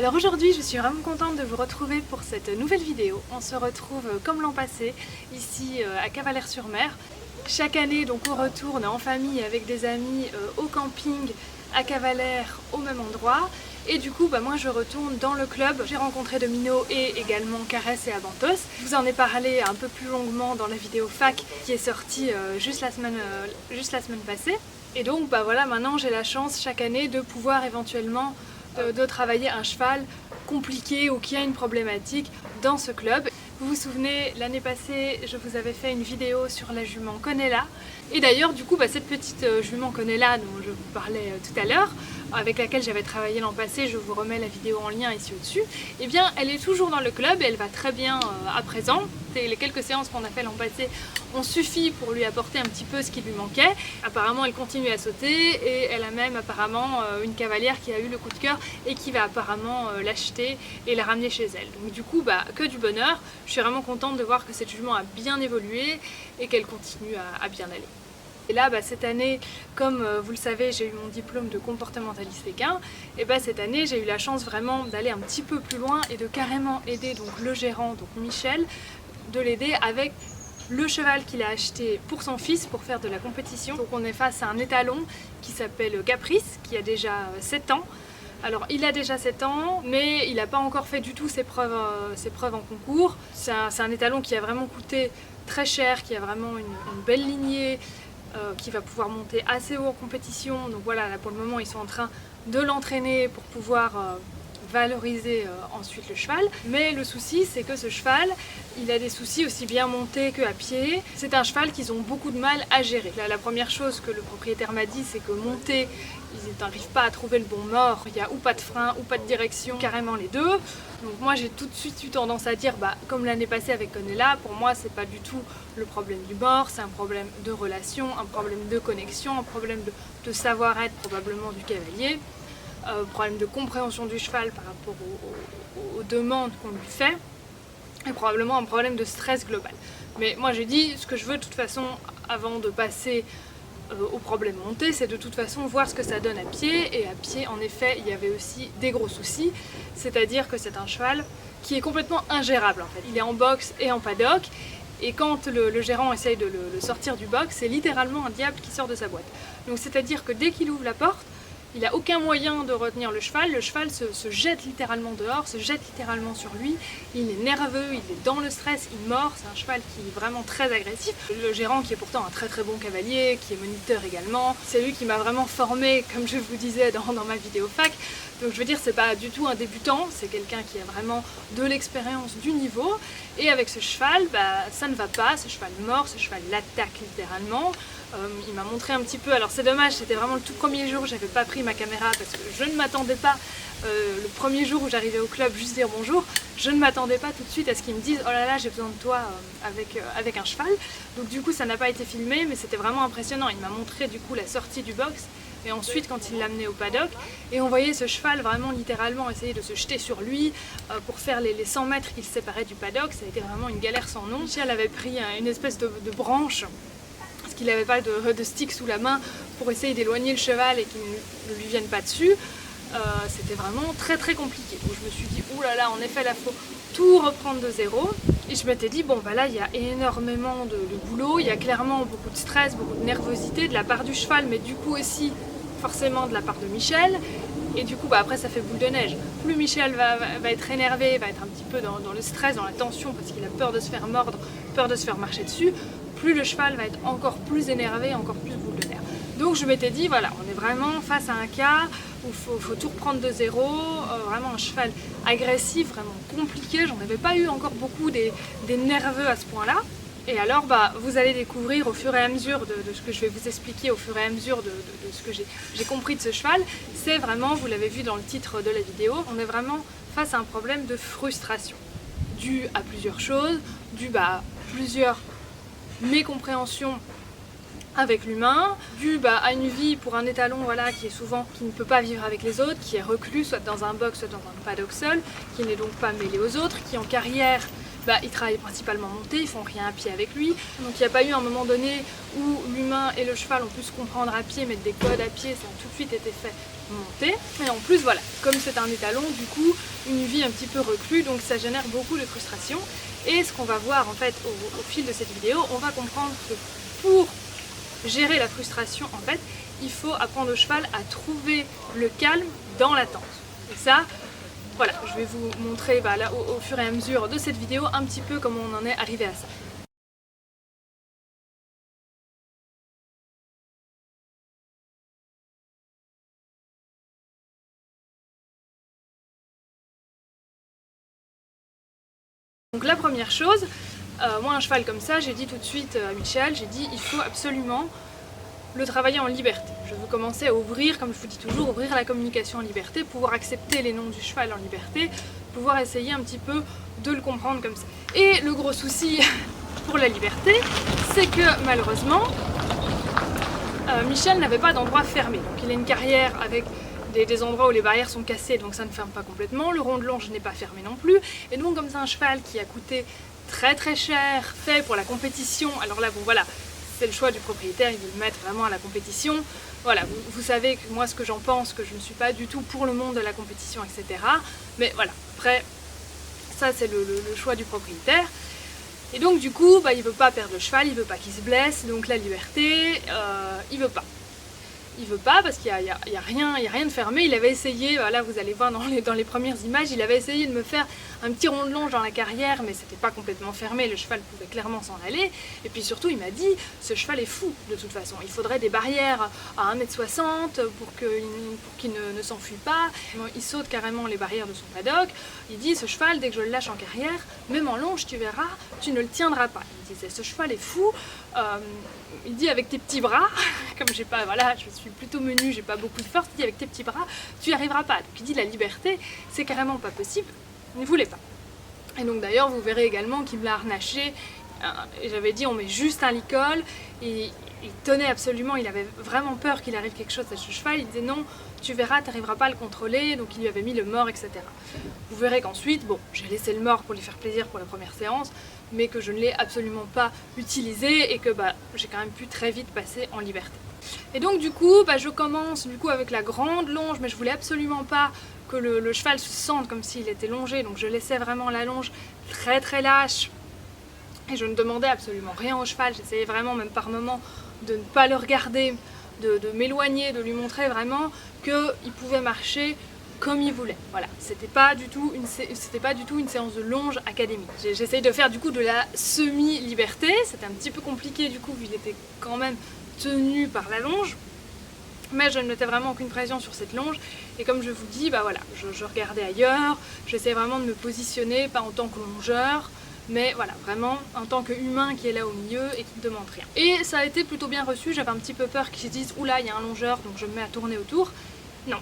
Alors aujourd'hui, je suis vraiment contente de vous retrouver pour cette nouvelle vidéo. On se retrouve comme l'an passé, ici à Cavalère-sur-Mer. Chaque année, donc, on retourne en famille avec des amis au camping à Cavalère, au même endroit. Et du coup, moi je retourne dans le club. J'ai rencontré Domino et également Caresse et Abantos. Je vous en ai parlé un peu plus longuement dans la vidéo fac qui est sortie juste la semaine passée. Et donc voilà, maintenant j'ai la chance chaque année de pouvoir éventuellement de travailler un cheval compliqué ou qui a une problématique dans ce club. Vous vous souvenez, l'année passée, je vous avais fait une vidéo sur la jument Conella. Et d'ailleurs, du coup, cette petite jument Conella dont je vous parlais tout à l'heure, avec laquelle j'avais travaillé l'an passé, je vous remets la vidéo en lien ici au-dessus, eh bien, elle est toujours dans le club et elle va très bien à présent. Les quelques séances qu'on a fait l'an passé ont suffi pour lui apporter un petit peu ce qui lui manquait. Apparemment, elle continue à sauter et elle a même apparemment une cavalière qui a eu le coup de cœur et qui va apparemment l'acheter et la ramener chez elle. Donc du coup, que du bonheur. Je suis vraiment contente de voir que cette jument a bien évolué et qu'elle continue à bien aller. Et là, cette année, comme vous le savez, j'ai eu mon diplôme de comportementaliste équin. Et cette année, j'ai eu la chance vraiment d'aller un petit peu plus loin et de carrément aider donc le gérant, donc Michel, de l'aider avec le cheval qu'il a acheté pour son fils pour faire de la compétition. Donc on est face à un étalon qui s'appelle Caprice, qui a déjà 7 ans. Alors il a déjà 7 ans, mais il n'a pas encore fait du tout ses preuves en concours. C'est un étalon qui a vraiment coûté très cher, qui a vraiment une belle lignée, qui va pouvoir monter assez haut en compétition. Donc voilà, là pour le moment ils sont en train de l'entraîner pour pouvoir valoriser ensuite le cheval. Mais le souci, c'est que ce cheval, il a des soucis aussi bien monté qu'à pied. C'est un cheval qu'ils ont beaucoup de mal à gérer. Là, la première chose que le propriétaire m'a dit, c'est que monter, ils n'arrivent pas à trouver le bon mort. Il n'y a ou pas de frein ou pas de direction, carrément les deux. Donc moi j'ai tout de suite eu tendance à dire, comme l'année passée avec Conella, pour moi c'est pas du tout le problème du mort, c'est un problème de relation, un problème de connexion, un problème de savoir-être probablement du cavalier. Problème de compréhension du cheval par rapport aux demandes qu'on lui fait et probablement un problème de stress global. Mais moi j'ai dit ce que je veux de toute façon avant de passer au problème monté, c'est de toute façon voir ce que ça donne à pied. Et à pied en effet il y avait aussi des gros soucis, c'est-à-dire que c'est un cheval qui est complètement ingérable en fait. Il est en box et en paddock. Et quand le gérant essaye de le sortir du box, c'est littéralement un diable qui sort de sa boîte. Donc c'est-à-dire que dès qu'il ouvre la porte, il n'a aucun moyen de retenir le cheval se jette littéralement dehors, se jette littéralement sur lui, il est nerveux, il est dans le stress, il mord, c'est un cheval qui est vraiment très agressif. Le gérant qui est pourtant un très très bon cavalier, qui est moniteur également, c'est lui qui m'a vraiment formé, comme je vous disais dans ma vidéo fac. Donc je veux dire, c'est pas du tout un débutant, c'est quelqu'un qui a vraiment de l'expérience, du niveau. Et avec ce cheval, ça ne va pas, ce cheval mord, ce cheval l'attaque littéralement. Il m'a montré un petit peu, alors c'est dommage, c'était vraiment le tout premier jour, j'avais pas pris ma caméra parce que je ne m'attendais pas, le premier jour où j'arrivais au club, juste dire bonjour, je ne m'attendais pas tout de suite à ce qu'ils me disent oh là là j'ai besoin de toi avec un cheval. Donc du coup ça n'a pas été filmé, mais c'était vraiment impressionnant. Il m'a montré du coup la sortie du box et ensuite quand il l'a amené au paddock et on voyait ce cheval vraiment littéralement essayer de se jeter sur lui pour faire les 100 mètres qui le séparaient du paddock. Ça a été vraiment une galère sans nom. Michel avait pris une espèce de branche parce qu'il n'avait pas de stick sous la main pour essayer d'éloigner le cheval et qu'il ne lui vienne pas dessus. C'était vraiment très très compliqué. Donc je me suis dit, oulala, en effet, là, faut tout reprendre de zéro. Et je m'étais dit, là, il y a énormément de boulot, il y a clairement beaucoup de stress, beaucoup de nervosité de la part du cheval, mais du coup aussi, forcément, de la part de Michel. Et du coup, après, ça fait boule de neige. Plus Michel va être énervé, va être un petit peu dans le stress, dans la tension, parce qu'il a peur de se faire mordre, peur de se faire marcher dessus, plus le cheval va être encore plus énervé, encore plus boule de nerfs. Donc je m'étais dit, voilà, on est vraiment face à un cas où il faut tout reprendre de zéro, vraiment un cheval agressif, vraiment compliqué. J'en avais pas eu encore beaucoup des nerveux à ce point-là. Et alors, vous allez découvrir au fur et à mesure de ce que je vais vous expliquer, au fur et à mesure de ce que j'ai compris de ce cheval. C'est vraiment, vous l'avez vu dans le titre de la vidéo, on est vraiment face à un problème de frustration, dû à plusieurs choses, dû à plusieurs mécompréhensions avec l'humain, dû à une vie pour un étalon qui ne peut pas vivre avec les autres, qui est reclus soit dans un box, soit dans un paddock seul, qui n'est donc pas mêlé aux autres, qui en carrière ils travaillent principalement montés, ils font rien à pied avec lui. Donc il n'y a pas eu un moment donné où l'humain et le cheval ont pu se comprendre à pied, mettre des codes à pied, ça a tout de suite été fait monter. Et en plus voilà, comme c'est un étalon, du coup une vie un petit peu reclue, donc ça génère beaucoup de frustration. Et ce qu'on va voir en fait au fil de cette vidéo, on va comprendre que pour gérer la frustration en fait, il faut apprendre au cheval à trouver le calme dans l'attente. Et ça, voilà, je vais vous montrer là, au fur et à mesure de cette vidéo un petit peu comment on en est arrivé à ça. Donc la première chose, moi un cheval comme ça, j'ai dit tout de suite à Michel, j'ai dit il faut absolument le travailler en liberté. Je veux commencer à ouvrir, comme je vous dis toujours, ouvrir la communication en liberté, pouvoir accepter les noms du cheval en liberté, pouvoir essayer un petit peu de le comprendre comme ça. Et le gros souci pour la liberté, c'est que malheureusement, Michel n'avait pas d'endroit fermé. Donc il a une carrière avec des endroits où les barrières sont cassées, donc ça ne ferme pas complètement. Le rond de longe n'est pas fermé non plus. Et donc comme c'est un cheval qui a coûté très très cher, fait pour la compétition, alors là bon voilà, c'est le choix du propriétaire, il veut le mettre vraiment à la compétition. Voilà, vous savez que moi ce que j'en pense, que je ne suis pas du tout pour le monde de la compétition, etc. Mais voilà, après, ça c'est le choix du propriétaire. Et donc du coup, il veut pas perdre le cheval, il veut pas qu'il se blesse, donc la liberté, il veut pas. Il veut pas parce qu'il n'y a rien de fermé. Il avait essayé, là vous allez voir dans les premières images, il avait essayé de me faire un petit rond de longe dans la carrière, mais c'était pas complètement fermé, le cheval pouvait clairement s'en aller. Et puis surtout il m'a dit, ce cheval est fou de toute façon, il faudrait des barrières à 1,60 m pour qu'il ne s'enfuit pas. Il saute carrément les barrières de son paddock. Il dit, ce cheval, dès que je le lâche en carrière, même en longe, tu verras, tu ne le tiendras pas. Il disait, ce cheval est fou. Il dit, avec tes petits bras, comme j'ai pas, voilà, je suis plutôt menue, j'ai pas beaucoup de force, il dit, avec tes petits bras, tu n'y arriveras pas. Donc il dit, la liberté, c'est carrément pas possible, il ne voulait pas. Et donc d'ailleurs, vous verrez également qu'il me l'a harnaché, et j'avais dit, on met juste un licol, et il tenait absolument, il avait vraiment peur qu'il arrive quelque chose à ce cheval, il disait, non, tu verras, tu n'arriveras pas à le contrôler, donc il lui avait mis le mors, etc. Vous verrez qu'ensuite, bon, j'ai laissé le mors pour lui faire plaisir pour la première séance, mais que je ne l'ai absolument pas utilisé et que j'ai quand même pu très vite passer en liberté. Et donc du coup, je commence avec la grande longe, mais je voulais absolument pas que le cheval se sente comme s'il était longé, donc je laissais vraiment la longe très très lâche et je ne demandais absolument rien au cheval, j'essayais vraiment même par moments de ne pas le regarder, de m'éloigner, de lui montrer vraiment qu'il pouvait marcher comme il voulait. Voilà, c'était pas du tout une séance de longe académique. J'essaye de faire du coup de la semi-liberté, c'était un petit peu compliqué du coup vu qu'il était quand même tenu par la longe, mais je ne mettais vraiment aucune pression sur cette longe et comme je vous dis, voilà, je regardais ailleurs, j'essayais vraiment de me positionner, pas en tant que longeur, mais voilà, vraiment en tant qu'humain qui est là au milieu et qui ne demande rien. Et ça a été plutôt bien reçu, j'avais un petit peu peur qu'ils se disent « Oula, il y a un longeur, donc je me mets à tourner autour ». Non,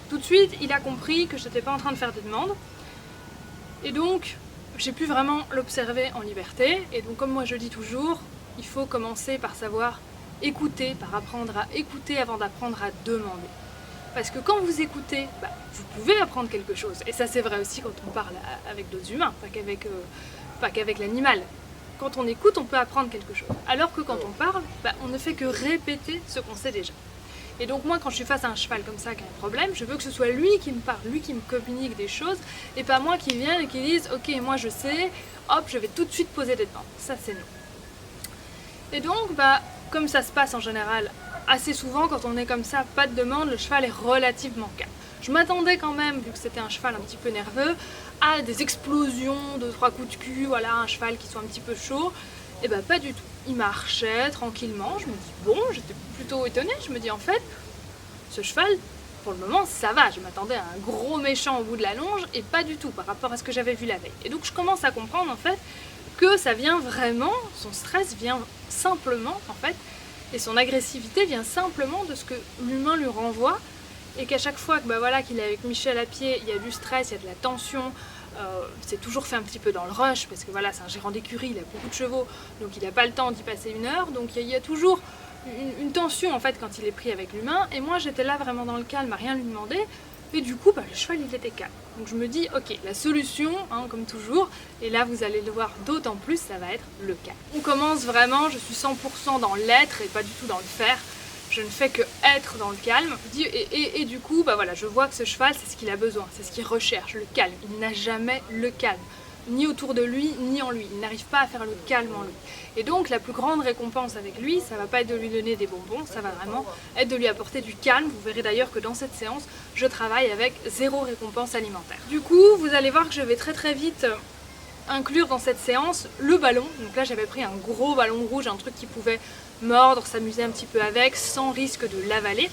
tout de suite, il a compris que je n'étais pas en train de faire des demandes. Et donc, j'ai pu vraiment l'observer en liberté. Et donc, comme moi je dis toujours, il faut commencer par savoir écouter, par apprendre à écouter avant d'apprendre à demander. Parce que quand vous écoutez, vous pouvez apprendre quelque chose. Et ça c'est vrai aussi quand on parle avec d'autres humains, pas qu'avec l'animal. Quand on écoute, on peut apprendre quelque chose. Alors que quand on parle, on ne fait que répéter ce qu'on sait déjà. Et donc moi quand je suis face à un cheval comme ça qui a un problème, je veux que ce soit lui qui me parle, lui qui me communique des choses, et pas moi qui vienne et qui dise ok moi je sais, hop je vais tout de suite poser des demandes. Ça c'est non. Et donc comme ça se passe en général assez souvent quand on est comme ça, pas de demande, le cheval est relativement calme. Je m'attendais quand même, vu que c'était un cheval un petit peu nerveux, à des explosions, 2-3 coups de cul, voilà, un cheval qui soit un petit peu chaud. Et pas du tout. Il marchait tranquillement, je me dis bon, j'étais plutôt étonnée, je me dis en fait, ce cheval, pour le moment ça va, je m'attendais à un gros méchant au bout de la longe et pas du tout par rapport à ce que j'avais vu la veille. Et donc je commence à comprendre en fait que ça vient vraiment, son stress vient simplement en fait, et son agressivité vient simplement de ce que l'humain lui renvoie et qu'à chaque fois que qu'il est avec Michel à pied, il y a du stress, il y a de la tension. C'est toujours fait un petit peu dans le rush parce que c'est un gérant d'écurie, il a beaucoup de chevaux donc il n'a pas le temps d'y passer 1 heure, donc il y a toujours une tension en fait quand il est pris avec l'humain. Et moi j'étais là vraiment dans le calme à rien lui demander et du coup le cheval il était calme. Donc je me dis ok, la solution, comme toujours, et là vous allez le voir d'autant plus, ça va être le calme. On commence vraiment, je suis 100% dans l'être et pas du tout dans le faire. Je ne fais que être dans le calme et du coup voilà, je vois que ce cheval c'est ce qu'il a besoin, c'est ce qu'il recherche, le calme. Il n'a jamais le calme, ni autour de lui ni en lui, il n'arrive pas à faire le calme en lui. Et donc la plus grande récompense avec lui, ça va pas être de lui donner des bonbons, ça va vraiment être de lui apporter du calme. Vous verrez d'ailleurs que dans cette séance je travaille avec 0 récompense alimentaire. Du coup vous allez voir que je vais très vite inclure dans cette séance le ballon. Donc là j'avais pris un gros ballon rouge, un truc qui pouvait mordre, s'amuser un petit peu avec sans risque de l'avaler.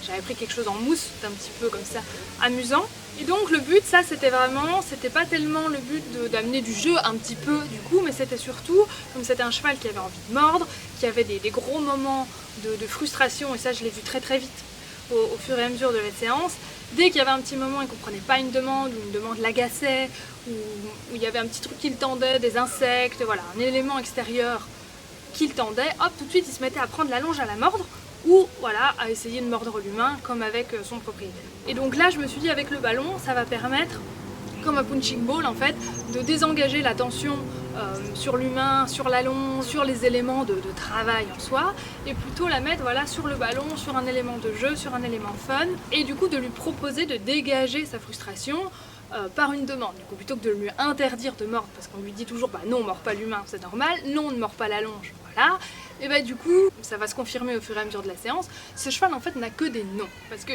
J'avais pris quelque chose en mousse, un petit peu comme ça amusant. Et donc le but, ça c'était vraiment, c'était pas tellement le but d'amener du jeu un petit peu du coup, mais c'était surtout, comme c'était un cheval qui avait envie de mordre, qui avait des gros moments de frustration, et ça je l'ai vu très vite au fur et à mesure de la séance. Dès qu'il y avait un petit moment, il ne comprenait pas une demande, ou une demande l'agaçait, ou il y avait un petit truc qu'il tendait, des insectes, voilà, un élément extérieur qu'il tendait, hop, tout de suite il se mettait à prendre la longe à la mordre, ou voilà, à essayer de mordre l'humain comme avec son propriétaire. Et donc là je me suis dit avec le ballon, ça va permettre, comme un punching ball en fait, de désengager la tension sur l'humain, sur la longe, sur les éléments de travail en soi, et plutôt la mettre voilà, sur le ballon, sur un élément de jeu, sur un élément fun, et du coup de lui proposer de dégager sa frustration par une demande. Du coup, plutôt que de lui interdire de mordre, parce qu'on lui dit toujours bah non, on mord pas l'humain, c'est normal, non, on ne mord pas la longe, voilà, et du coup, ça va se confirmer au fur et à mesure de la séance, ce cheval en fait n'a que des noms, parce que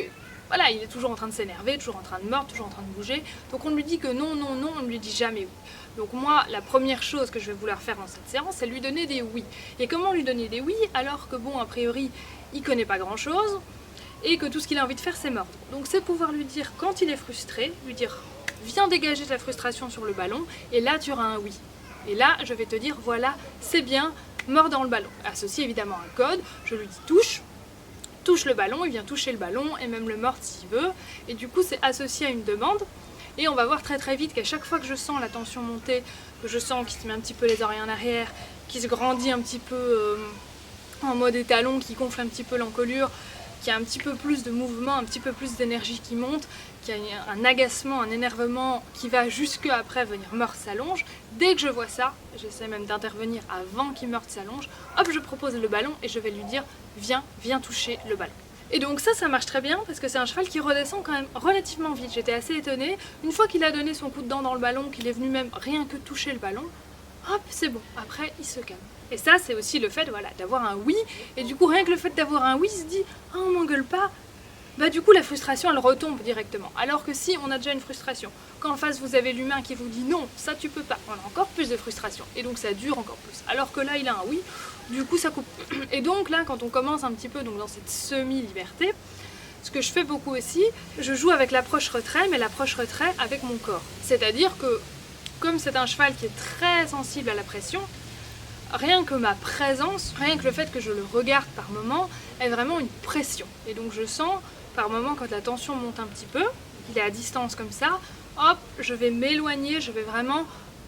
voilà, il est toujours en train de s'énerver, toujours en train de mordre, toujours en train de bouger, donc on lui dit que non, non, non, on ne lui dit jamais oui. Donc moi, la première chose que je vais vouloir faire dans cette séance, c'est lui donner des oui. Et comment lui donner des oui, alors que bon, a priori, il connaît pas grand chose, et que tout ce qu'il a envie de faire, c'est mordre. Donc c'est pouvoir lui dire, quand il est frustré, lui dire viens dégager ta frustration sur le ballon, et là tu auras un oui. Et là, je vais te dire, voilà, c'est bien, mords dans le ballon. Associé évidemment un code, je lui dis touche le ballon, il vient toucher le ballon, et même le mordre s'il veut, et du coup c'est associé à une demande, et on va voir très vite qu'à chaque fois que je sens la tension monter, que je sens qu'il se met un petit peu les oreilles en arrière, qu'il se grandit un petit peu en mode étalon, qui gonfle un petit peu l'encolure, qu'il y a un petit peu plus de mouvement, un petit peu plus d'énergie qui monte, qu'il y a un agacement, un énervement qui va jusque après venir mordre sa longe. Dès que je vois ça, j'essaie même d'intervenir avant qu'il morde sa longe, hop, je propose le ballon et je vais lui dire viens toucher le ballon. Et donc ça marche très bien parce que c'est un cheval qui redescend quand même relativement vite. J'étais assez étonnée. Une fois qu'il a donné son coup de dent dans le ballon, qu'il est venu même rien que toucher le ballon, hop, c'est bon. Après, il se calme. Et ça, c'est aussi le fait voilà, d'avoir un oui. Et du coup, rien que le fait d'avoir un oui, il se dit « Ah, on m'engueule pas », du coup, la frustration, elle retombe directement. Alors que si on a déjà une frustration, quand en face vous avez l'humain qui vous dit « Non, ça tu peux pas », on a encore plus de frustration. Et donc ça dure encore plus. Alors que là, il a un oui, du coup, ça coupe. Et donc là, quand on commence un petit peu donc, dans cette semi-liberté, ce que je fais beaucoup aussi, je joue avec l'approche-retrait, mais l'approche-retrait avec mon corps. C'est-à-dire que, comme c'est un cheval qui est très sensible à la pression, rien que ma présence, rien que le fait que je le regarde par moment, est vraiment une pression. Et donc je sens, par moment, quand la tension monte un petit peu, il est à distance comme ça, hop, je vais m'éloigner, je vais vraiment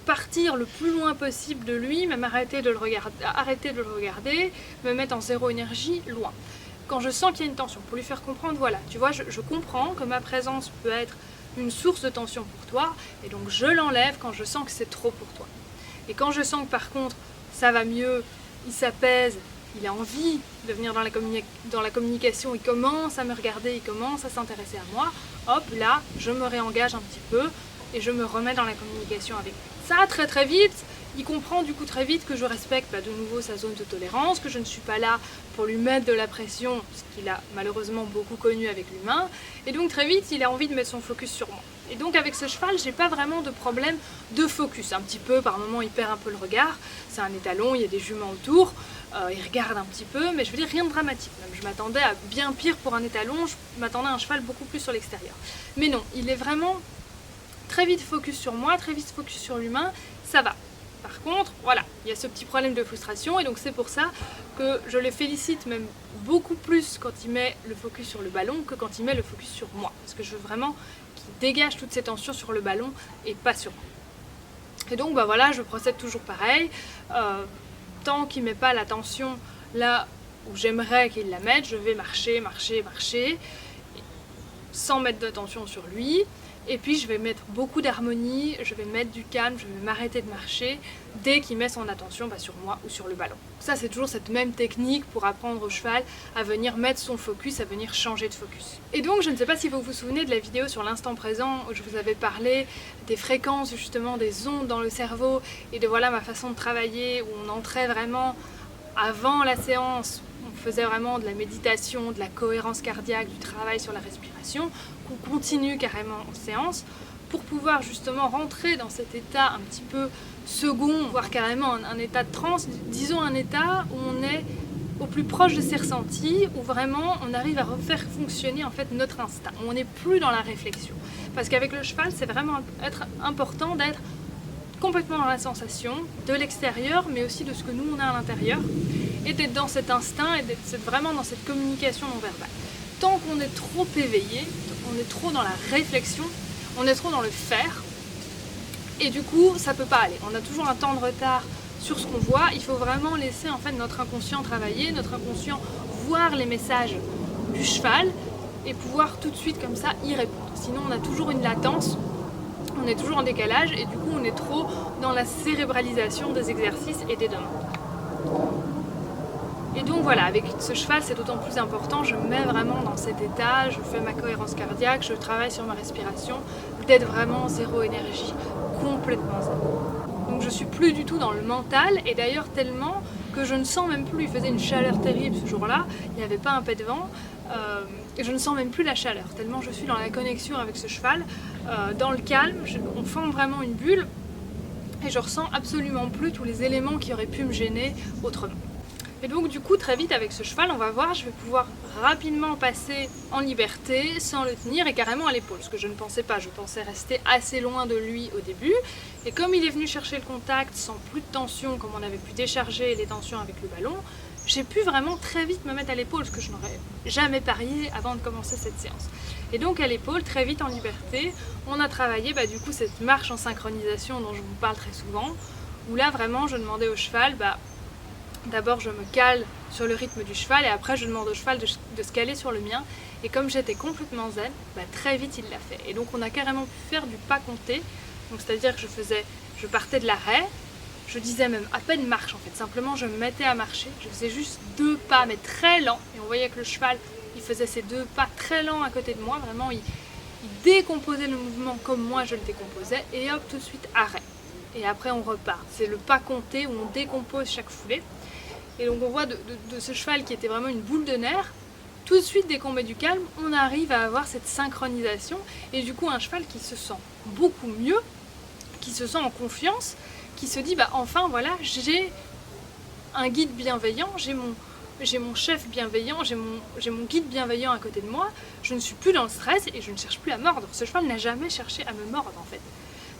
partir le plus loin possible de lui, même arrêter de le regarder, me mettre en zéro énergie, loin. Quand je sens qu'il y a une tension, pour lui faire comprendre, voilà, tu vois, je comprends que ma présence peut être une source de tension pour toi, et donc je l'enlève quand je sens que c'est trop pour toi. Et quand je sens que par contre, ça va mieux, il s'apaise, il a envie de venir dans la communication, il commence à me regarder, il commence à s'intéresser à moi, hop, là, je me réengage un petit peu et je me remets dans la communication avec lui. Ça, très vite, il comprend du coup très vite que je respecte de nouveau sa zone de tolérance, que je ne suis pas là pour lui mettre de la pression, ce qu'il a malheureusement beaucoup connu avec l'humain, et donc très vite, il a envie de mettre son focus sur moi. Et donc avec ce cheval, j'ai pas vraiment de problème de focus. Un petit peu, par moment, il perd un peu le regard. C'est un étalon, il y a des juments autour. Il regarde un petit peu, mais je veux dire rien de dramatique. Même je m'attendais à bien pire pour un étalon. Je m'attendais à un cheval beaucoup plus sur l'extérieur. Mais non, il est vraiment très vite focus sur moi, très vite focus sur l'humain. Ça va. Par contre, voilà, il y a ce petit problème de frustration et donc c'est pour ça que je le félicite même beaucoup plus quand il met le focus sur le ballon que quand il met le focus sur moi. Parce que je veux vraiment qu'il dégage toutes ces tensions sur le ballon et pas sur moi. Et donc voilà, je procède toujours pareil. Tant qu'il ne met pas la tension là où j'aimerais qu'il la mette, je vais marcher. sans mettre de tension sur lui. Et puis je vais mettre beaucoup d'harmonie, je vais mettre du calme, je vais m'arrêter de marcher dès qu'il met son attention sur moi ou sur le ballon. Ça c'est toujours cette même technique pour apprendre au cheval à venir mettre son focus, à venir changer de focus. Et donc je ne sais pas si vous vous souvenez de la vidéo sur l'instant présent où je vous avais parlé des fréquences justement des ondes dans le cerveau et de voilà ma façon de travailler où on entrait vraiment avant la séance. On faisait vraiment de la méditation, de la cohérence cardiaque, du travail sur la respiration, qu'on continue carrément en séance pour pouvoir justement rentrer dans cet état un petit peu second, voire carrément un état de transe, disons un état où on est au plus proche de ses ressentis, où vraiment on arrive à refaire fonctionner en fait notre instinct, où on n'est plus dans la réflexion. Parce qu'avec le cheval, c'est vraiment important d'être complètement dans la sensation de l'extérieur, mais aussi de ce que nous on a à l'intérieur, et d'être dans cet instinct et d'être vraiment dans cette communication non verbale. Tant qu'on est trop éveillé, on est trop dans la réflexion, on est trop dans le faire, et du coup ça peut pas aller. On a toujours un temps de retard sur ce qu'on voit, il faut vraiment laisser en fait notre inconscient travailler, notre inconscient voir les messages du cheval et pouvoir tout de suite comme ça y répondre. Sinon on a toujours une latence, on est toujours en décalage et du coup on est trop dans la cérébralisation des exercices et des demandes. Et donc voilà, avec ce cheval c'est d'autant plus important, je me mets vraiment dans cet état, je fais ma cohérence cardiaque, je travaille sur ma respiration, d'être vraiment zéro énergie, complètement zen. Donc je suis plus du tout dans le mental et d'ailleurs tellement que je ne sens même plus, il faisait une chaleur terrible ce jour-là, il n'y avait pas un pet de vent, et je ne sens même plus la chaleur, tellement je suis dans la connexion avec ce cheval, dans le calme, on forme vraiment une bulle et je ressens absolument plus tous les éléments qui auraient pu me gêner autrement. Et donc du coup très vite avec ce cheval on va voir, je vais pouvoir rapidement passer en liberté sans le tenir et carrément à l'épaule, ce que je ne pensais pas, je pensais rester assez loin de lui au début et comme il est venu chercher le contact sans plus de tension, comme on avait pu décharger les tensions avec le ballon, j'ai pu vraiment très vite me mettre à l'épaule, ce que je n'aurais jamais parié avant de commencer cette séance. Et donc à l'épaule, très vite en liberté, on a travaillé du coup cette marche en synchronisation dont je vous parle très souvent, où là vraiment je demandais au cheval, d'abord je me cale sur le rythme du cheval et après je demande au cheval de se caler sur le mien et comme j'étais complètement zen, très vite il l'a fait. Et donc on a carrément pu faire du pas compté, donc c'est-à-dire que je partais de l'arrêt, je disais même à peine marche en fait, simplement je me mettais à marcher, je faisais juste 2 pas mais très lents et on voyait que le cheval il faisait ces 2 pas très lents à côté de moi, vraiment il décomposait le mouvement comme moi je le décomposais et hop tout de suite arrêt. Et après on repart, c'est le pas compté où on décompose chaque foulée. Et donc on voit de ce cheval qui était vraiment une boule de nerfs, tout de suite dès qu'on met du calme, on arrive à avoir cette synchronisation et du coup un cheval qui se sent beaucoup mieux, qui se sent en confiance, qui se dit enfin voilà j'ai un guide bienveillant, j'ai mon chef bienveillant, j'ai mon guide bienveillant à côté de moi, je ne suis plus dans le stress et je ne cherche plus à mordre. Ce cheval n'a jamais cherché à me mordre en fait.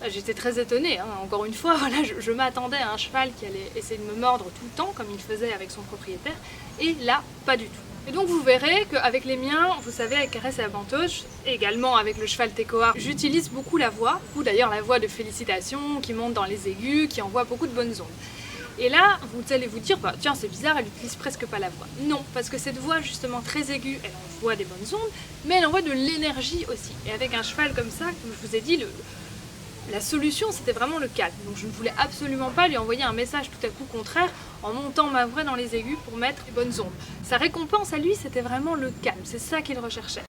J'étais très étonnée, encore une fois, voilà, je m'attendais à un cheval qui allait essayer de me mordre tout le temps, comme il faisait avec son propriétaire, et là, pas du tout. Et donc vous verrez qu'avec les miens, vous savez, avec Caresse et Avantage, et également avec le cheval Tekoa, j'utilise beaucoup la voix, ou d'ailleurs la voix de félicitations, qui monte dans les aigus, qui envoie beaucoup de bonnes ondes. Et là, vous allez vous dire, tiens, c'est bizarre, elle n'utilise presque pas la voix. Non, parce que cette voix, justement, très aiguë, elle envoie des bonnes ondes, mais elle envoie de l'énergie aussi. Et avec un cheval comme ça, comme je vous ai dit, la solution c'était vraiment le calme, donc je ne voulais absolument pas lui envoyer un message tout à coup contraire en montant ma voix dans les aigus pour mettre les bonnes ondes. Sa récompense à lui c'était vraiment le calme, c'est ça qu'il recherchait.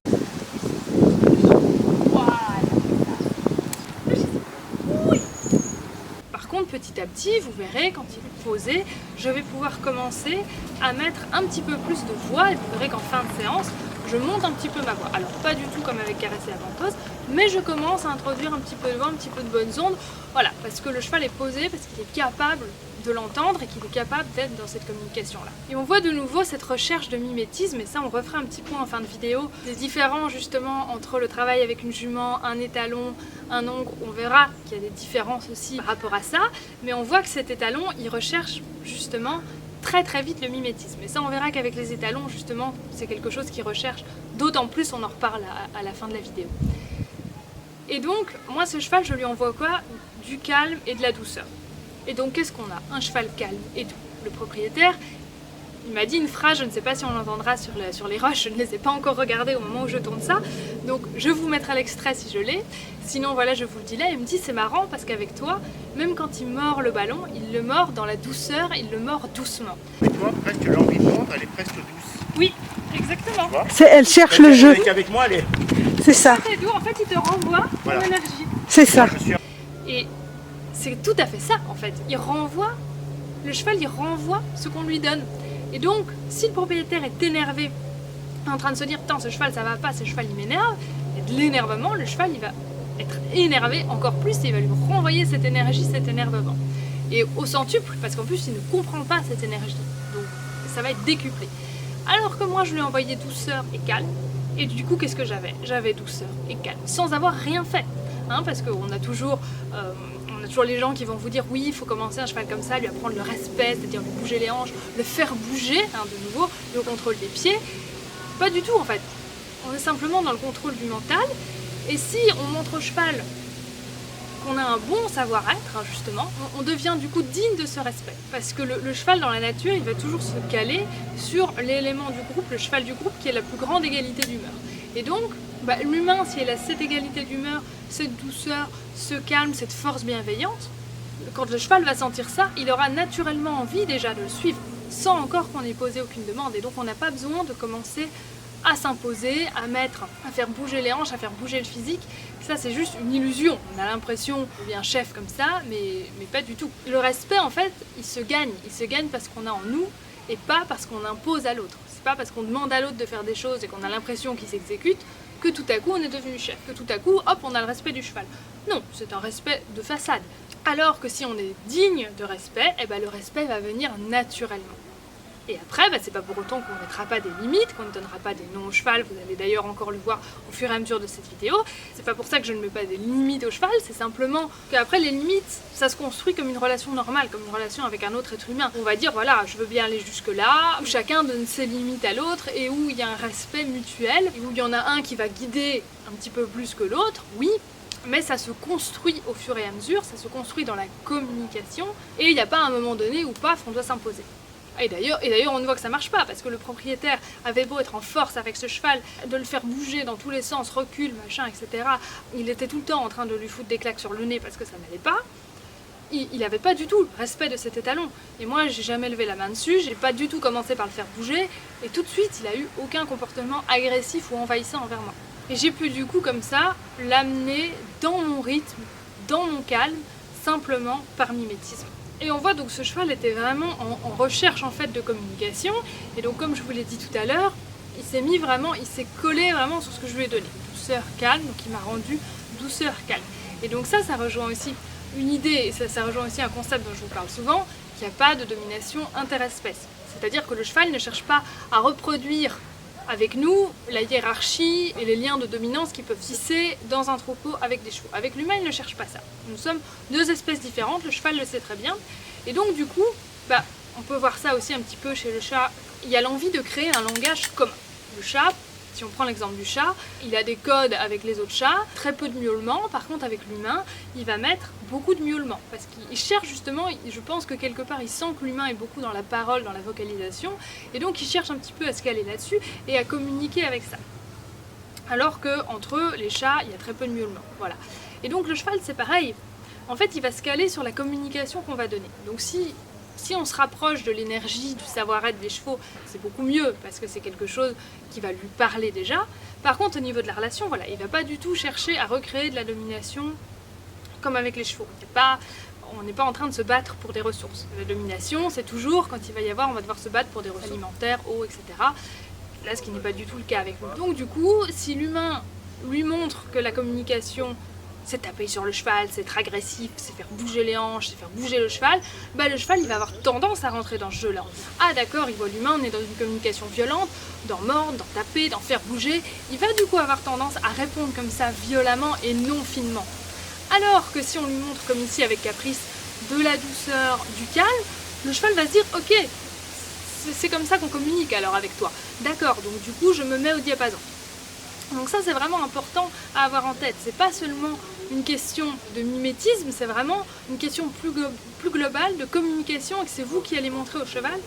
Par contre petit à petit, vous verrez quand il est posé, je vais pouvoir commencer à mettre un petit peu plus de voix et vous verrez qu'en fin de séance, je monte un petit peu ma voix. Alors pas du tout comme avec Caresse et Avantage, mais je commence à introduire un petit peu de voix, un petit peu de bonnes ondes. Voilà, parce que le cheval est posé, parce qu'il est capable de l'entendre et qu'il est capable d'être dans cette communication-là. Et on voit de nouveau cette recherche de mimétisme, et ça on refera un petit point en fin de vidéo, des différences justement entre le travail avec une jument, un étalon, un ongre. On verra qu'il y a des différences aussi par rapport à ça, mais on voit que cet étalon, il recherche justement très vite le mimétisme. Et ça on verra qu'avec les étalons justement c'est quelque chose qui recherche, d'autant plus on en reparle à la fin de la vidéo. Et donc moi ce cheval je lui envoie quoi? Du calme et de la douceur. Et donc qu'est-ce qu'on a? Un cheval calme et doux. Le propriétaire il m'a dit une phrase, je ne sais pas si on l'entendra sur les roches, je ne les ai pas encore regardées au moment où je tourne ça, donc je vous mettrai l'extrait si je l'ai, sinon voilà je vous le dis là, il me dit c'est marrant parce qu'avec toi, même quand il mord le ballon, il le mord dans la douceur, il le mord doucement. Avec toi, presque l'envie de mordre, elle est presque douce. Oui, exactement. Elle cherche le jeu. Avec moi, elle est... C'est ça. C'est doux, en fait il te renvoie ton énergie. C'est ça. Et c'est tout à fait ça en fait, il renvoie, le cheval il renvoie ce qu'on lui donne. Et donc, si le propriétaire est énervé, en train de se dire « Putain, ce cheval, ça va pas, ce cheval, il m'énerve », et de l'énervement, le cheval, il va être énervé encore plus et il va lui renvoyer cette énergie, cet énervement. Et au centuple, parce qu'en plus, il ne comprend pas cette énergie. Donc, ça va être décuplé. Alors que moi, je lui ai envoyé douceur et calme. Et du coup, qu'est-ce que j'avais? J'avais douceur et calme, sans avoir rien fait. Hein, parce qu'on a toujours les gens qui vont vous dire oui, il faut commencer un cheval comme ça, lui apprendre le respect, c'est-à-dire lui bouger les hanches, le faire bouger, hein, de nouveau, le contrôle des pieds. Pas du tout en fait. On est simplement dans le contrôle du mental. Et si on montre au cheval qu'on a un bon savoir-être, hein, justement, on devient du coup digne de ce respect. Parce que le cheval dans la nature, il va toujours se caler sur l'élément du groupe, le cheval du groupe, qui est la plus grande égalité d'humeur. Et donc, l'humain, si il a cette égalité d'humeur, cette douceur, ce calme, cette force bienveillante, quand le cheval va sentir ça, il aura naturellement envie déjà de le suivre, sans encore qu'on ait posé aucune demande. Et donc on n'a pas besoin de commencer à s'imposer, à faire bouger les hanches, à faire bouger le physique. Ça c'est juste une illusion. On a l'impression qu'on devient chef comme ça, mais pas du tout. Le respect en fait, il se gagne parce qu'on a en nous et pas parce qu'on impose à l'autre. C'est pas parce qu'on demande à l'autre de faire des choses et qu'on a l'impression qu'il s'exécute que tout à coup on est devenu chef, que tout à coup hop on a le respect du cheval. Non, c'est un respect de façade. Alors que si on est digne de respect, le respect va venir naturellement. Et après, c'est pas pour autant qu'on ne mettra pas des limites, qu'on ne donnera pas des noms au cheval, vous allez d'ailleurs encore le voir au fur et à mesure de cette vidéo. C'est pas pour ça que je ne mets pas des limites au cheval, c'est simplement qu'après les limites, ça se construit comme une relation normale, comme une relation avec un autre être humain. On va dire voilà, je veux bien aller jusque là, où chacun donne ses limites à l'autre et où il y a un respect mutuel, et où il y en a un qui va guider un petit peu plus que l'autre, oui. Mais ça se construit au fur et à mesure, ça se construit dans la communication, et il n'y a pas un moment donné où paf, on doit s'imposer. Et d'ailleurs, on voit que ça marche pas, parce que le propriétaire avait beau être en force avec ce cheval, de le faire bouger dans tous les sens, recul, machin, etc. Il était tout le temps en train de lui foutre des claques sur le nez parce que ça n'allait pas. Il n'avait pas du tout le respect de cet étalon. Et moi, j'ai jamais levé la main dessus, j'ai pas du tout commencé par le faire bouger, et tout de suite, il a eu aucun comportement agressif ou envahissant envers moi. Et j'ai pu du coup, comme ça, l'amener dans mon rythme, dans mon calme, simplement par mimétisme. Et on voit donc ce cheval était vraiment en recherche en fait de communication, et donc comme je vous l'ai dit tout à l'heure, il s'est collé vraiment sur ce que je lui ai donné, douceur, calme, donc il m'a rendu douceur, calme. Et donc ça rejoint aussi une idée, et ça rejoint aussi un concept dont je vous parle souvent, qu'il n'y a pas de domination interespèce. C'est-à-dire que le cheval ne cherche pas à reproduire avec nous la hiérarchie et les liens de dominance qui peuvent tisser dans un troupeau avec des chevaux. Avec l'humain, il ne cherche pas ça. Nous sommes deux espèces différentes, le cheval le sait très bien. Et donc du coup, on peut voir ça aussi un petit peu chez le chat. Il y a l'envie de créer un langage commun. Le chat, si on prend l'exemple du chat, il a des codes avec les autres chats, très peu de miaulements. Par contre, avec l'humain, il va mettre beaucoup de miaulements. Parce qu'il cherche justement, je pense que quelque part, il sent que l'humain est beaucoup dans la parole, dans la vocalisation. Et donc, il cherche un petit peu à se caler là-dessus et à communiquer avec ça. Alors qu'entre eux, les chats, il y a très peu de miaulements. Voilà. Et donc, le cheval, c'est pareil. En fait, il va se caler sur la communication qu'on va donner. Donc, si on se rapproche de l'énergie, du savoir-être des chevaux, c'est beaucoup mieux parce que c'est quelque chose qui va lui parler déjà. Par contre, au niveau de la relation, voilà, il ne va pas du tout chercher à recréer de la domination comme avec les chevaux. On n'est pas en train de se battre pour des ressources. La domination, c'est toujours quand on va devoir se battre pour des ressources alimentaires, eau, etc. Là, ce qui n'est pas du tout le cas avec nous. Donc du coup, si l'humain lui montre que la communication, c'est taper sur le cheval, c'est être agressif, c'est faire bouger les hanches, c'est faire bouger le cheval, le cheval il va avoir tendance à rentrer dans ce jeu-là. Ah d'accord, il voit l'humain, on est dans une communication violente, d'en mordre, d'en taper, d'en faire bouger. Il va du coup avoir tendance à répondre comme ça violemment et non finement. Alors que si on lui montre comme ici avec Caprice de la douceur, du calme, le cheval va se dire ok, c'est comme ça qu'on communique alors avec toi. D'accord, donc du coup je me mets au diapason. Donc ça c'est vraiment important à avoir en tête, c'est pas seulement une question de mimétisme, c'est vraiment une question plus globale de communication et que c'est vous qui allez montrer au cheval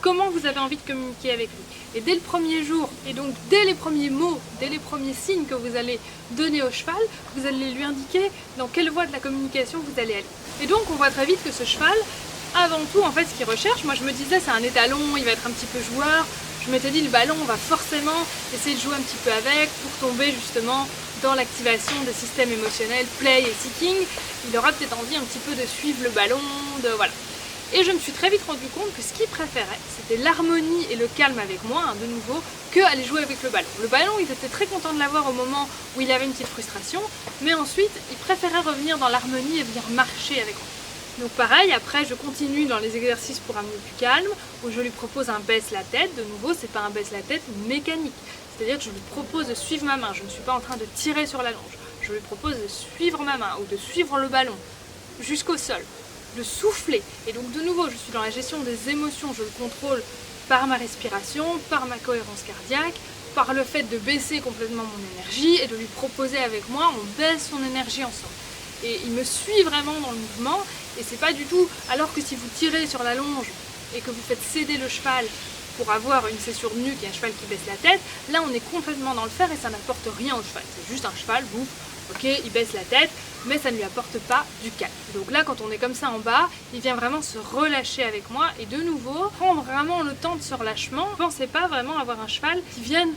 comment vous avez envie de communiquer avec lui. Et dès le premier jour, et donc dès les premiers mots, dès les premiers signes que vous allez donner au cheval, vous allez lui indiquer dans quelle voie de la communication vous allez aller. Et donc on voit très vite que ce cheval, avant tout, en fait, ce qu'il recherche, moi je me disais c'est un étalon, il va être un petit peu joueur. Je m'étais dit le ballon, on va forcément essayer de jouer un petit peu avec pour tomber justement dans l'activation des systèmes émotionnels play et seeking. Il aura peut-être envie un petit peu de suivre le ballon, voilà. Et je me suis très vite rendu compte que ce qu'il préférait, c'était l'harmonie et le calme avec moi, de nouveau, que aller jouer avec le ballon. Le ballon, il était très content de l'avoir au moment où il avait une petite frustration, mais ensuite, il préférait revenir dans l'harmonie et venir marcher avec moi. Donc pareil, après je continue dans les exercices pour amener du calme, où je lui propose un baisse la tête. De nouveau, c'est pas un baisse la tête mécanique. C'est-à-dire que je lui propose de suivre ma main. Je ne suis pas en train de tirer sur la longe. Je lui propose de suivre ma main ou de suivre le ballon jusqu'au sol, de souffler. Et donc de nouveau, je suis dans la gestion des émotions. Je le contrôle par ma respiration, par ma cohérence cardiaque, par le fait de baisser complètement mon énergie et de lui proposer avec moi, on baisse son énergie ensemble. Et il me suit vraiment dans le mouvement, et c'est pas du tout, alors que si vous tirez sur la longe et que vous faites céder le cheval pour avoir une césure de nuque et un cheval qui baisse la tête, là on est complètement dans le faire et ça n'apporte rien au cheval. C'est juste un cheval, bouf, ok, il baisse la tête, mais ça ne lui apporte pas du calme. Donc là, quand on est comme ça en bas, il vient vraiment se relâcher avec moi et de nouveau, prendre vraiment le temps de ce relâchement. Je ne pensais pas vraiment avoir un cheval qui vienne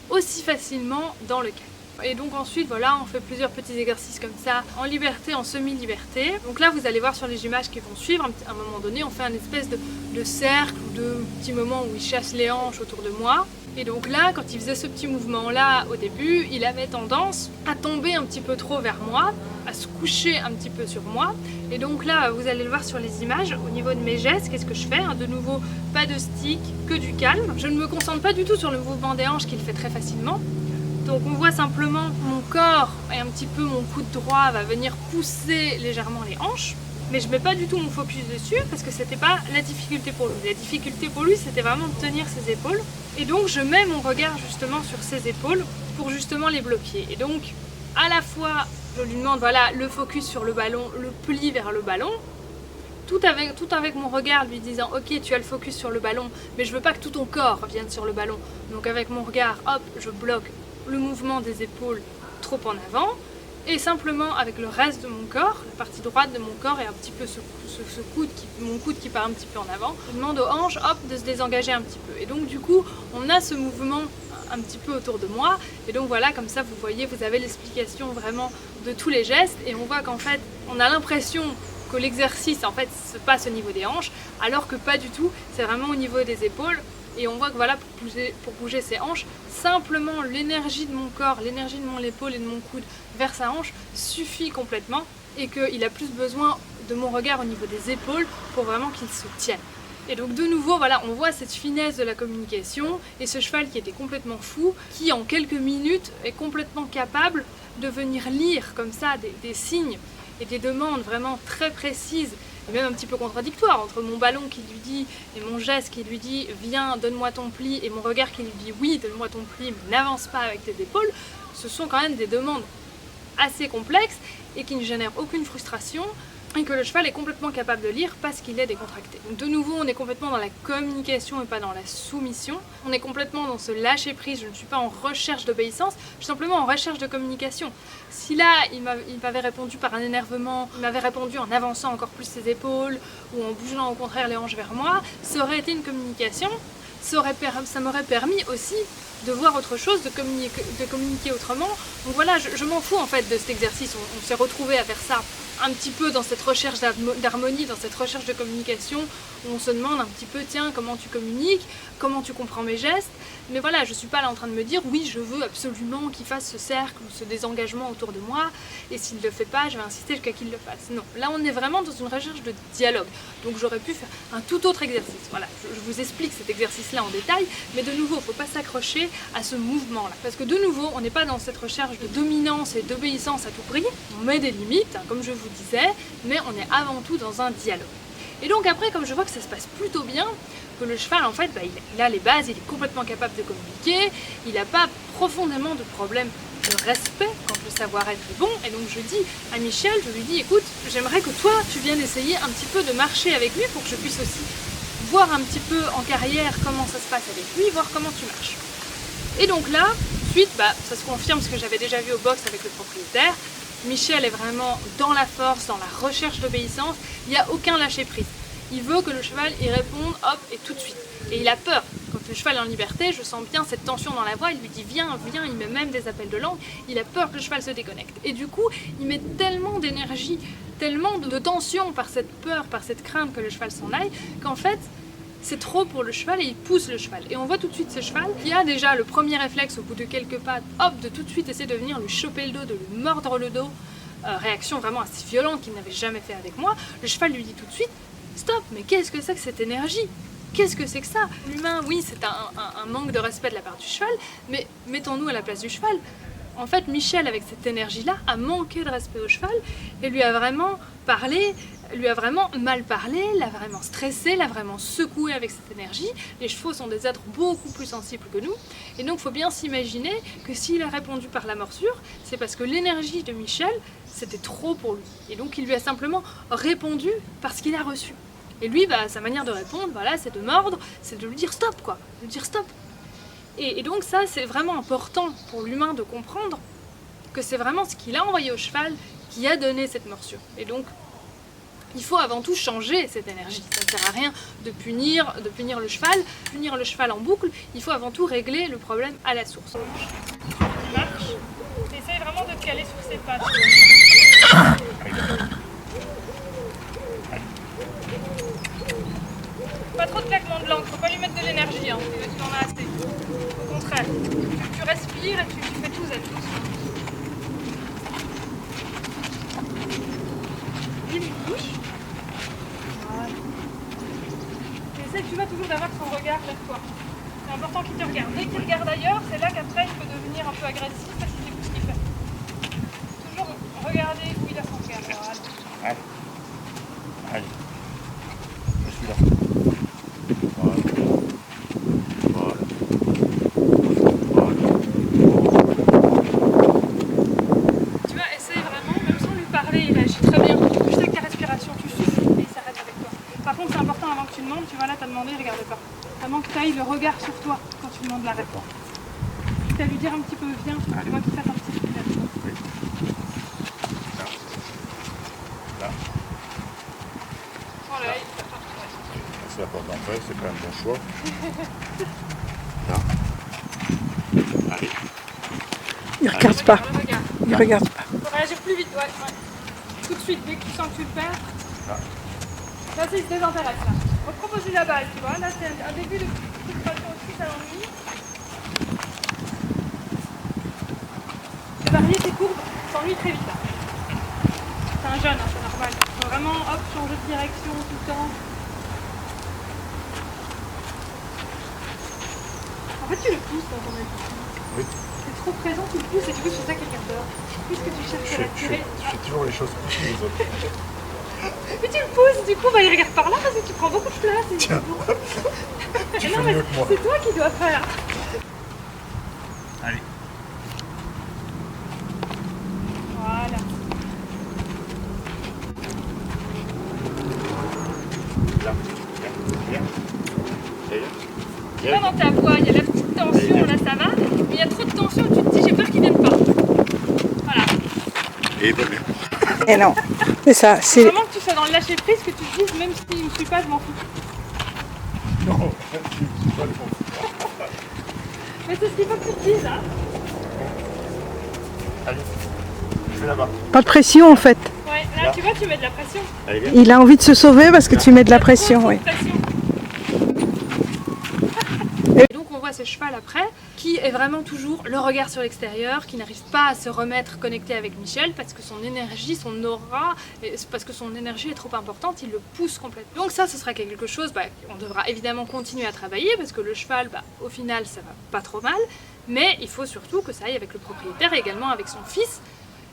aussi facilement dans le calme. Et donc ensuite, voilà, on fait plusieurs petits exercices comme ça, en liberté, en semi-liberté. Donc là, vous allez voir sur les images qui vont suivre, à un moment donné, on fait un espèce de cercle ou de petit moment où il chasse les hanches autour de moi. Et donc là, quand il faisait ce petit mouvement-là au début, il avait tendance à tomber un petit peu trop vers moi, à se coucher un petit peu sur moi. Et donc là, vous allez le voir sur les images, au niveau de mes gestes, qu'est-ce que je fais? De nouveau, pas de stick, que du calme. Je ne me concentre pas du tout sur le mouvement des hanches qu'il fait très facilement. Donc on voit simplement mon corps et un petit peu mon coude droit va venir pousser légèrement les hanches. Mais je ne mets pas du tout mon focus dessus parce que c'était pas la difficulté pour lui. La difficulté pour lui, c'était vraiment de tenir ses épaules. Et donc je mets mon regard justement sur ses épaules pour justement les bloquer. Et donc à la fois, je lui demande voilà le focus sur le ballon, le pli vers le ballon. Tout avec mon regard lui disant ok tu as le focus sur le ballon mais je veux pas que tout ton corps vienne sur le ballon. Donc avec mon regard, hop, je bloque le mouvement des épaules trop en avant et simplement avec le reste de mon corps, la partie droite de mon corps et un petit peu mon coude qui part un petit peu en avant, je demande aux hanches hop, de se désengager un petit peu. Et donc du coup on a ce mouvement un petit peu autour de moi et donc voilà, comme ça vous voyez, vous avez l'explication vraiment de tous les gestes et on voit qu'en fait on a l'impression que l'exercice en fait se passe au niveau des hanches alors que pas du tout, c'est vraiment au niveau des épaules. Et on voit que voilà, pour bouger ses hanches, simplement l'énergie de mon corps, l'énergie de mon épaule et de mon coude vers sa hanche suffit complètement et qu'il a plus besoin de mon regard au niveau des épaules pour vraiment qu'il se tienne. Et donc de nouveau, voilà, on voit cette finesse de la communication et ce cheval qui était complètement fou, qui en quelques minutes est complètement capable de venir lire comme ça des signes et des demandes vraiment très précises et même un petit peu contradictoire entre mon ballon qui lui dit et mon geste qui lui dit viens donne-moi ton pli et mon regard qui lui dit oui donne-moi ton pli mais n'avance pas avec tes épaules. Ce sont quand même des demandes assez complexes et qui ne génèrent aucune frustration et que le cheval est complètement capable de lire parce qu'il est décontracté. Donc de nouveau, on est complètement dans la communication et pas dans la soumission. On est complètement dans ce lâcher prise. Je ne suis pas en recherche d'obéissance, je suis simplement en recherche de communication. Si là, il m'avait répondu par un énervement, il m'avait répondu en avançant encore plus ses épaules ou en bougeant au contraire les hanches vers moi, ça aurait été une communication. Ça m'aurait permis aussi de voir autre chose, de communiquer autrement. Donc voilà, je m'en fous en fait de cet exercice. On s'est retrouvés à faire ça un petit peu dans cette recherche d'harmonie, dans cette recherche de communication, où on se demande un petit peu, tiens, comment tu communiques, comment tu comprends mes gestes. Mais voilà, je ne suis pas là en train de me dire, oui, je veux absolument qu'il fasse ce cercle ou ce désengagement autour de moi, et s'il ne le fait pas, je vais insister jusqu'à qu'il le fasse. Non, là on est vraiment dans une recherche de dialogue. Donc j'aurais pu faire un tout autre exercice. Voilà, je vous explique cet exercice-là en détail, mais de nouveau, il ne faut pas s'accrocher à ce mouvement-là. Parce que de nouveau, on n'est pas dans cette recherche de dominance et d'obéissance à tout prix. On met des limites, comme je vous disais, mais on est avant tout dans un dialogue. Et donc après, comme je vois que ça se passe plutôt bien, que le cheval en fait, il a les bases, il est complètement capable de communiquer, il n'a pas profondément de problème de respect quand le savoir-être est bon. Et donc je dis à Michel, je lui dis écoute, j'aimerais que toi tu viennes essayer un petit peu de marcher avec lui pour que je puisse aussi voir un petit peu en carrière comment ça se passe avec lui, voir comment tu marches. Et donc là, ensuite, ça se confirme ce que j'avais déjà vu au box avec le propriétaire. Michel est vraiment dans la force, dans la recherche d'obéissance, il n'y a aucun lâcher prise. Il veut que le cheval y réponde, hop, et tout de suite. Et il a peur. Quand le cheval est en liberté, je sens bien cette tension dans la voix, il lui dit viens, viens, il met même des appels de langue, il a peur que le cheval se déconnecte. Et du coup, il met tellement d'énergie, tellement de tension par cette peur, par cette crainte que le cheval s'en aille, qu'en fait, c'est trop pour le cheval et il pousse le cheval. Et on voit tout de suite ce cheval qui a déjà le premier réflexe au bout de quelques pas, hop, de tout de suite essayer de venir lui choper le dos, de lui mordre le dos. Réaction vraiment assez violente qu'il n'avait jamais fait avec moi. Le cheval lui dit tout de suite stop, mais qu'est-ce que c'est que cette énergie? Qu'est-ce que c'est que ça? L'humain, oui, c'est un manque de respect de la part du cheval, mais mettons-nous à la place du cheval. En fait, Michel, avec cette énergie-là, a manqué de respect au cheval et lui a vraiment parlé, lui a vraiment mal parlé, l'a vraiment stressé, l'a vraiment secoué avec cette énergie. Les chevaux sont des êtres beaucoup plus sensibles que nous, et donc il faut bien s'imaginer que s'il a répondu par la morsure, c'est parce que l'énergie de Michel, c'était trop pour lui. Et donc il lui a simplement répondu parce qu'il a reçu. Et lui, sa manière de répondre, voilà, c'est de mordre, c'est de lui dire stop, quoi, de lui dire stop. Et donc ça, c'est vraiment important pour l'humain de comprendre que c'est vraiment ce qu'il a envoyé au cheval qui a donné cette morsure. Et donc, il faut avant tout changer cette énergie. Ça ne sert à rien de punir le cheval en boucle. Il faut avant tout régler le problème à la source. Tu marches, tu essayes vraiment de te caler sur ses pattes. Pas trop de claquements de langue, faut pas lui mettre de l'énergie, hein. Tu en as assez. Au contraire, tu respires et tu fais tout zen, doucement. Une bouche. Voilà. Essaye, tu vas toujours d'avoir son regard vers toi. C'est important qu'il te regarde. Dès qu'il regarde ailleurs, c'est là qu'après il peut devenir un peu agressif parce qu'il écoute ce qu'il fait. Toujours regarder où il a son regard. Voilà. Allez. Allez. Je suis là. Tu vas là, t'as demandé, regarde pas. Vraiment que tu ailles le regard sur toi quand tu demandes l'arrêt. Tu as lui dire un petit peu viens, tu vois qu'il fasse un petit peu de Oui. Là. Là. Voilà, C'est la porte d'entrée, c'est quand même bon choix. Là. Allez. Il regarde pas. Il regarde pas. Il faut réagir plus vite, ouais. Tout de suite, dès que tu sens que tu le perds. Là. Là, c'est il se désintéresse, là. Reproposer la balle, tu vois. Là, c'est un début de frustration aussi, ça l'ennuie. Varier tes courbes, s'ennuie très vite, là. C'est un jeune, hein, c'est normal. Il faut vraiment, hop, changer de direction tout le temps. En fait, tu le pousses dans ton attitude. Oui. T'es trop présent, tu le pousses et du coup, c'est ça quelqu'un dehors. Puisque tu cherches à l'attirer. Je fais toujours les choses pour les autres. Mais tu le pousses, du coup, il regarde par là parce que tu prends beaucoup de place. Et tiens, tu fais non, mieux que moi. C'est toi qui dois faire. Allez. Voilà. Là. Viens. Tu vois dans ta voix, il y a la petite tension, là ça va, mais il y a trop de tension, tu te dis j'ai peur qu'il vienne pas. Voilà. Et il va bien. Et non, c'est ça. C'est C'est vraiment que tu sois dans le lâcher prise, que tu te dises même s'il ne me suit pas, je m'en fous. Non, je ne suis pas le bon. Mais c'est ce qu'il faut que tu te dises, hein. Allez, je vais là-bas. pas de pression en fait. Ouais, là tu vois, tu mets de la pression. Allez, viens. Il a envie de se sauver parce que tu mets de la pression, Trop oui. de pression. Et donc on voit ce cheval après, qui est vraiment toujours le regard sur l'extérieur, qui n'arrive pas à se remettre connecté avec Michel parce que son énergie, son aura, parce que son énergie est trop importante, il le pousse complètement. Donc ça, ce sera quelque chose on devra évidemment continuer à travailler parce que le cheval, au final, ça va pas trop mal, mais il faut surtout que ça aille avec le propriétaire et également avec son fils.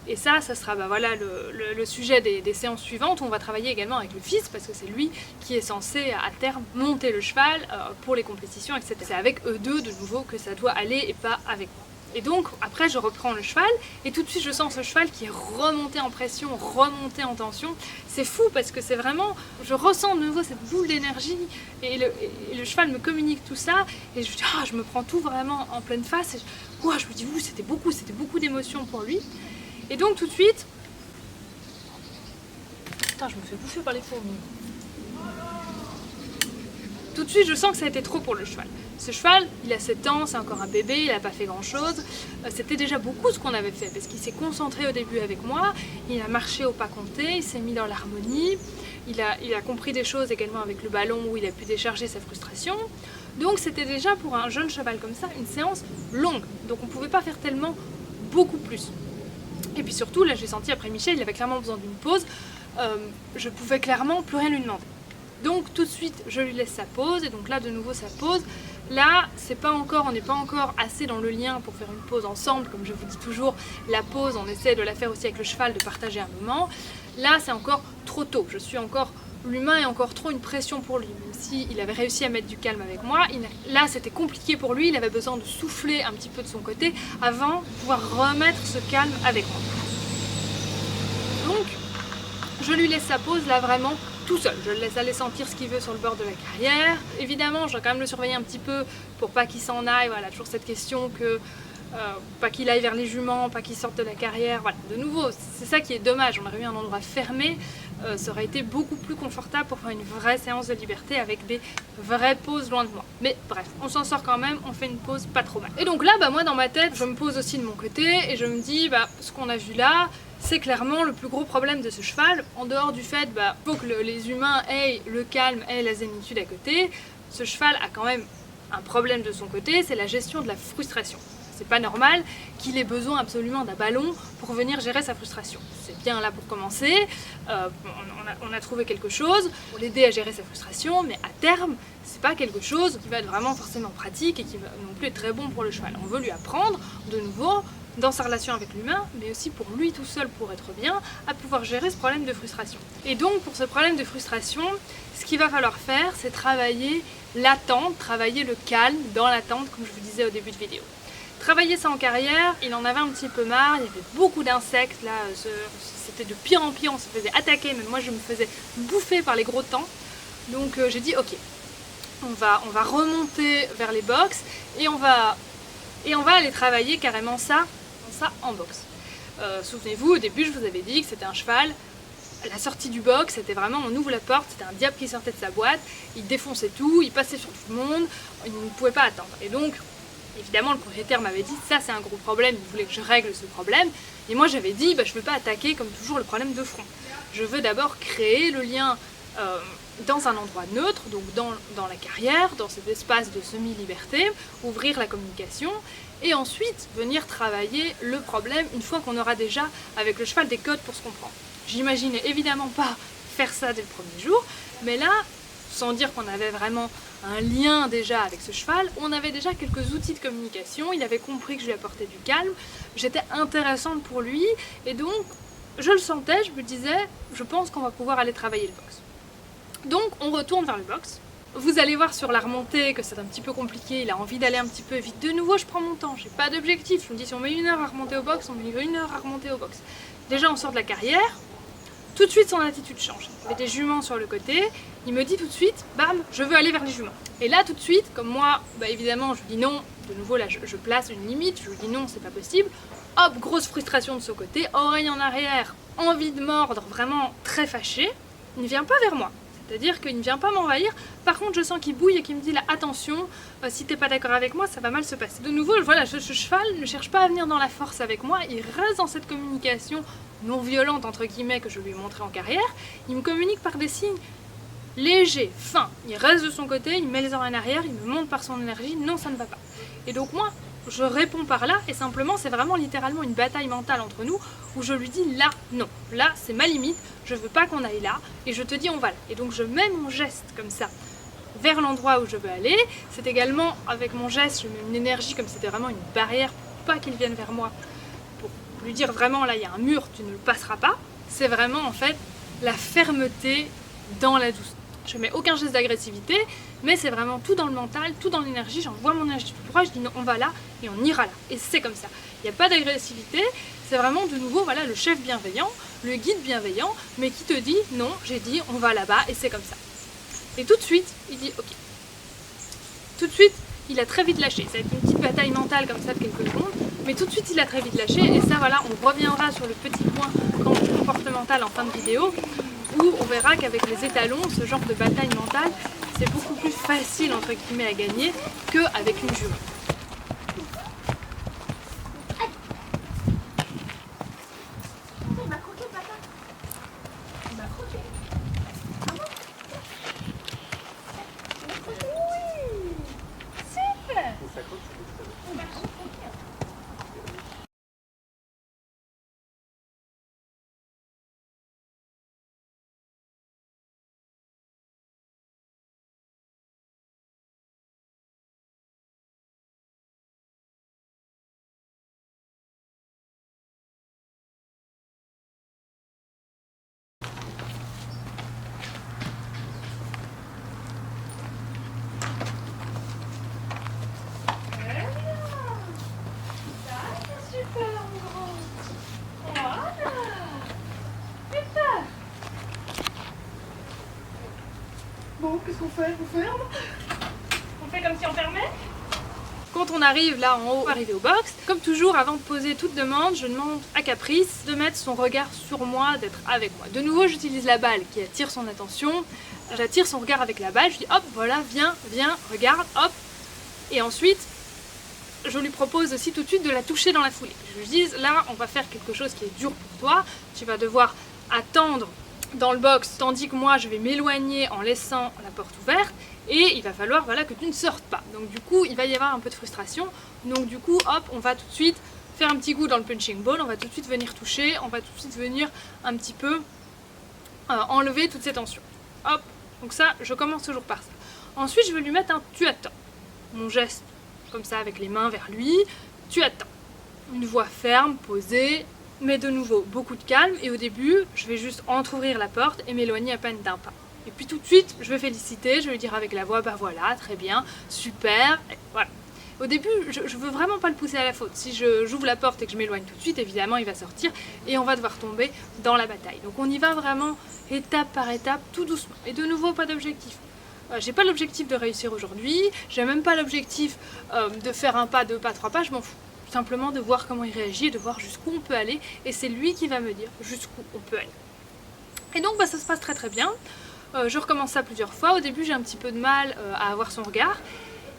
Et ça sera voilà, le sujet des séances suivantes où on va travailler également avec le fils parce que c'est lui qui est censé à terme monter le cheval pour les compétitions, etc. C'est avec eux deux de nouveau que ça doit aller et pas avec moi. Et donc après je reprends le cheval et tout de suite je sens ce cheval qui est remonté en pression, remonté en tension. C'est fou parce que c'est vraiment, je ressens de nouveau cette boule d'énergie et le cheval me communique tout ça et je, je me prends tout vraiment en pleine face et je me dis c'était beaucoup d'émotions pour lui. Et donc tout de suite, putain je me fais bouffer par les fourmis. Tout de suite je sens que ça a été trop pour le cheval. Ce cheval, il a 7 ans, c'est encore un bébé, il n'a pas fait grand chose. C'était déjà beaucoup ce qu'on avait fait parce qu'il s'est concentré au début avec moi, il a marché au pas compté, il s'est mis dans l'harmonie, il a compris des choses également avec le ballon où il a pu décharger sa frustration. Donc c'était déjà pour un jeune cheval comme ça une séance longue, donc on ne pouvait pas faire tellement beaucoup plus. Et puis surtout, là j'ai senti après Michel, il avait clairement besoin d'une pause, je pouvais clairement plus rien lui demander. Donc tout de suite je lui laisse sa pause et donc là de nouveau sa pause. Là, on n'est pas encore assez dans le lien pour faire une pause ensemble, comme je vous dis toujours, la pause, on essaie de la faire aussi avec le cheval, de partager un moment. Là, c'est encore trop tôt, l'humain est encore trop une pression pour lui, même s'il avait réussi à mettre du calme avec moi. Là, c'était compliqué pour lui, il avait besoin de souffler un petit peu de son côté avant de pouvoir remettre ce calme avec moi. Donc, je lui laisse sa pause là vraiment tout seul. Je le laisse aller sentir ce qu'il veut sur le bord de la carrière. Évidemment, je dois quand même le surveiller un petit peu pour pas qu'il s'en aille. Voilà, toujours cette question que pas qu'il aille vers les juments, pas qu'il sorte de la carrière. Voilà, de nouveau, c'est ça qui est dommage. On aurait eu un endroit fermé, ça aurait été beaucoup plus confortable pour faire une vraie séance de liberté avec des vraies pauses loin de moi. Mais bref, on s'en sort quand même, on fait une pause pas trop mal. Et donc là, moi dans ma tête, je me pose aussi de mon côté et je me dis, ce qu'on a vu là, c'est clairement le plus gros problème de ce cheval, en dehors du fait faut que les humains aient le calme, aient la zénitude à côté. Ce cheval a quand même un problème de son côté, c'est la gestion de la frustration. C'est pas normal qu'il ait besoin absolument d'un ballon pour venir gérer sa frustration. C'est bien là pour commencer, on a trouvé quelque chose pour l'aider à gérer sa frustration, mais à terme, c'est pas quelque chose qui va être vraiment forcément pratique et qui va non plus être très bon pour le cheval. On veut lui apprendre, de nouveau, dans sa relation avec l'humain, mais aussi pour lui tout seul, pour être bien, à pouvoir gérer ce problème de frustration. Et donc, pour ce problème de frustration, ce qu'il va falloir faire, c'est travailler l'attente, travailler le calme dans l'attente, comme je vous disais au début de vidéo. Travailler ça en carrière, il en avait un petit peu marre, il y avait beaucoup d'insectes, là, c'était de pire en pire, on se faisait attaquer, même moi je me faisais bouffer par les gros temps. Donc j'ai dit, ok, on va remonter vers les box et on va aller travailler carrément ça en boxe. Souvenez-vous, au début je vous avais dit que c'était un cheval, la sortie du box, c'était vraiment, on ouvre la porte, c'était un diable qui sortait de sa boîte, il défonçait tout, il passait sur tout le monde, il ne pouvait pas attendre. Et donc, évidemment, le propriétaire m'avait dit, ça c'est un gros problème, il voulait que je règle ce problème, et moi j'avais dit, je ne veux pas attaquer comme toujours le problème de front. Je veux d'abord créer le lien dans un endroit neutre, donc dans la carrière, dans cet espace de semi-liberté, ouvrir la communication, et ensuite venir travailler le problème une fois qu'on aura déjà avec le cheval des codes pour se comprendre. J'imaginais évidemment pas faire ça dès le premier jour, mais là, sans dire qu'on avait vraiment un lien déjà avec ce cheval, on avait déjà quelques outils de communication, il avait compris que je lui apportais du calme, j'étais intéressante pour lui, et donc je le sentais, je me disais, je pense qu'on va pouvoir aller travailler le box. Donc on retourne vers le box. Vous allez voir sur la remontée que c'est un petit peu compliqué, il a envie d'aller un petit peu vite. De nouveau, je prends mon temps, j'ai pas d'objectif. Je me dis, si on met 1 heure à remonter au box, on met 1 heure à remonter au box. Déjà, on sort de la carrière, tout de suite son attitude change. Il y avait des juments sur le côté, il me dit tout de suite, bam, je veux aller vers les juments. Et là, tout de suite, comme moi, évidemment, je lui dis non. De nouveau, là, je place une limite, je lui dis non, c'est pas possible. Hop, grosse frustration de son côté, oreille en arrière, envie de mordre, vraiment très fâché. Il ne vient pas vers moi. C'est-à-dire qu'il ne vient pas m'envahir, par contre je sens qu'il bouille et qu'il me dit là attention, si t'es pas d'accord avec moi, ça va mal se passer. De nouveau, voilà, ce cheval ne cherche pas à venir dans la force avec moi, il reste dans cette communication non violente entre guillemets que je lui ai montré en carrière, il me communique par des signes légers, fins, il reste de son côté, il met les oreilles en arrière, il me montre par son énergie, non ça ne va pas. Et donc moi, je réponds par là et simplement c'est vraiment littéralement une bataille mentale entre nous où je lui dis là, non, là c'est ma limite, je veux pas qu'on aille là et je te dis on va là. Et donc je mets mon geste comme ça vers l'endroit où je veux aller. C'est également avec mon geste, je mets une énergie comme si c'était vraiment une barrière pour pas qu'il vienne vers moi, pour lui dire vraiment là il y a un mur, tu ne le passeras pas. C'est vraiment en fait la fermeté dans la douceur. je mets aucun geste d'agressivité, mais c'est vraiment tout dans le mental, tout dans l'énergie, j'envoie mon énergie tout droit, je dis non, on va là et on ira là. Et c'est comme ça. Il n'y a pas d'agressivité, c'est vraiment de nouveau voilà, le chef bienveillant, le guide bienveillant, mais qui te dit non, j'ai dit on va là-bas et c'est comme ça. Et tout de suite, il dit ok. Tout de suite, il a très vite lâché. Ça va être une petite bataille mentale comme ça de quelques secondes, mais tout de suite il a très vite lâché. Et ça voilà, on reviendra sur le petit point comportemental en fin de vidéo, où on verra qu'avec les étalons, ce genre de bataille mentale, c'est beaucoup plus facile entre guillemets à gagner qu'avec une jument. Bon, qu'est-ce qu'on fait? On ferme? On fait comme si on fermait? Quand on arrive là en haut, arrivé au box, comme toujours, avant de poser toute demande, je demande à Caprice de mettre son regard sur moi, d'être avec moi. De nouveau, j'utilise la balle qui attire son attention, j'attire son regard avec la balle, je dis hop, voilà, viens, viens, regarde, hop. Et ensuite, je lui propose aussi tout de suite de la toucher dans la foulée. Je lui dis, là, on va faire quelque chose qui est dur pour toi, tu vas devoir attendre dans le box, tandis que moi je vais m'éloigner en laissant la porte ouverte et il va falloir voilà, que tu ne sortes pas. Donc du coup il va y avoir un peu de frustration, donc du coup hop, on va tout de suite faire un petit coup dans le punching ball, on va tout de suite venir toucher, on va tout de suite venir un petit peu enlever toutes ces tensions. Hop, donc ça je commence toujours par ça. Ensuite je vais lui mettre un tu attends, mon geste comme ça avec les mains vers lui, tu attends. Une voix ferme, posée, mais de nouveau, beaucoup de calme, et au début, je vais juste entrouvrir la porte et m'éloigner à peine d'un pas. Et puis tout de suite, je vais féliciter, je vais lui dire avec la voix, bah voilà, très bien, super, et voilà. Au début, je veux vraiment pas le pousser à la faute. Si j'ouvre la porte et que je m'éloigne tout de suite, évidemment, il va sortir et on va devoir tomber dans la bataille. Donc on y va vraiment étape par étape, tout doucement. Et de nouveau, pas d'objectif. J'ai pas l'objectif de réussir aujourd'hui, j'ai même pas l'objectif de faire un pas, deux pas, trois pas, je m'en fous. Simplement de voir comment il réagit et de voir jusqu'où on peut aller, et c'est lui qui va me dire jusqu'où on peut aller. Et donc bah, ça se passe très très bien, je recommence ça plusieurs fois. Au début j'ai un petit peu de mal à avoir son regard,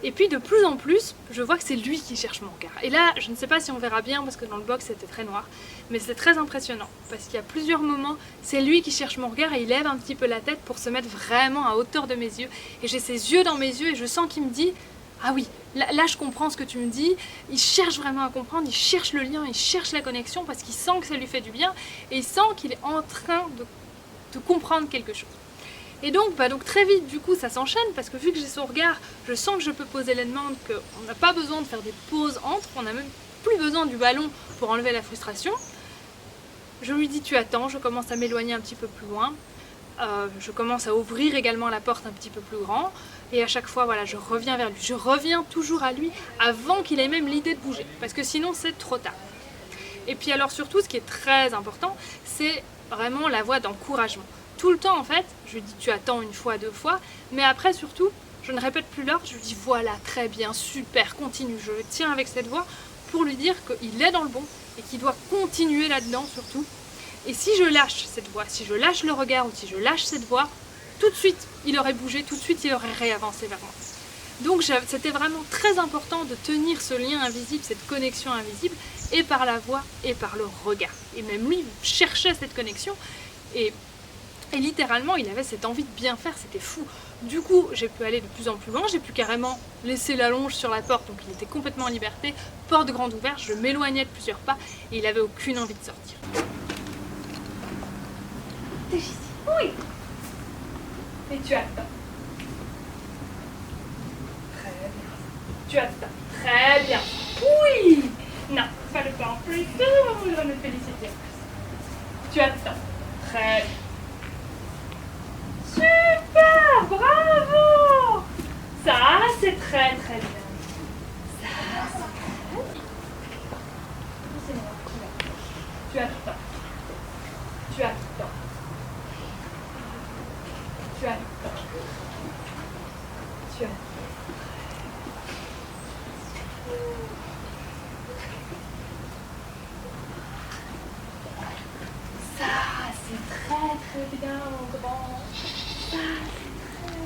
et puis de plus en plus je vois que c'est lui qui cherche mon regard. Et là je ne sais pas si on verra bien parce que dans le box c'était très noir, mais c'est très impressionnant parce qu'il y a plusieurs moments, c'est lui qui cherche mon regard et il lève un petit peu la tête pour se mettre vraiment à hauteur de mes yeux, et j'ai ses yeux dans mes yeux et je sens qu'il me dit ah oui, là je comprends ce que tu me dis, il cherche vraiment à comprendre, il cherche le lien, il cherche la connexion parce qu'il sent que ça lui fait du bien et il sent qu'il est en train de comprendre quelque chose. Et donc, donc très vite du coup ça s'enchaîne parce que vu que j'ai son regard, je sens que je peux poser les demandes, qu'on n'a pas besoin de faire des pauses entre, on n'a même plus besoin du ballon pour enlever la frustration. Je lui dis tu attends, je commence à m'éloigner un petit peu plus loin. Je commence à ouvrir également la porte un petit peu plus grand et à chaque fois voilà, je reviens vers lui, je reviens toujours à lui avant qu'il ait même l'idée de bouger parce que sinon c'est trop tard. Et puis alors surtout ce qui est très important, c'est vraiment la voix d'encouragement. Tout le temps en fait, je lui dis tu attends une fois, deux fois, mais après surtout je ne répète plus l'ordre, je lui dis voilà très bien, super, continue, je le tiens avec cette voix pour lui dire qu'il est dans le bon et qu'il doit continuer là-dedans surtout. Et si je lâche cette voix, si je lâche le regard ou si je lâche cette voix, tout de suite il aurait bougé, tout de suite il aurait réavancé vers moi. Donc c'était vraiment très important de tenir ce lien invisible, cette connexion invisible, et par la voix et par le regard. Et même lui cherchait cette connexion et littéralement il avait cette envie de bien faire, c'était fou. Du coup j'ai pu aller de plus en plus loin, j'ai pu carrément laisser la longe sur la porte, donc il était complètement en liberté, porte grande ouverte, je m'éloignais de plusieurs pas et il avait aucune envie de sortir. T'es ici. Oui. Et tu attends. Très bien. Tu attends. Très bien. Oui. Non, pas le temps plus tôt, je vais me féliciter. Tu attends. Très bien. Super. c'est très très bien. Ça, c'est très bien. Tu as le temps. Tu as le temps. Tu as le temps. Tu as le temps. Ça, c'est très très bien, mon grand. Ça, c'est très très bien.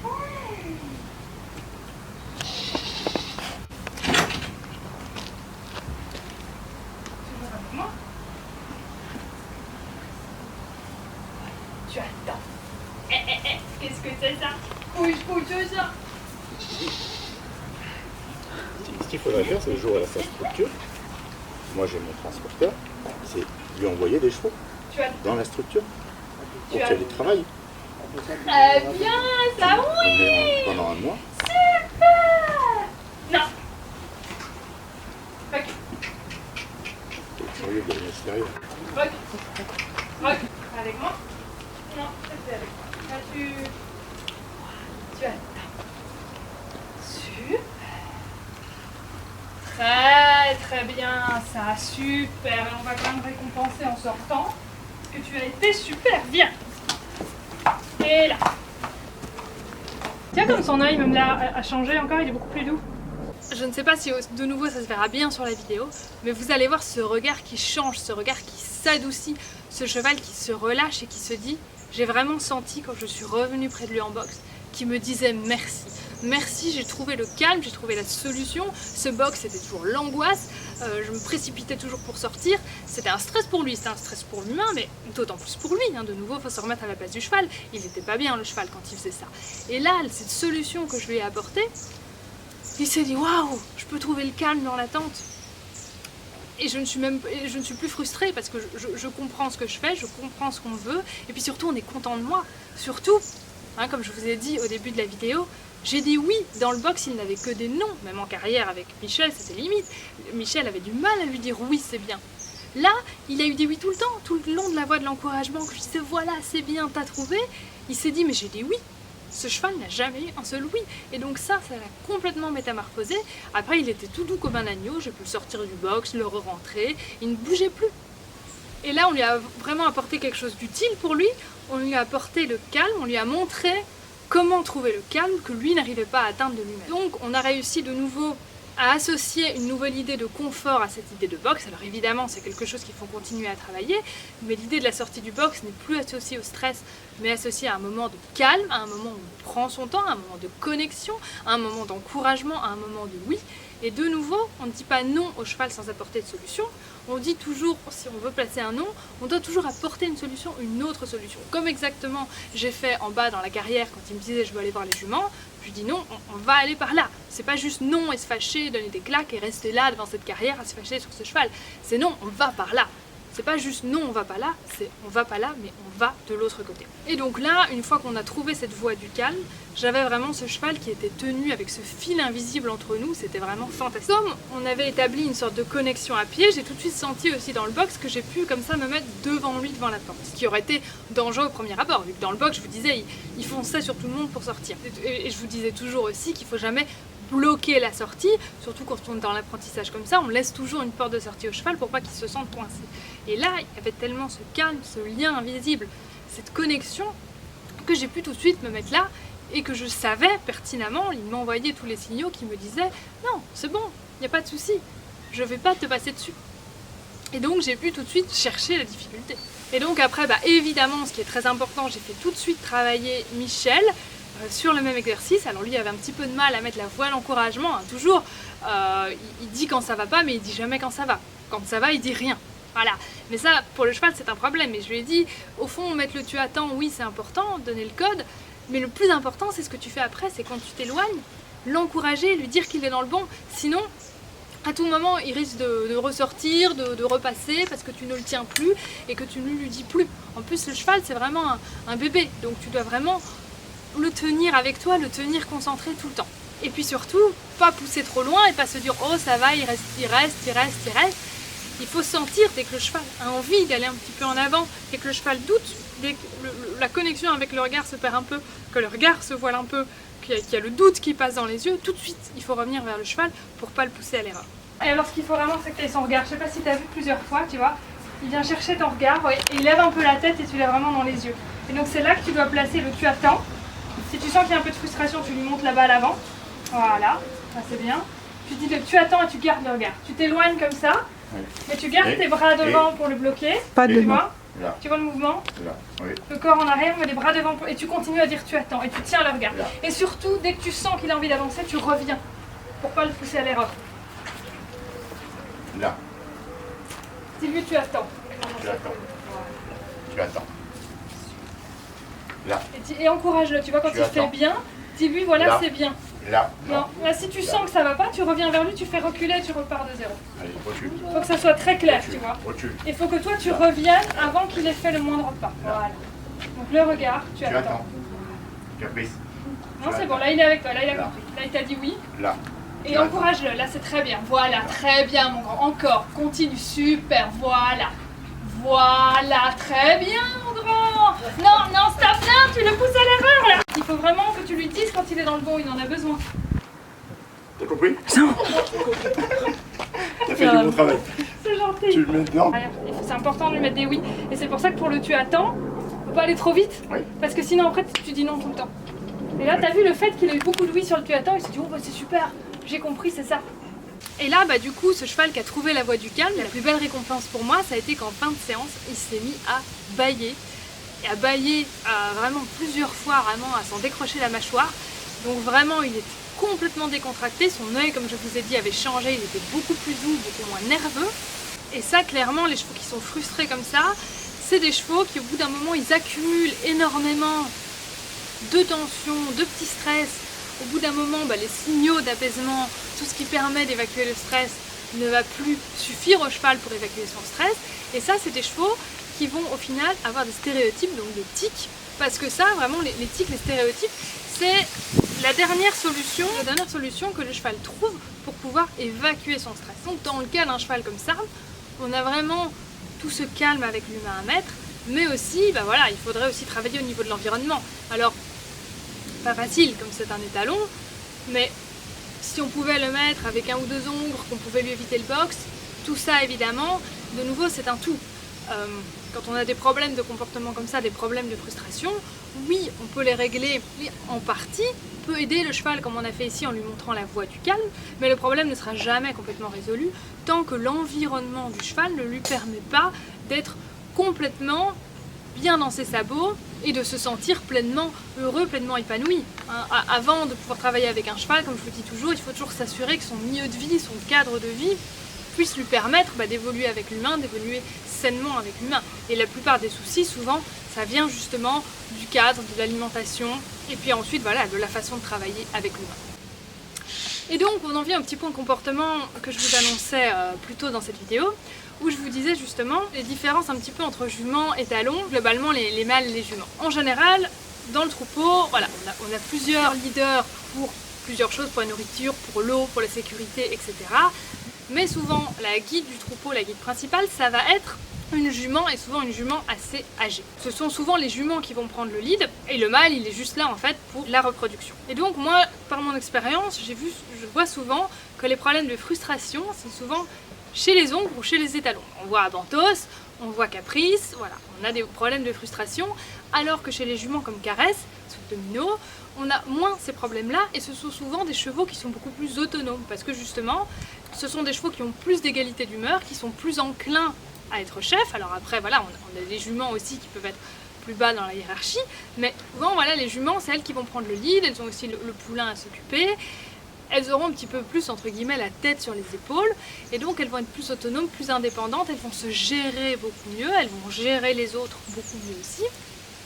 Ouais. Toujours avec moi. Tu attends. Qu'est-ce que c'est ça? Couille, ça. Ce qu'il faudrait faire, c'est le jour où elle a sa structure. Moi, j'ai mon transporteur. C'est lui envoyer des chevaux dans la structure pour qu'elle y travaille. Bien, ça oui. Pendant un mois. Super. Non. Ok. Au lieu de devenir sérieux. Ok. Avec moi? Non, c'est avec moi. Là, tu attends. Super. Très très bien, ça, super. Et on va quand même récompenser en sortant que tu as été super bien. Et là. Tiens, comme son œil, même là, a changé encore, il est beaucoup plus doux. Je ne sais pas si de nouveau ça se verra bien sur la vidéo, mais vous allez voir ce regard qui change, ce regard qui s'adoucit, ce cheval qui se relâche et qui se dit, j'ai vraiment senti quand je suis revenue près de lui en boxe, qu'il me disait merci. Merci, j'ai trouvé le calme, j'ai trouvé la solution. Ce box, c'était toujours l'angoisse. Je me précipitais toujours pour sortir. C'était un stress pour lui, c'était un stress pour l'humain, mais d'autant plus pour lui. De nouveau, il faut se remettre à la place du cheval. Il n'était pas bien, le cheval, quand il faisait ça. Et là, cette solution que je lui ai apportée, il s'est dit, waouh, je peux trouver le calme dans l'attente. Et je ne suis plus frustrée parce que je comprends ce que je fais, je comprends ce qu'on veut. Et puis surtout, on est content de moi. Surtout, comme je vous ai dit au début de la vidéo, j'ai dit oui, dans le box il n'avait que des non, même en carrière avec Michel c'était limite, Michel avait du mal à lui dire oui c'est bien. Là, il a eu des oui tout le temps, tout le long de la voie de l'encouragement, que je disais voilà c'est bien, t'as trouvé, il s'est dit mais j'ai dit oui, ce cheval n'a jamais eu un seul oui, et donc ça l'a complètement métamorphosé, après il était tout doux comme un agneau, j'ai pu le sortir du box, le re-rentrer, il ne bougeait plus. Et là on lui a vraiment apporté quelque chose d'utile pour lui, on lui a apporté le calme, on lui a montré comment trouver le calme que lui n'arrivait pas à atteindre de lui-même. Donc on a réussi de nouveau à associer une nouvelle idée de confort à cette idée de box. Alors évidemment c'est quelque chose qu'il faut continuer à travailler, mais l'idée de la sortie du box n'est plus associée au stress, mais associée à un moment de calme, à un moment où on prend son temps, à un moment de connexion, à un moment d'encouragement, à un moment de oui. Et de nouveau, on ne dit pas non au cheval sans apporter de solution. On dit toujours, si on veut placer un non, on doit toujours apporter une solution, une autre solution. Comme exactement j'ai fait en bas dans la carrière quand il me disait je veux aller voir les juments, je dis non, on va aller par là. C'est pas juste non et se fâcher, donner des claques et rester là devant cette carrière à se fâcher sur ce cheval. C'est non, on va par là. C'est pas juste non, on va pas là, c'est on va pas là, mais on va de l'autre côté. Et donc là, une fois qu'on a trouvé cette voie du calme, j'avais vraiment ce cheval qui était tenu avec ce fil invisible entre nous, c'était vraiment fantastique. Comme on avait établi une sorte de connexion à pied, j'ai tout de suite senti aussi dans le box que j'ai pu comme ça me mettre devant lui, devant la porte. Ce qui aurait été dangereux au premier abord, vu que dans le box, je vous disais, ils fonçaient sur tout le monde pour sortir. Et je vous disais toujours aussi qu'il faut jamais bloquer la sortie, surtout quand on est dans l'apprentissage comme ça, on laisse toujours une porte de sortie au cheval pour pas qu'il se sente coincé. Et là, il y avait tellement ce calme, ce lien invisible, cette connexion, que j'ai pu tout de suite me mettre là et que je savais pertinemment, il m'envoyait tous les signaux qui me disaient « Non, c'est bon, il n'y a pas de souci, je vais pas te passer dessus ». Et donc j'ai pu tout de suite chercher la difficulté. Et donc après, évidemment, ce qui est très important, j'ai fait tout de suite travailler Michel, sur le même exercice. Alors lui il avait un petit peu de mal à mettre la voie d'encouragement, toujours, il dit quand ça va pas mais il dit jamais quand ça va. Quand ça va il dit rien. Voilà. Mais ça pour le cheval c'est un problème et je lui ai dit au fond mettre le tu attends oui c'est important, donner le code, mais le plus important c'est ce que tu fais après, c'est quand tu t'éloignes, l'encourager, lui dire qu'il est dans le bon, sinon à tout moment il risque de ressortir, de repasser parce que tu ne le tiens plus et que tu ne lui dis plus. En plus le cheval c'est vraiment un bébé, donc tu dois vraiment le tenir avec toi, le tenir concentré tout le temps. Et puis surtout, pas pousser trop loin et pas se dire oh ça va, il reste. Il faut sentir dès que le cheval a envie d'aller un petit peu en avant, dès que le cheval doute, dès que la connexion avec le regard se perd un peu, que le regard se voile un peu, qu'il y a le doute qui passe dans les yeux, tout de suite il faut revenir vers le cheval pour pas le pousser à l'erreur. Et alors ce qu'il faut vraiment c'est que tu aies son regard, je sais pas si tu as vu plusieurs fois, tu vois, il vient chercher ton regard, ouais, et il lève un peu la tête et tu l'as vraiment dans les yeux. Et donc c'est là que tu dois placer le tu attends. Si tu sens qu'il y a un peu de frustration, tu lui montes là-bas à l'avant, voilà, ça c'est bien. Tu dis le tu attends et tu gardes le regard. Tu t'éloignes comme ça, oui. Mais tu gardes tes bras devant pour le bloquer, pas tu devant. vois. Là. Tu vois le mouvement? Là, oui. Le corps en arrière, mais les bras devant, et tu continues à dire tu attends, et tu tiens le regard. Là. Et surtout, dès que tu sens qu'il a envie d'avancer, tu reviens, pour pas le pousser à l'erreur. Là. Dis-lui tu attends. Tu attends. Tu attends. Là. Et encourage-le, tu vois, quand il fait bien, dis-lui voilà c'est bien. Là. Non, là si tu sens que ça va pas, tu reviens vers lui, tu fais reculer et tu repars de zéro. Allez, recule. Il faut que ça soit très clair, Recule. tu vois. Recule. Il faut que toi tu reviennes avant qu'il ait fait le moindre pas. Voilà. Donc le regard, tu attends. Caprice. Non, c'est bon, là il est avec toi, là il a compris. Là il t'a dit oui. Là. Et encourage-le, là c'est très bien. Voilà, très bien mon grand. Encore, continue, super, voilà. Voilà, très bien mon grand. Non, non, stop, non, tu le pousses à l'erreur là. Il faut vraiment que tu lui dises quand il est dans le bon, il en a besoin. T'as compris? Non. T'as fait du bon travail. C'est gentil. Tu le mets dedans? C'est important de lui mettre des oui. Et c'est pour ça que pour le tu attends, faut pas aller trop vite. Oui. Parce que sinon après tu dis non tout le temps. Et là t'as vu le fait qu'il a eu beaucoup de oui sur le tu attends, il s'est dit oh bah c'est super, j'ai compris, c'est ça. Et là bah du coup ce cheval qui a trouvé la voie du calme, la plus belle récompense pour moi ça a été qu'en fin de séance il s'est mis à bâiller. Et à bâiller vraiment plusieurs fois, vraiment à s'en décrocher la mâchoire. Donc vraiment il était complètement décontracté, son œil comme je vous ai dit avait changé, il était beaucoup plus doux, beaucoup moins nerveux. Et ça clairement les chevaux qui sont frustrés comme ça, c'est des chevaux qui au bout d'un moment ils accumulent énormément de tension, de petits stress. Au bout d'un moment les signaux d'apaisement, tout ce qui permet d'évacuer le stress ne va plus suffire au cheval pour évacuer son stress. Et ça c'est des chevaux qui vont au final avoir des stéréotypes, donc des tics, parce que ça, vraiment, les tics, les stéréotypes, c'est la dernière solution que le cheval trouve pour pouvoir évacuer son stress. Donc dans le cas d'un cheval comme ça, on a vraiment tout ce calme avec l'humain à mettre, mais aussi, voilà, il faudrait aussi travailler au niveau de l'environnement. Alors, pas facile, comme c'est un étalon, mais si on pouvait le mettre avec 1 ou 2 ongres, qu'on pouvait lui éviter le box, tout ça, évidemment, de nouveau, c'est un tout. Quand on a des problèmes de comportement comme ça, des problèmes de frustration, oui, on peut les régler en partie, on peut aider le cheval comme on a fait ici en lui montrant la voie du calme, mais le problème ne sera jamais complètement résolu tant que l'environnement du cheval ne lui permet pas d'être complètement bien dans ses sabots et de se sentir pleinement heureux, pleinement épanoui. Avant de pouvoir travailler avec un cheval, comme je vous dis toujours, il faut toujours s'assurer que son milieu de vie, son cadre de vie puisse lui permettre d'évoluer avec l'humain, d'évoluer sainement avec l'humain. Et la plupart des soucis, souvent, ça vient justement du cadre, de l'alimentation, et puis ensuite, voilà, de la façon de travailler avec l'humain. Et donc, on en vient un petit peu au comportement que je vous annonçais plus tôt dans cette vidéo, où je vous disais justement les différences un petit peu entre juments et talons, globalement les mâles et les juments. En général, dans le troupeau, voilà, on a plusieurs leaders pour plusieurs choses, pour la nourriture, pour l'eau, pour la sécurité, etc. Mais souvent, la guide du troupeau, la guide principale, ça va être une jument, et souvent une jument assez âgée. Ce sont souvent les juments qui vont prendre le lead, et le mâle, il est juste là en fait pour la reproduction. Et donc moi, par mon expérience, je vois souvent que les problèmes de frustration, c'est souvent chez les ongres ou chez les étalons. On voit Abantos, on voit Caprice, voilà, on a des problèmes de frustration, alors que chez les juments comme Caresse, Domino, on a moins ces problèmes-là, et ce sont souvent des chevaux qui sont beaucoup plus autonomes, parce que justement, ce sont des chevaux qui ont plus d'égalité d'humeur, qui sont plus enclins à être chefs. Alors après, voilà, on a des juments aussi qui peuvent être plus bas dans la hiérarchie, mais souvent, voilà, les juments, c'est elles qui vont prendre le lead, elles ont aussi le poulain à s'occuper, elles auront un petit peu plus, entre guillemets, la tête sur les épaules, et donc elles vont être plus autonomes, plus indépendantes, elles vont se gérer beaucoup mieux, elles vont gérer les autres beaucoup mieux aussi.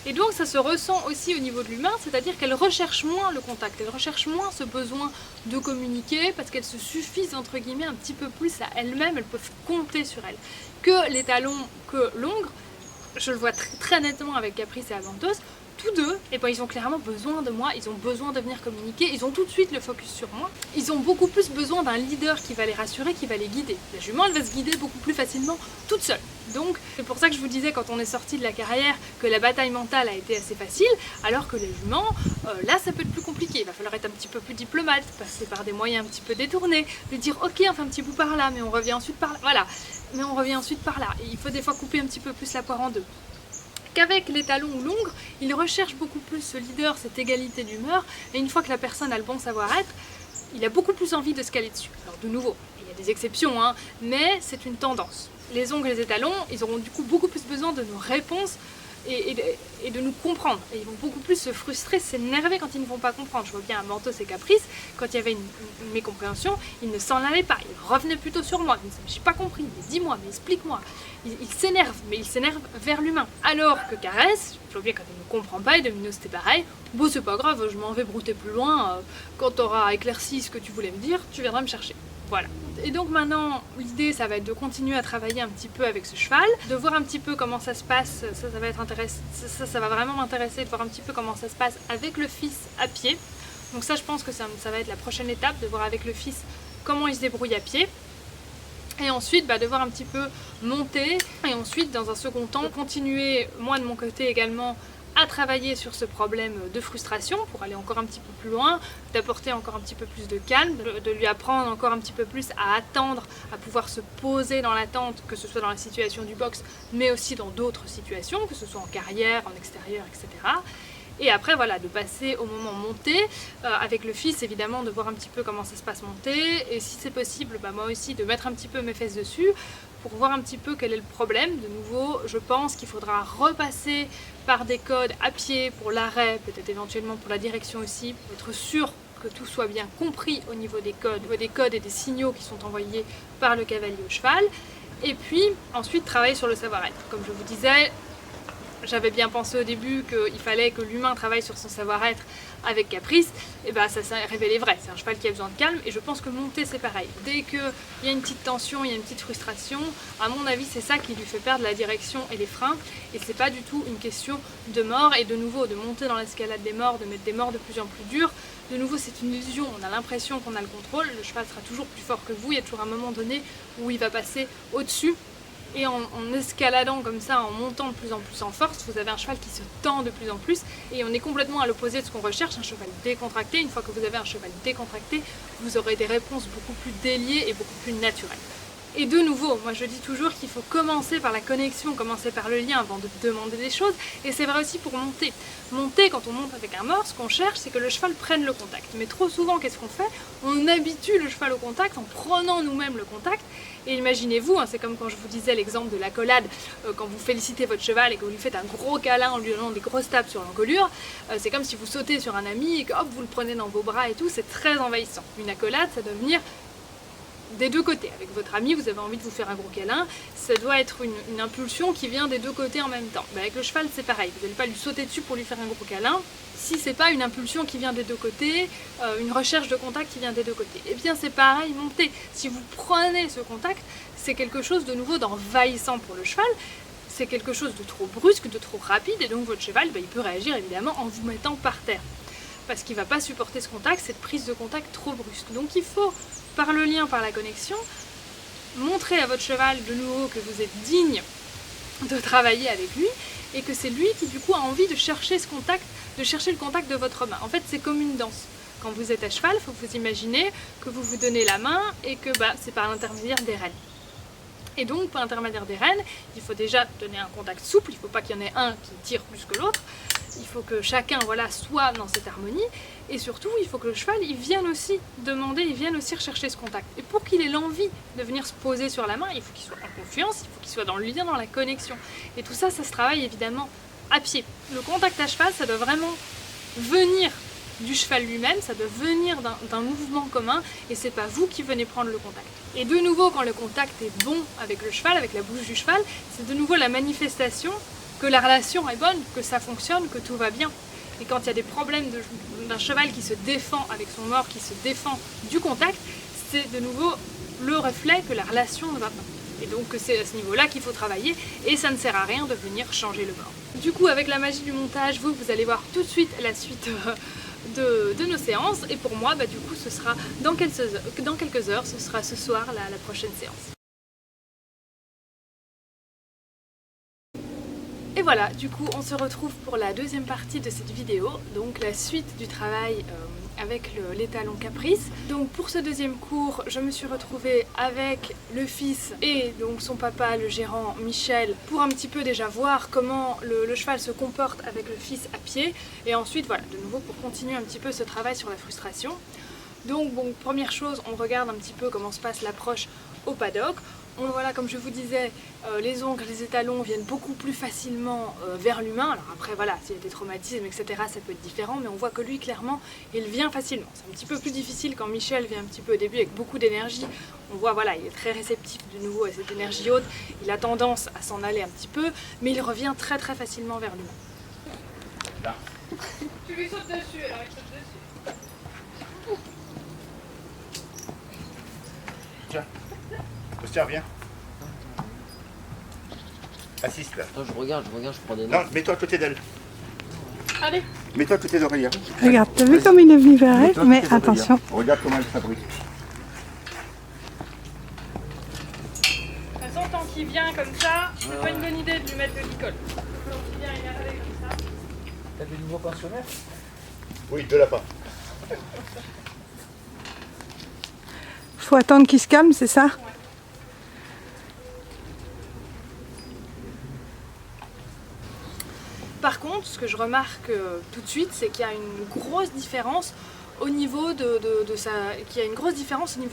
Et donc ça se ressent aussi au niveau de l'humain, c'est-à-dire qu'elles recherchent moins le contact, elles recherchent moins ce besoin de communiquer parce qu'elles se suffisent entre guillemets un petit peu plus à elles-mêmes, elles peuvent compter sur elles. Que les talons, que l'ongre, je le vois très nettement avec Caprice et Abantos, tous deux, et ben ils ont clairement besoin de moi, ils ont besoin de venir communiquer, ils ont tout de suite le focus sur moi. Ils ont beaucoup plus besoin d'un leader qui va les rassurer, qui va les guider. La jument, elle va se guider beaucoup plus facilement toute seule. Donc c'est pour ça que je vous disais quand on est sorti de la carrière que la bataille mentale a été assez facile, alors que les juments, là ça peut être plus compliqué. Il va falloir être un petit peu plus diplomate, passer par des moyens un petit peu détournés, lui dire ok on fait un petit bout par là, mais on revient ensuite par là, voilà. Mais on revient ensuite par là. Et il faut des fois couper un petit peu plus la poire en deux. Qu'avec l'étalon ou l'ongre, il recherche beaucoup plus ce leader, cette égalité d'humeur, et une fois que la personne a le bon savoir-être, il a beaucoup plus envie de se caler dessus. Alors de nouveau, il y a des exceptions, hein, mais c'est une tendance. Les ongles et les étalons, ils auront du coup beaucoup plus besoin de nos réponses et de nous comprendre. Et ils vont beaucoup plus se frustrer, s'énerver quand ils ne vont pas comprendre. Je vois bien à Mentos et Caprice, quand il y avait une mécompréhension, ils ne s'en allaient pas, ils revenaient plutôt sur moi. Ils me disaient, j'ai pas compris, mais dis-moi, mais explique-moi. Ils s'énervent, mais ils s'énervent vers l'humain. Alors que Caresse, je vois bien quand elle ne comprend pas, et Domino c'était pareil, bon c'est pas grave, je m'en vais brouter plus loin, quand tu auras éclairci ce que tu voulais me dire, tu viendras me chercher. Voilà. Et donc maintenant, l'idée, ça va être de continuer à travailler un petit peu avec ce cheval, de voir un petit peu comment ça se passe, ça va être intéressant, ça va vraiment m'intéresser de voir un petit peu comment ça se passe avec le fils à pied. Donc ça, je pense que ça va être la prochaine étape, de voir avec le fils comment il se débrouille à pied. Et ensuite, de voir un petit peu monter, et ensuite, dans un second temps, continuer, moi de mon côté également, à travailler sur ce problème de frustration pour aller encore un petit peu plus loin, d'apporter encore un petit peu plus de calme, de lui apprendre encore un petit peu plus à attendre, à pouvoir se poser dans l'attente, que ce soit dans la situation du box, mais aussi dans d'autres situations, que ce soit en carrière, en extérieur, etc. Et après, voilà, de passer au moment monté, avec le fils, évidemment, de voir un petit peu comment ça se passe monter, et si c'est possible, moi aussi, de mettre un petit peu mes fesses dessus, pour voir un petit peu quel est le problème. De nouveau, je pense qu'il faudra repasser par des codes à pied pour l'arrêt, peut-être éventuellement pour la direction aussi, pour être sûr que tout soit bien compris au niveau des codes et des signaux qui sont envoyés par le cavalier au cheval. Et puis, ensuite, travailler sur le savoir-être. Comme je vous disais, j'avais bien pensé au début qu'il fallait que l'humain travaille sur son savoir-être avec Caprice, et ça s'est révélé vrai, c'est un cheval qui a besoin de calme, et je pense que monter c'est pareil. Dès qu'il y a une petite tension, il y a une petite frustration, à mon avis c'est ça qui lui fait perdre la direction et les freins, et c'est pas du tout une question de mort, et de nouveau de monter dans l'escalade des morts, de mettre des morts de plus en plus durs, de nouveau c'est une illusion, on a l'impression qu'on a le contrôle, le cheval sera toujours plus fort que vous, il y a toujours un moment donné où il va passer au-dessus. Et en escaladant comme ça, en montant de plus en plus en force, vous avez un cheval qui se tend de plus en plus et on est complètement à l'opposé de ce qu'on recherche, un cheval décontracté. Une fois que vous avez un cheval décontracté, vous aurez des réponses beaucoup plus déliées et beaucoup plus naturelles. Et de nouveau, moi je dis toujours qu'il faut commencer par la connexion, commencer par le lien avant de demander des choses, et c'est vrai aussi pour monter. Monter, quand on monte avec un mors, ce qu'on cherche, c'est que le cheval prenne le contact. Mais trop souvent, qu'est-ce qu'on fait? On habitue le cheval au contact en prenant nous-mêmes le contact, et imaginez-vous, c'est comme quand je vous disais l'exemple de l'accolade, quand vous félicitez votre cheval et que vous lui faites un gros câlin en lui donnant des grosses tapes sur l'encolure, c'est comme si vous sautez sur un ami et que hop, vous le prenez dans vos bras et tout, c'est très envahissant. Une accolade, ça doit venir des deux côtés. Avec votre ami, vous avez envie de vous faire un gros câlin, ça doit être une impulsion qui vient des deux côtés en même temps. Avec le cheval, c'est pareil, vous n'allez pas lui sauter dessus pour lui faire un gros câlin, si c'est pas une impulsion qui vient des deux côtés, une recherche de contact qui vient des deux côtés. Et bien c'est pareil, monter. Si vous prenez ce contact, c'est quelque chose de nouveau d'envahissant pour le cheval, c'est quelque chose de trop brusque, de trop rapide, et donc votre cheval, il peut réagir évidemment en vous mettant par terre. Parce qu'il ne va pas supporter ce contact, cette prise de contact trop brusque. Donc il faut, par le lien, par la connexion, montrer à votre cheval de nouveau que vous êtes digne de travailler avec lui et que c'est lui qui du coup a envie de chercher ce contact, de chercher le contact de votre main. En fait, c'est comme une danse. Quand vous êtes à cheval, il faut que vous imaginez que vous vous donnez la main et que c'est par l'intermédiaire des rênes. Et donc, par l'intermédiaire des rênes, il faut déjà donner un contact souple, il ne faut pas qu'il y en ait un qui tire plus que l'autre, il faut que chacun soit dans cette harmonie, et surtout, il faut que le cheval, il vienne aussi demander, il vienne aussi rechercher ce contact. Et pour qu'il ait l'envie de venir se poser sur la main, il faut qu'il soit en confiance, il faut qu'il soit dans le lien, dans la connexion. Et tout ça, ça se travaille évidemment à pied. Le contact à cheval, ça doit vraiment venir du cheval lui-même, ça doit venir d'un mouvement commun, et c'est pas vous qui venez prendre le contact. Et de nouveau, quand le contact est bon avec le cheval, avec la bouche du cheval, c'est de nouveau la manifestation que la relation est bonne, que ça fonctionne, que tout va bien. Et quand il y a des problèmes d'un cheval qui se défend avec son mors, qui se défend du contact, c'est de nouveau le reflet que la relation ne va pas. Et donc c'est à ce niveau-là qu'il faut travailler, et ça ne sert à rien de venir changer le mors. Du coup, avec la magie du montage, vous allez voir tout de suite la suite de nos séances. Et pour moi, du coup, ce sera dans quelques heures, ce sera ce soir la prochaine séance. Et voilà, du coup, on se retrouve pour la deuxième partie de cette vidéo, donc la suite du travail avec l'étalon Caprice. Donc pour ce deuxième cours, je me suis retrouvée avec le fils et donc son papa, le gérant Michel, pour un petit peu déjà voir comment le cheval se comporte avec le fils à pied. Et ensuite, voilà, de nouveau pour continuer un petit peu ce travail sur la frustration. Donc bon, première chose, on regarde un petit peu comment se passe l'approche au paddock. Voilà, comme je vous disais, les ongles, les étalons viennent beaucoup plus facilement vers l'humain. Alors après, voilà, s'il y a des traumatismes, etc., ça peut être différent, mais on voit que lui, clairement, il vient facilement. C'est un petit peu plus difficile quand Michel vient un petit peu au début avec beaucoup d'énergie. On voit, voilà, il est très réceptif de nouveau à cette énergie haute. Il a tendance à s'en aller un petit peu, mais il revient très très facilement vers l'humain. Là. Tu lui sautes dessus, alors il saute dessus. Tiens. Tiens, viens. Assiste là. Attends, je regarde, je prends des notes. Non, mets-toi à côté d'elle. Allez. Mets-toi à côté d'Aurélia. Regarde, t'as vu comme il est venu vers elle? Mais attention. Regarde comment elle fabrique. De toute façon, tant qu'il vient comme ça, c'est pas une bonne idée de lui mettre de l'icole. Tant qu'il vient énervé comme ça. T'as des nouveaux pensionnaires? Oui, deux lapins. Faut attendre qu'il se calme, c'est ça? Par contre, ce que je remarque tout de suite, c'est qu'il y a une grosse différence au niveau de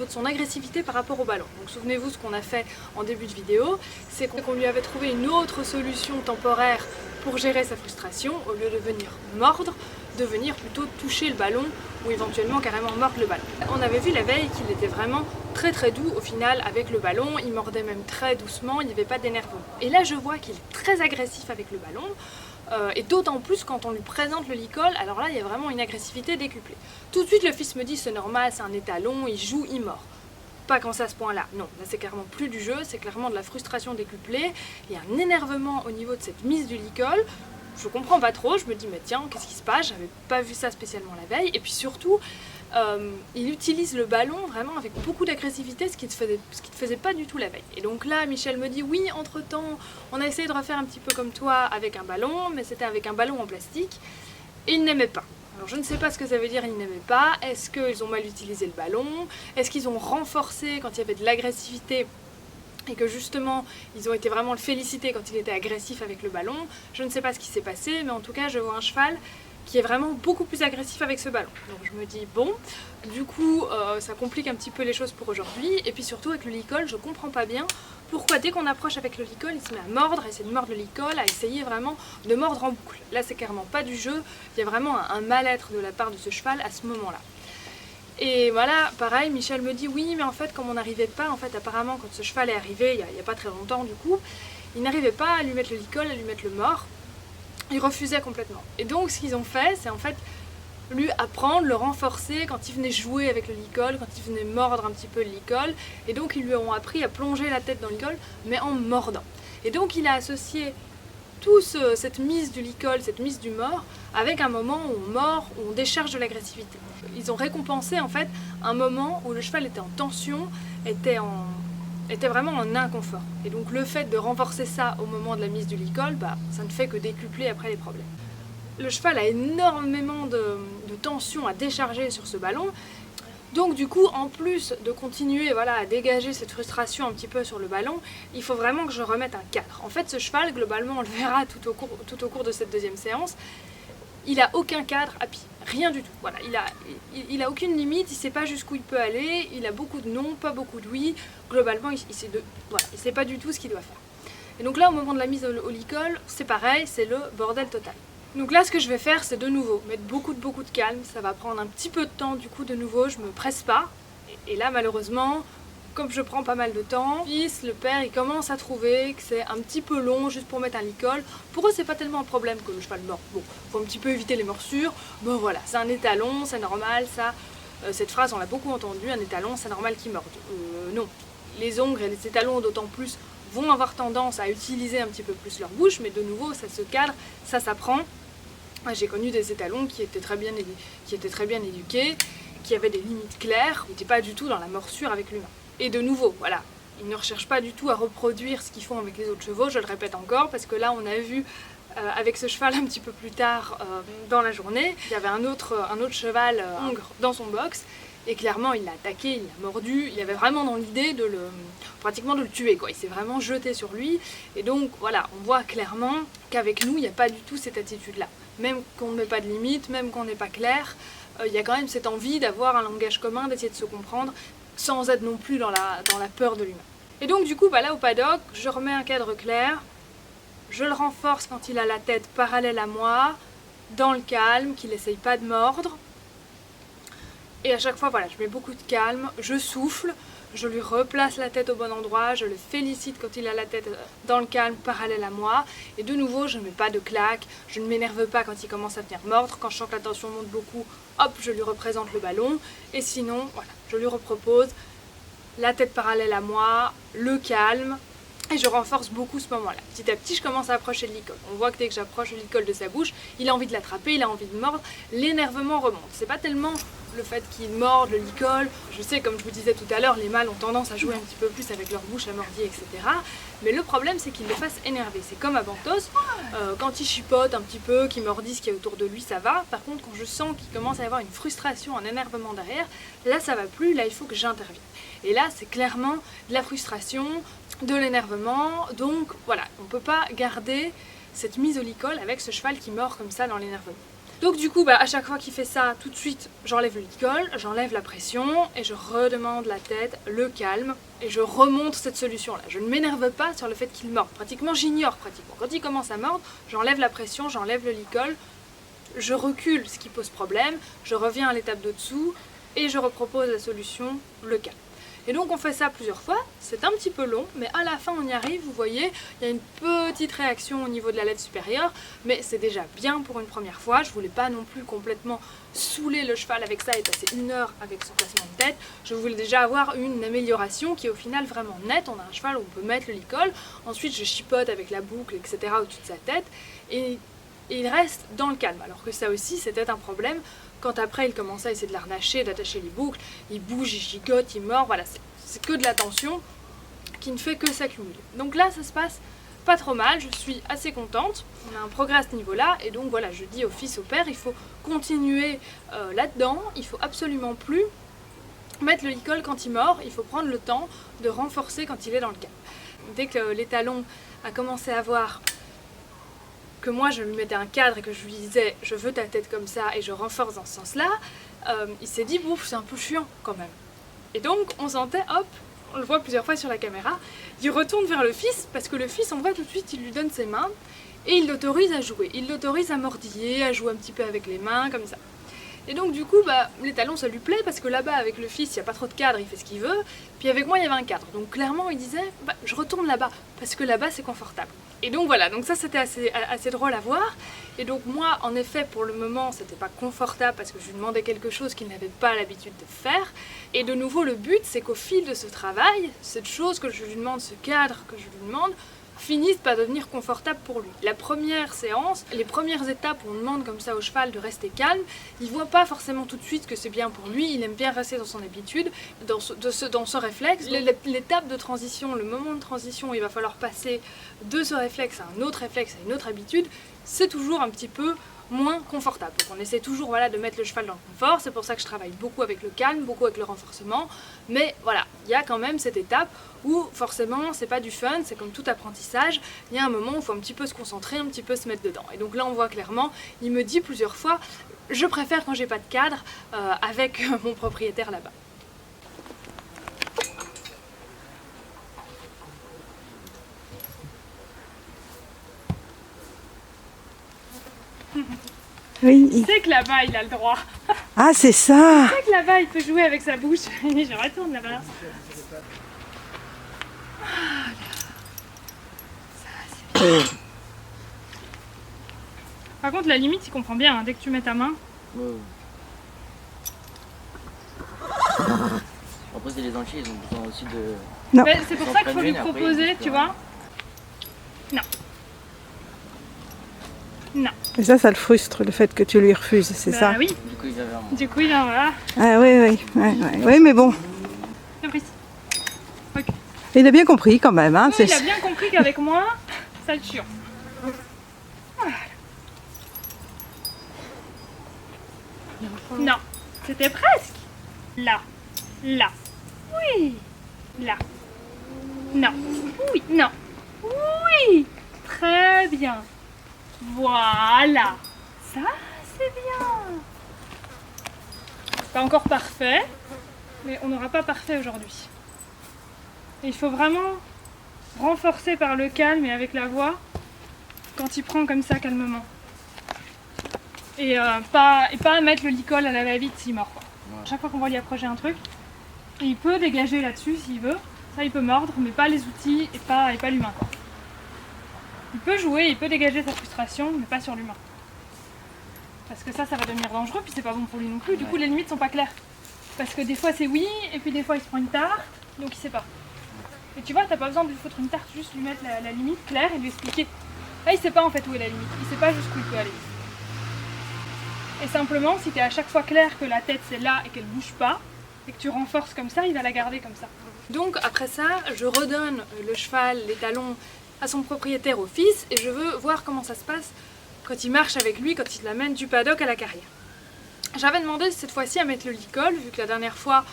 son agressivité par rapport au ballon. Donc souvenez-vous ce qu'on a fait en début de vidéo, c'est qu'on lui avait trouvé une autre solution temporaire pour gérer sa frustration. Au lieu de venir mordre, de venir plutôt toucher le ballon ou éventuellement carrément mordre le ballon. On avait vu la veille qu'il était vraiment très très doux au final avec le ballon, il mordait même très doucement, il n'y avait pas d'énervement. Et là je vois qu'il est très agressif avec le ballon. Et d'autant plus quand on lui présente le licol, alors là il y a vraiment une agressivité décuplée. Tout de suite le fils me dit c'est normal, c'est un étalon, il joue, il mord. Pas quand c'est à ce point là, non, là c'est clairement plus du jeu, c'est clairement de la frustration décuplée, il y a un énervement au niveau de cette mise du licol. Je comprends pas trop, je me dis mais tiens qu'est-ce qui se passe, j'avais pas vu ça spécialement la veille, et puis surtout il utilise le ballon vraiment avec beaucoup d'agressivité, ce qui ne faisait pas du tout la veille. Et donc là Michel me dit oui, entre temps on a essayé de refaire un petit peu comme toi avec un ballon, mais c'était avec un ballon en plastique et il n'aimait pas. Alors je ne sais pas ce que ça veut dire il n'aimait pas, est-ce qu'ils ont mal utilisé le ballon, est-ce qu'ils ont renforcé quand il y avait de l'agressivité et que justement ils ont été vraiment le féliciter quand il était agressif avec le ballon. Je ne sais pas ce qui s'est passé, mais en tout cas je vois un cheval qui est vraiment beaucoup plus agressif avec ce ballon. Donc je me dis bon, du coup ça complique un petit peu les choses pour aujourd'hui. Et puis surtout avec le licol, je comprends pas bien pourquoi dès qu'on approche avec le licol, il se met à mordre, à essayer de mordre le licol, à essayer vraiment de mordre en boucle. Là c'est clairement pas du jeu, il y a vraiment un mal-être de la part de ce cheval à ce moment-là. Et voilà, pareil, Michel me dit oui, mais en fait, comme on n'arrivait pas, en fait, apparemment, quand ce cheval est arrivé, il y a pas très longtemps, du coup, il n'arrivait pas à lui mettre le licol, à lui mettre le mort. Il refusait complètement. Et donc, ce qu'ils ont fait, c'est en fait lui apprendre, le renforcer quand il venait jouer avec le licol, quand il venait mordre un petit peu le licol. Et donc, ils lui ont appris à plonger la tête dans le licol, mais en mordant. Et donc, il a associé cette mise du licol, cette mise du mort, avec un moment où on mord, où on décharge de l'agressivité. Ils ont récompensé en fait un moment où le cheval était en tension, était vraiment en inconfort. Et donc le fait de renforcer ça au moment de la mise du licol, ça ne fait que décupler après les problèmes. Le cheval a énormément de tension à décharger sur ce ballon. Donc du coup, en plus de continuer à dégager cette frustration un petit peu sur le ballon, il faut vraiment que je remette un cadre. En fait, ce cheval, globalement, on le verra tout au cours de cette deuxième séance, il n'a aucun cadre à pied, rien du tout. Voilà, il a aucune limite, il ne sait pas jusqu'où il peut aller, il a beaucoup de non, pas beaucoup de oui. Globalement, il ne sait pas du tout ce qu'il doit faire. Et donc là, au moment de la mise au licol, c'est pareil, c'est le bordel total. Donc là, ce que je vais faire, c'est de nouveau mettre beaucoup de calme. Ça va prendre un petit peu de temps, du coup, de nouveau, je me presse pas. Et là, malheureusement, comme je prends pas mal de temps, le père, il commence à trouver que c'est un petit peu long juste pour mettre un licol. Pour eux, c'est pas tellement un problème que le cheval mord. Bon, faut un petit peu éviter les morsures. Bon, voilà, c'est un étalon, c'est normal, ça. Cette phrase, on l'a beaucoup entendue, un étalon, c'est normal qu'il morde. Non. Les ongles et les étalons, d'autant plus, vont avoir tendance à utiliser un petit peu plus leur bouche, mais de nouveau, ça se cadre, ça s'apprend. J'ai connu des étalons qui étaient très bien éduqués, qui avaient des limites claires, qui n'étaient pas du tout dans la morsure avec l'humain. Et de nouveau, voilà, ils ne recherchent pas du tout à reproduire ce qu'ils font avec les autres chevaux, je le répète encore, parce que là on a vu avec ce cheval un petit peu plus tard dans la journée, il y avait un autre cheval hongre dans son box, et clairement il l'a attaqué, il l'a mordu, il avait vraiment dans l'idée de pratiquement de le tuer, quoi. Il s'est vraiment jeté sur lui, et donc voilà, on voit clairement qu'avec nous il n'y a pas du tout cette attitude-là. Même qu'on ne met pas de limite, même qu'on n'est pas clair, il y a quand même cette envie d'avoir un langage commun, d'essayer de se comprendre, sans être non plus dans la peur de l'humain. Et donc du coup, là au paddock, je remets un cadre clair, je le renforce quand il a la tête parallèle à moi, dans le calme, qu'il n'essaye pas de mordre. Et à chaque fois, voilà, je mets beaucoup de calme, je souffle, je lui replace la tête au bon endroit, je le félicite quand il a la tête dans le calme, parallèle à moi. Et de nouveau, je ne mets pas de claque, je ne m'énerve pas quand il commence à venir mordre. Quand je sens que la tension monte beaucoup, hop, je lui représente le ballon. Et sinon, voilà, je lui repropose la tête parallèle à moi, le calme. Et je renforce beaucoup ce moment-là. Petit à petit, je commence à approcher de l'icône. On voit que dès que j'approche de l'icône de sa bouche, il a envie de l'attraper, il a envie de mordre. L'énervement remonte. C'est pas tellement le fait qu'il morde le licol. Je sais, comme je vous disais tout à l'heure, les mâles ont tendance à jouer un petit peu plus avec leur bouche à mordiller, etc. Mais le problème, c'est qu'il le fasse énerver. C'est comme à Bantos, quand il chipote un petit peu, qu'il mordit ce qu'il y a autour de lui, ça va. Par contre, quand je sens qu'il commence à y avoir une frustration, un énervement derrière, là, ça va plus. Là, il faut que j'intervienne. Et là, c'est clairement de la frustration, de l'énervement, donc voilà, on ne peut pas garder cette mise au licol avec ce cheval qui mord comme ça dans l'énervement. Donc du coup, à chaque fois qu'il fait ça, tout de suite, j'enlève le licol, j'enlève la pression et je redemande la tête, le calme et je remonte cette solution-là. Je ne m'énerve pas sur le fait qu'il morde, j'ignore pratiquement. Quand il commence à mordre, j'enlève la pression, j'enlève le licol, je recule ce qui pose problème, je reviens à l'étape de dessous et je repropose la solution, le calme. Et donc on fait ça plusieurs fois, c'est un petit peu long, mais à la fin on y arrive, vous voyez, il y a une petite réaction au niveau de la laine supérieure, mais c'est déjà bien pour une première fois. Je voulais pas non plus complètement saouler le cheval avec ça et passer 1 heure avec son placement de tête. Je voulais déjà avoir une amélioration qui est au final vraiment nette. On a un cheval où on peut mettre le licol, ensuite je chipote avec la boucle, etc. au-dessus de sa tête, et il reste dans le calme, alors que ça aussi c'était un problème. Quand après il commence à essayer de l'arnacher, d'attacher les boucles, il bouge, il gigote, il mord, voilà, c'est que de la tension qui ne fait que s'accumuler. Donc là ça se passe pas trop mal, je suis assez contente, on a un progrès à ce niveau-là, et donc voilà, je dis au fils, au père, il faut continuer là-dedans, il faut absolument plus mettre le licol quand il mord, il faut prendre le temps de renforcer quand il est dans le calme. Dès que l'étalon a commencé à voir que moi je lui mettais un cadre et que je lui disais je veux ta tête comme ça et je renforce dans ce sens là, il s'est dit bouf, c'est un peu chiant quand même. Et donc on sentait, hop, on le voit plusieurs fois sur la caméra, il retourne vers le fils parce que le fils, on voit tout de suite, il lui donne ses mains et il l'autorise à jouer, il l'autorise à mordiller, à jouer un petit peu avec les mains comme ça. Et donc du coup, l'étalon ça lui plaît parce que là-bas avec le fils, il n'y a pas trop de cadre, il fait ce qu'il veut. Puis avec moi, il y avait un cadre. Donc clairement, il disait, je retourne là-bas parce que là-bas c'est confortable. Et donc voilà, donc ça c'était assez drôle à voir. Et donc moi, en effet, pour le moment, c'était pas confortable parce que je lui demandais quelque chose qu'il n'avait pas l'habitude de faire. Et de nouveau, le but, c'est qu'au fil de ce travail, cette chose que je lui demande, ce cadre que je lui demande, finissent par devenir confortable pour lui. La première séance, les premières étapes où on demande comme ça au cheval de rester calme, il voit pas forcément tout de suite que c'est bien pour lui, il aime bien rester dans son habitude, dans ce réflexe. L'étape de transition, le moment de transition où il va falloir passer de ce réflexe à un autre réflexe, à une autre habitude, c'est toujours un petit peu moins confortable. Donc on essaie toujours de mettre le cheval dans le confort, c'est pour ça que je travaille beaucoup avec le calme, beaucoup avec le renforcement, mais voilà, il y a quand même cette étape où forcément c'est pas du fun, c'est comme tout apprentissage, il y a un moment où il faut un petit peu se concentrer, un petit peu se mettre dedans. Et donc là on voit clairement, il me dit plusieurs fois, je préfère quand j'ai pas de cadre avec mon propriétaire là-bas. Oui. Il sait que là-bas il a le droit. Ah, c'est ça. Il sait que là-bas il peut jouer avec sa bouche. Je retourne là-bas. Ça, c'est bien. Par contre, la limite, il comprend bien. Hein, dès que tu mets ta main. Après, c'est les entiers, ils ont besoin aussi de. Non. C'est pour ça qu'il faut lui proposer, tu vois. Et ça le frustre, le fait que tu lui refuses, c'est ça? Oui. Du coup, il vient vers moi. Du coup, il en va. Ah oui, oui, mais bon. Caprice. Ok. Il a bien compris quand même. Hein, Oui, il a bien compris qu'avec moi, ça le tue. Voilà. Non, c'était presque. Là. Là. Oui. Là. Non. Oui. Non. Oui. Très bien. Voilà. Ça, c'est bien. Pas encore parfait, mais on n'aura pas parfait aujourd'hui. Et il faut vraiment renforcer par le calme et avec la voix quand il prend comme ça calmement. Et pas mettre le licol à la va-vite s'il mord. Ouais. Chaque fois qu'on va lui approcher un truc, il peut dégager là-dessus s'il veut. Ça, il peut mordre, mais pas les outils et pas l'humain. Il peut jouer, il peut dégager sa frustration, mais pas sur l'humain. Parce que ça va devenir dangereux, puis c'est pas bon pour lui non plus. Du coup, les limites sont pas claires. Parce que des fois c'est oui, et puis des fois il se prend une tarte, donc il sait pas. Et tu vois, t'as pas besoin de lui foutre une tarte, juste lui mettre la limite claire et lui expliquer. Là, il sait pas en fait où est la limite, il sait pas jusqu'où il peut aller. Et simplement, si t'es à chaque fois clair que la tête c'est là et qu'elle bouge pas, et que tu renforces comme ça, il va la garder comme ça. Donc après ça, je redonne le cheval, les talons à son propriétaire au fils, et je veux voir comment ça se passe quand il marche avec lui, quand il l'amène du paddock à la carrière. J'avais demandé cette fois-ci à mettre le licol, vu que la dernière fois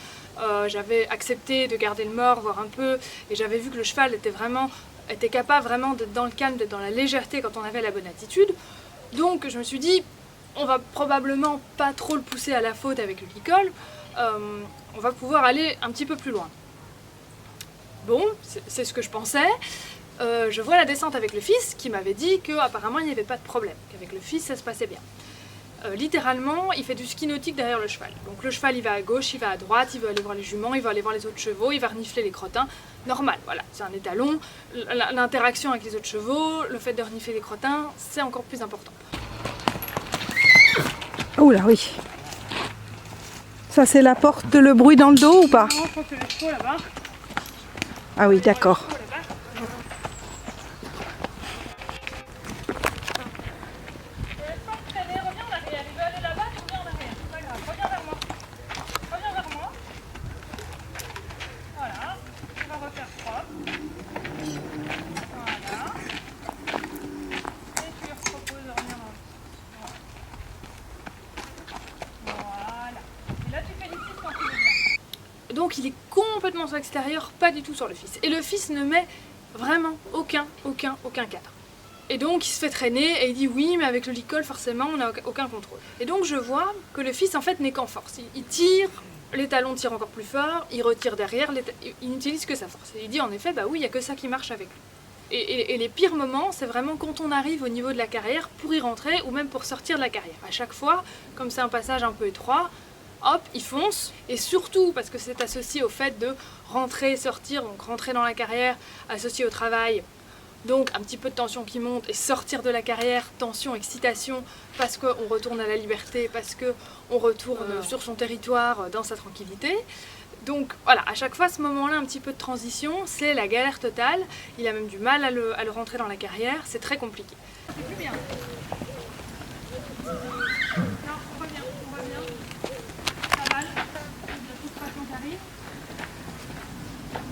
j'avais accepté de garder le mort, voir un peu, et j'avais vu que le cheval était capable vraiment d'être dans le calme, d'être dans la légèreté quand on avait la bonne attitude. Donc je me suis dit, on va probablement pas trop le pousser à la faute avec le licol, on va pouvoir aller un petit peu plus loin. Bon, c'est ce que je pensais. Je vois la descente avec le fils qui m'avait dit qu'apparemment il n'y avait pas de problème, qu'avec le fils ça se passait bien. Littéralement, il fait du ski nautique derrière le cheval. Donc le cheval il va à gauche, il va à droite, il va aller voir les juments, il va aller voir les autres chevaux, il va renifler les crottins. Normal, voilà, c'est un étalon. L'interaction avec les autres chevaux, le fait de renifler les crottins, c'est encore plus important. Oh là oui. Ça c'est la porte, le bruit dans le dos ou pas? Non, je crois que c'est les chevaux là-bas. Ah oui, d'accord. Donc il est complètement sur l'extérieur, pas du tout sur le fils. Et le fils ne met vraiment aucun cadre. Et donc il se fait traîner et il dit oui, mais avec le licol forcément on n'a aucun contrôle. Et donc je vois que le fils en fait n'est qu'en force. Il tire, les talons tirent encore plus fort, il retire derrière, il n'utilise que sa force. Et il dit en effet, bah oui, il n'y a que ça qui marche avec lui. Et les pires moments, c'est vraiment quand on arrive au niveau de la carrière pour y rentrer ou même pour sortir de la carrière. À chaque fois, comme c'est un passage un peu étroit, hop, il fonce, et surtout parce que c'est associé au fait de rentrer, sortir, donc rentrer dans la carrière, associé au travail, donc un petit peu de tension qui monte, et sortir de la carrière, tension, excitation, parce qu'on retourne à la liberté, parce qu'on retourne sur son territoire, dans sa tranquillité. Donc voilà, à chaque fois, ce moment-là, un petit peu de transition, c'est la galère totale, il a même du mal à le rentrer dans la carrière, c'est très compliqué. C'est plus bien.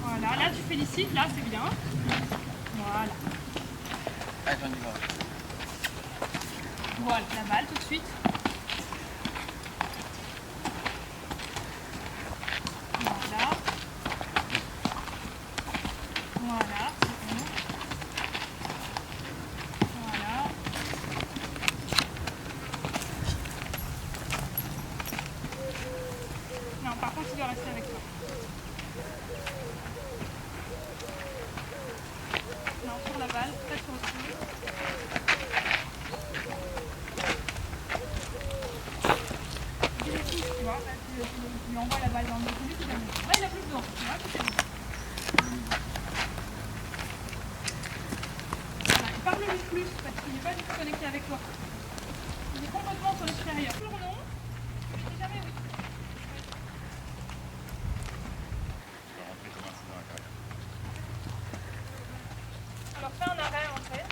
Voilà, là tu félicites, là c'est bien. Voilà. Allez, on y va. Voilà, la balle tout de suite. Voilà. Voilà, c'est bon. Voilà. Non, par contre, il doit rester avec toi. Non, sur la balle, pas sur le dessus. Tu vois, là, tu lui envoies la balle dans le dessus, tu l'amènes. Là, il a plus besoin, tu vois. Voilà, et parle-lui plus, parce qu'il n'est pas du tout connecté avec toi. Il est complètement sur l'extérieur. Toujours non, tu lui dis jamais oui. Alors fais un arrêt en fait.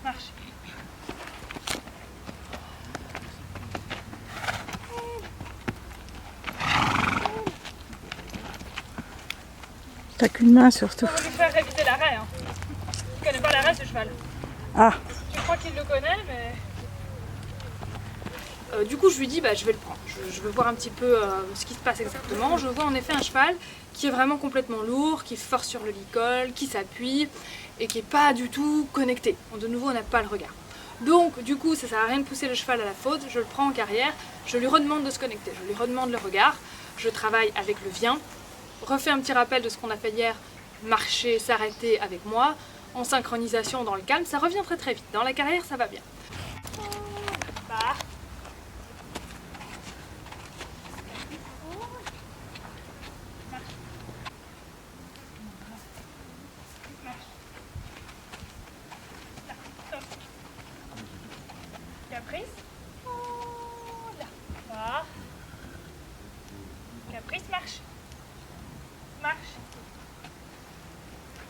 Marche. T'as qu'une main surtout. Faut lui faire réviser l'arrêt. Hein. Il connaît pas l'arrêt ce cheval. Ah, Je crois qu'il le connaît, mais... du coup, je lui dis, bah, je vais le prendre. Je veux voir un petit peu ce qui se passe exactement. Je vois en effet un cheval qui est vraiment complètement lourd, qui force sur le licol, qui s'appuie et qui n'est pas du tout connecté. De nouveau, on n'a pas le regard. Donc, du coup, ça sert à rien de pousser le cheval à la faute. Je le prends en carrière, je lui redemande de se connecter, je lui redemande le regard. Je travaille avec le vient, refais un petit rappel de ce qu'on a fait hier, marcher, s'arrêter avec moi, en synchronisation dans le calme. Ça revient très très vite. Dans la carrière, ça va bien. Bah. Caprice. Là. Va. Caprice, marche. Marche.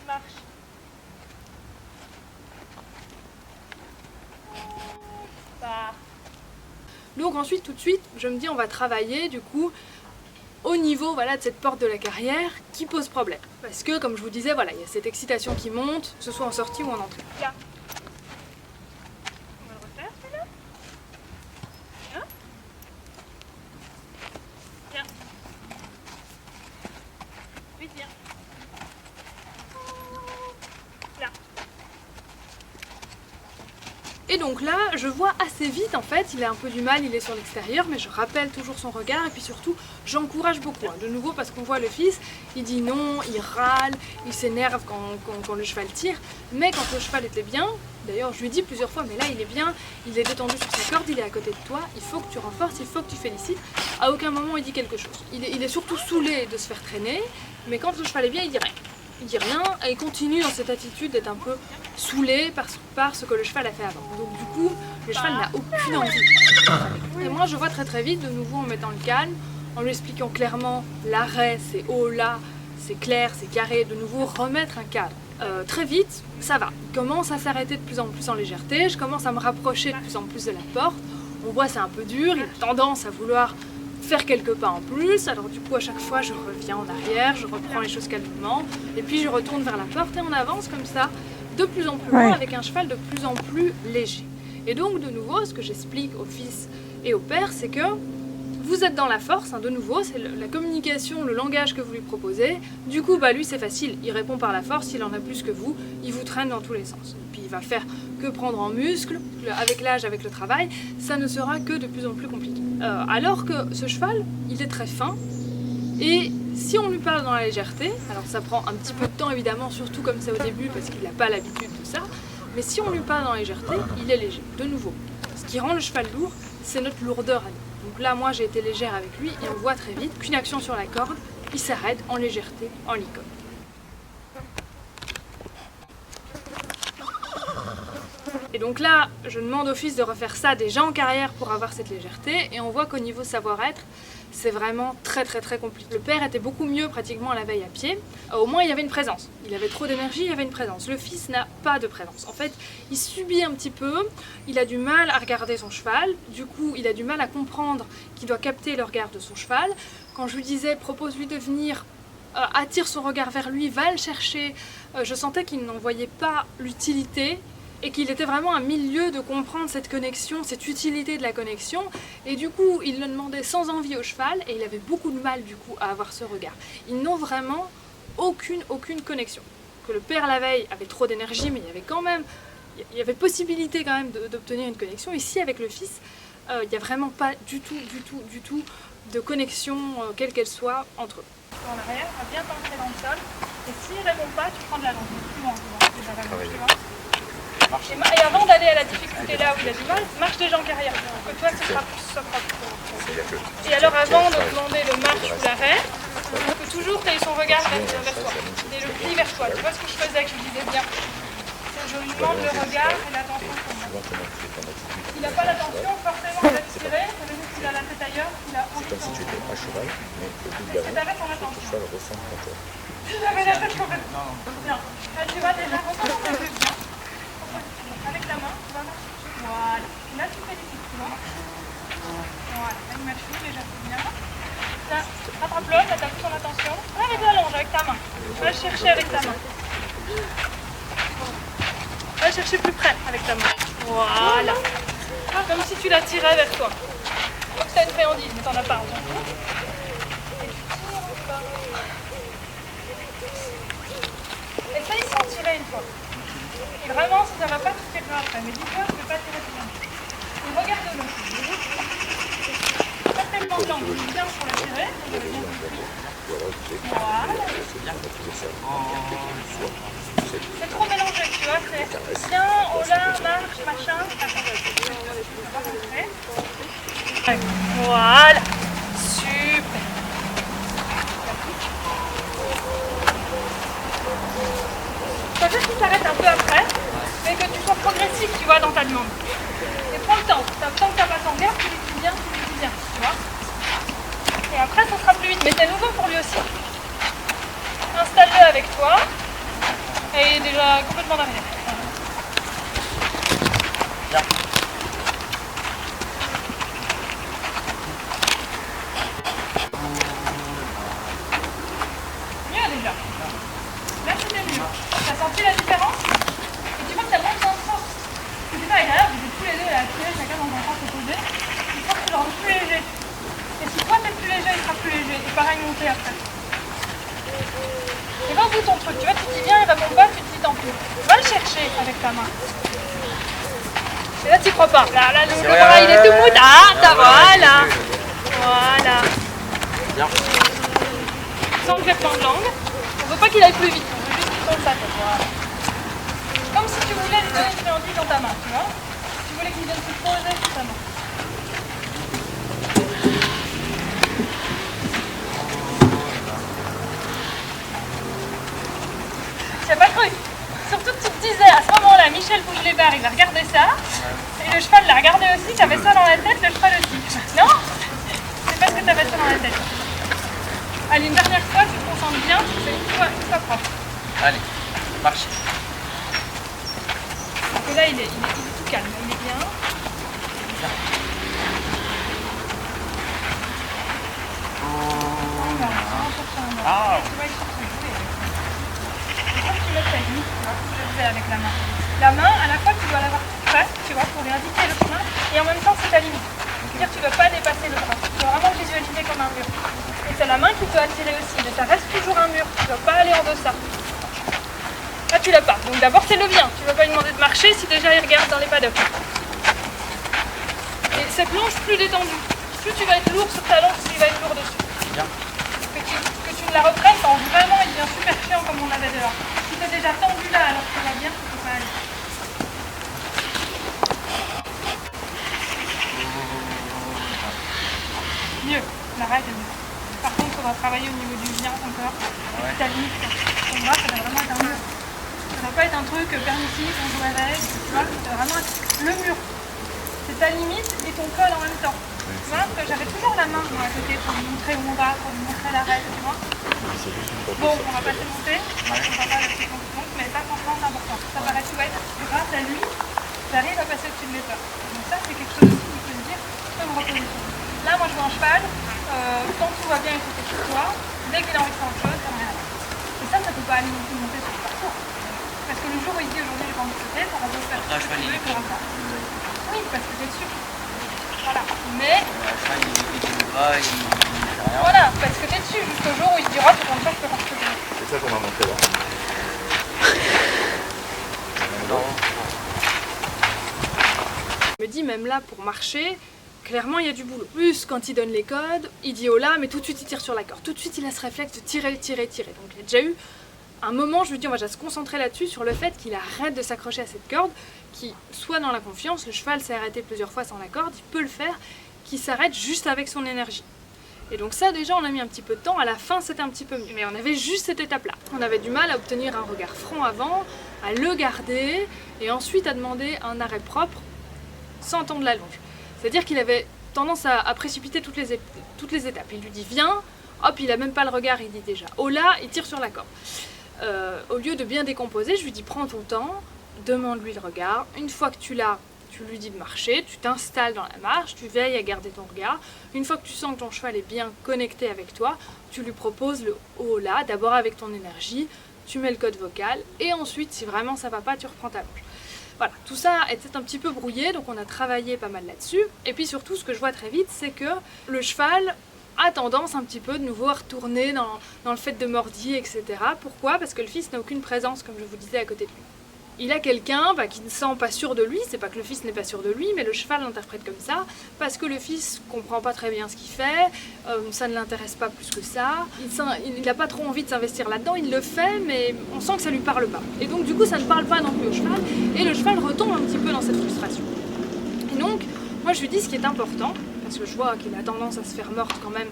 Marche. Va. Donc ensuite, tout de suite, je me dis on va travailler du coup au niveau voilà, de cette porte de la carrière qui pose problème. Parce que comme je vous disais, voilà, il y a cette excitation qui monte, que ce soit en sortie ou en entrée. Là. On va le refaire celui-là. Viens. Viens. Vite, viens. Là. Et donc là, je vois assez vite en fait, il a un peu du mal, il est sur l'extérieur, mais je rappelle toujours son regard et puis surtout, j'encourage beaucoup. De nouveau parce qu'on voit le fils, il dit non, il râle, il s'énerve quand le cheval tire, mais quand le cheval était bien, d'ailleurs je lui dis plusieurs fois, mais là il est bien, il est détendu sur sa corde, il est à côté de toi, il faut que tu renforces, il faut que tu félicites. À aucun moment il dit quelque chose. Il est surtout saoulé de se faire traîner, mais quand le cheval est bien, il dit rien. Il dit rien et il continue dans cette attitude d'être un peu saoulé par ce que le cheval a fait avant. Donc du coup, le cheval n'a aucune envie. Et moi je vois très très vite, de nouveau en mettant le calme, en lui expliquant clairement l'arrêt, c'est haut là, c'est clair, c'est carré, de nouveau remettre un cadre. Très vite, ça va. Il commence à s'arrêter de plus en plus en légèreté, je commence à me rapprocher de plus en plus de la porte. On voit c'est un peu dur, il a tendance à vouloir faire quelques pas en plus, alors du coup à chaque fois je reviens en arrière, je reprends les choses calmement et puis je retourne vers la porte et on avance comme ça de plus en plus loin avec un cheval de plus en plus léger. Et donc de nouveau ce que j'explique au fils et au père c'est que vous êtes dans la force, de nouveau c'est la communication, le langage que vous lui proposez, du coup bah lui c'est facile, il répond par la force, il en a plus que vous, il vous traîne dans tous les sens. Et puis il va faire que prendre en muscle, avec l'âge, avec le travail, ça ne sera que de plus en plus compliqué. Alors que ce cheval, il est très fin, et si on lui parle dans la légèreté, alors ça prend un petit peu de temps évidemment, surtout comme c'est au début, parce qu'il n'a pas l'habitude de ça, mais si on lui parle dans la légèreté, il est léger, de nouveau. Ce qui rend le cheval lourd, c'est notre lourdeur à nous. Donc là, moi j'ai été légère avec lui, et on voit très vite qu'une action sur la corde, il s'arrête en légèreté, en licol. Et donc là, je demande au fils de refaire ça déjà en carrière pour avoir cette légèreté, et on voit qu'au niveau savoir-être, c'est vraiment très très très compliqué. Le père était beaucoup mieux pratiquement à la veille à pied, au moins il y avait une présence. Il avait trop d'énergie, il y avait une présence. Le fils n'a pas de présence. En fait, il subit un petit peu, il a du mal à regarder son cheval, du coup il a du mal à comprendre qu'il doit capter le regard de son cheval. Quand je lui disais, propose-lui de venir, attire son regard vers lui, va le chercher, je sentais qu'il n'en voyait pas l'utilité, et qu'il était vraiment à milieu de comprendre cette connexion, cette utilité de la connexion, et du coup il le demandait sans envie au cheval, et il avait beaucoup de mal du coup à avoir ce regard. Ils n'ont vraiment aucune connexion. Que le père la veille avait trop d'énergie, mais il y avait possibilité quand même d'obtenir une connexion. Ici avec le fils, il n'y a vraiment pas du tout de connexion, quelle qu'elle soit, entre eux. En arrière, on va bien t'ancrer dans le sol, et s'il ne répond pas, tu prends de la langue. Plus loin, tu vois. Et avant d'aller à la difficulté là où il a du mal, marche déjà en carrière, pour que toi ce sera plus propre. Et alors avant de demander le marche ou l'arrêt, il faut toujours que tu aies son regard vers toi, et le pli vers toi. Tu vois ce que je faisais, que je disais bien. Je lui demande le regard et l'attention pour moi. Il n'a pas l'attention forcément à tirer, ça veut dire qu'il a la tête ailleurs, il a envie de... C'est comme si tu étais à cheval, mais au bout de la route, ton cheval ressent ton corps. J'avais la tête complètement. Bien. Là tu vas déjà reprendre un peu bien. Avec la main. chercher plus près avec ta main. Voilà. Comme si tu la tirais vers toi. Comme si tu as une friandise, mais t'en as pas, on s'en fout. Et tu tires encore. Essaye sans tirer une fois. Et vraiment, si ça va pas, tu tireras après. Mais dis-toi, je ne vais pas tirer tout le monde. Et regarde-le. Pas tellement de langue, bien pour la tirer. Voilà. C'est trop mélangé, tu vois. C'est bien, oh là, marche, machin. Voilà. Super. Ça fait qu'il s'arrête un peu après, mais que tu sois progressif, tu vois, dans ta demande. Et prends le temps. Tant que tu n'as pas t'en garde, tu l'écris bien, tu vois. Et après, ça sera plus vite. Mais c'est nouveau pour lui aussi. Installe-le avec toi. Et il est déjà complètement derrière. Bien. Mieux déjà. Là, c'était mieux. T'as senti la différence? Et tu vois que ça monte dans le sens. C'est pas agréable, vous êtes tous les deux à tirer, chacun dans un sens opposé. Il faut que tu le rendes plus léger. Et si toi t'es plus léger, il sera plus léger. Et pareil, monter après. Et va au bout de ton truc. Tu vois, tu te dis viens, il répond pas, tu te dis tant pis. Va le chercher avec ta main. Et là, tu crois pas. Là, le bras, il est tout mou. Ah, voilà. Voilà. Bien. Sans claquement de langue. On veut pas qu'il aille plus vite. On veut juste qu'il tombe sa tête. Voilà. Comme si tu voulais lui donner une friandise dans ta main, tu vois. Tu voulais qu'il vienne se poser sur ta main. Tu n'as pas cru. Surtout que tu te disais à ce moment-là, Michel bouge les barres, il va regarder ça. Et le cheval l'a regardé aussi, tu avais ça dans la tête, le cheval aussi. Non? C'est parce que tu avais ça dans la tête. Allez, une dernière fois, tu te concentres bien, tu fais une fois propre. Allez, marche. Et là, il est tout calme, il est bien. Ah. Tu vois, il cherche le jouet. Il faut que tu mettes ta limite, tu vois, je le fais avec la main. La main, à la fois, tu dois l'avoir toute prête, tu vois, pour lui indiquer le chemin, et en même temps, c'est ta limite. C'est-à-dire que tu ne dois pas dépasser le bras. Tu dois vraiment le visualiser comme un mur. Et c'est la main qui peut attirer aussi, mais ça reste toujours un mur. Tu ne dois pas aller en deçà. Là, tu l'as pas. Donc d'abord, c'est le bien. Tu ne vas pas lui demander de marcher si déjà il regarde dans les paddocks. Et cette longe plus détendue. Plus tu vas être lourd sur ta longe, plus il va être lourd dessus. Bien. Que tu ne la reprennes quand vraiment il devient super chiant comme on avait dehors. Si tu es déjà tendu là alors que ça va bien, tu ne peux pas aller. Mieux, la règle est mieux. Par contre, il faudra travailler au niveau du bien encore. Ouais. Ta limite, ton bras, ça doit vraiment être un mur. Ça ne doit pas être un truc permissif, on joue avec, tu vois, ça doit vraiment être le mur. C'est ta limite et ton col en même temps. Tu vois, parce que j'avais toujours la main moi, à côté pour lui montrer où on va, pour lui montrer la règle, tu vois. Bon, on va pas se monter, on va pas rester qu'on se monte, mais ça, franchement, c'est important. Ça paraît tout être grâce à lui, j'arrive à passer au-dessus de mes peurs. Donc ça, c'est quelque chose aussi qu'il faut se dire, je peux me reposer sur lui. Là, moi, je vais en cheval, tant que tout va bien et que c'est sur toi, dès qu'il a envie de faire autre chose, ça n'a rien à voir. Et ça peut pas aller non plus monter sur le parcours. Parce que le jour où il dit aujourd'hui, j'ai pas envie de sauter, ça va pas faire. Un cheval, il est pourra pas. Oui, parce que t'es dessus. Voilà. Mais, voilà, parce que t'es dessus jusqu'au jour où il se dira, c'est comme ça que je peux faire ce que je veux. C'est ça qu'on m'a montré là. Il me dit, même là, pour marcher, clairement, il y a du boulot. Plus, quand il donne les codes, il dit oh là, mais tout de suite, il tire sur la corde. Tout de suite, il a ce réflexe de tirer. Donc, il y a déjà eu un moment, je lui dis, on va déjà se concentrer là-dessus, sur le fait qu'il arrête de s'accrocher à cette corde, qu'il soit dans la confiance, le cheval s'est arrêté plusieurs fois sans la corde, il peut le faire, qu'il s'arrête juste avec son énergie. Et donc ça, déjà, on a mis un petit peu de temps, à la fin, c'était un petit peu mieux. Mais on avait juste cette étape-là. On avait du mal à obtenir un regard franc avant, à le garder, et ensuite à demander un arrêt propre, sans tendre la longe. C'est-à-dire qu'il avait tendance à précipiter toutes les étapes. Il lui dit viens, hop, il a même pas le regard, il dit déjà oh là, il tire sur la corde. Au lieu de bien décomposer, je lui dis prends ton temps, demande-lui le regard. Une fois que tu l'as, tu lui dis de marcher, tu t'installes dans la marche, tu veilles à garder ton regard. Une fois que tu sens que ton cheval est bien connecté avec toi, tu lui proposes le oh là, d'abord avec ton énergie, tu mets le code vocal et ensuite, si vraiment ça va pas, tu reprends ta longe. Voilà, tout ça était un petit peu brouillé, donc on a travaillé pas mal là-dessus. Et puis surtout, ce que je vois très vite, c'est que le cheval a tendance un petit peu de nouveau à retourner dans le fait de mordi, etc. Pourquoi? Parce que le fils n'a aucune présence, comme je vous disais, à côté de lui. Il a quelqu'un qui ne sent pas sûr de lui, c'est pas que le fils n'est pas sûr de lui, mais le cheval l'interprète comme ça, parce que le fils comprend pas très bien ce qu'il fait, ça ne l'intéresse pas plus que ça, il n'a pas trop envie de s'investir là-dedans, il le fait, mais on sent que ça lui parle pas. Et donc du coup ça ne parle pas non plus au cheval, et le cheval retombe un petit peu dans cette frustration. Et donc, moi je lui dis ce qui est important, parce que je vois qu'il a tendance à se faire mordre quand même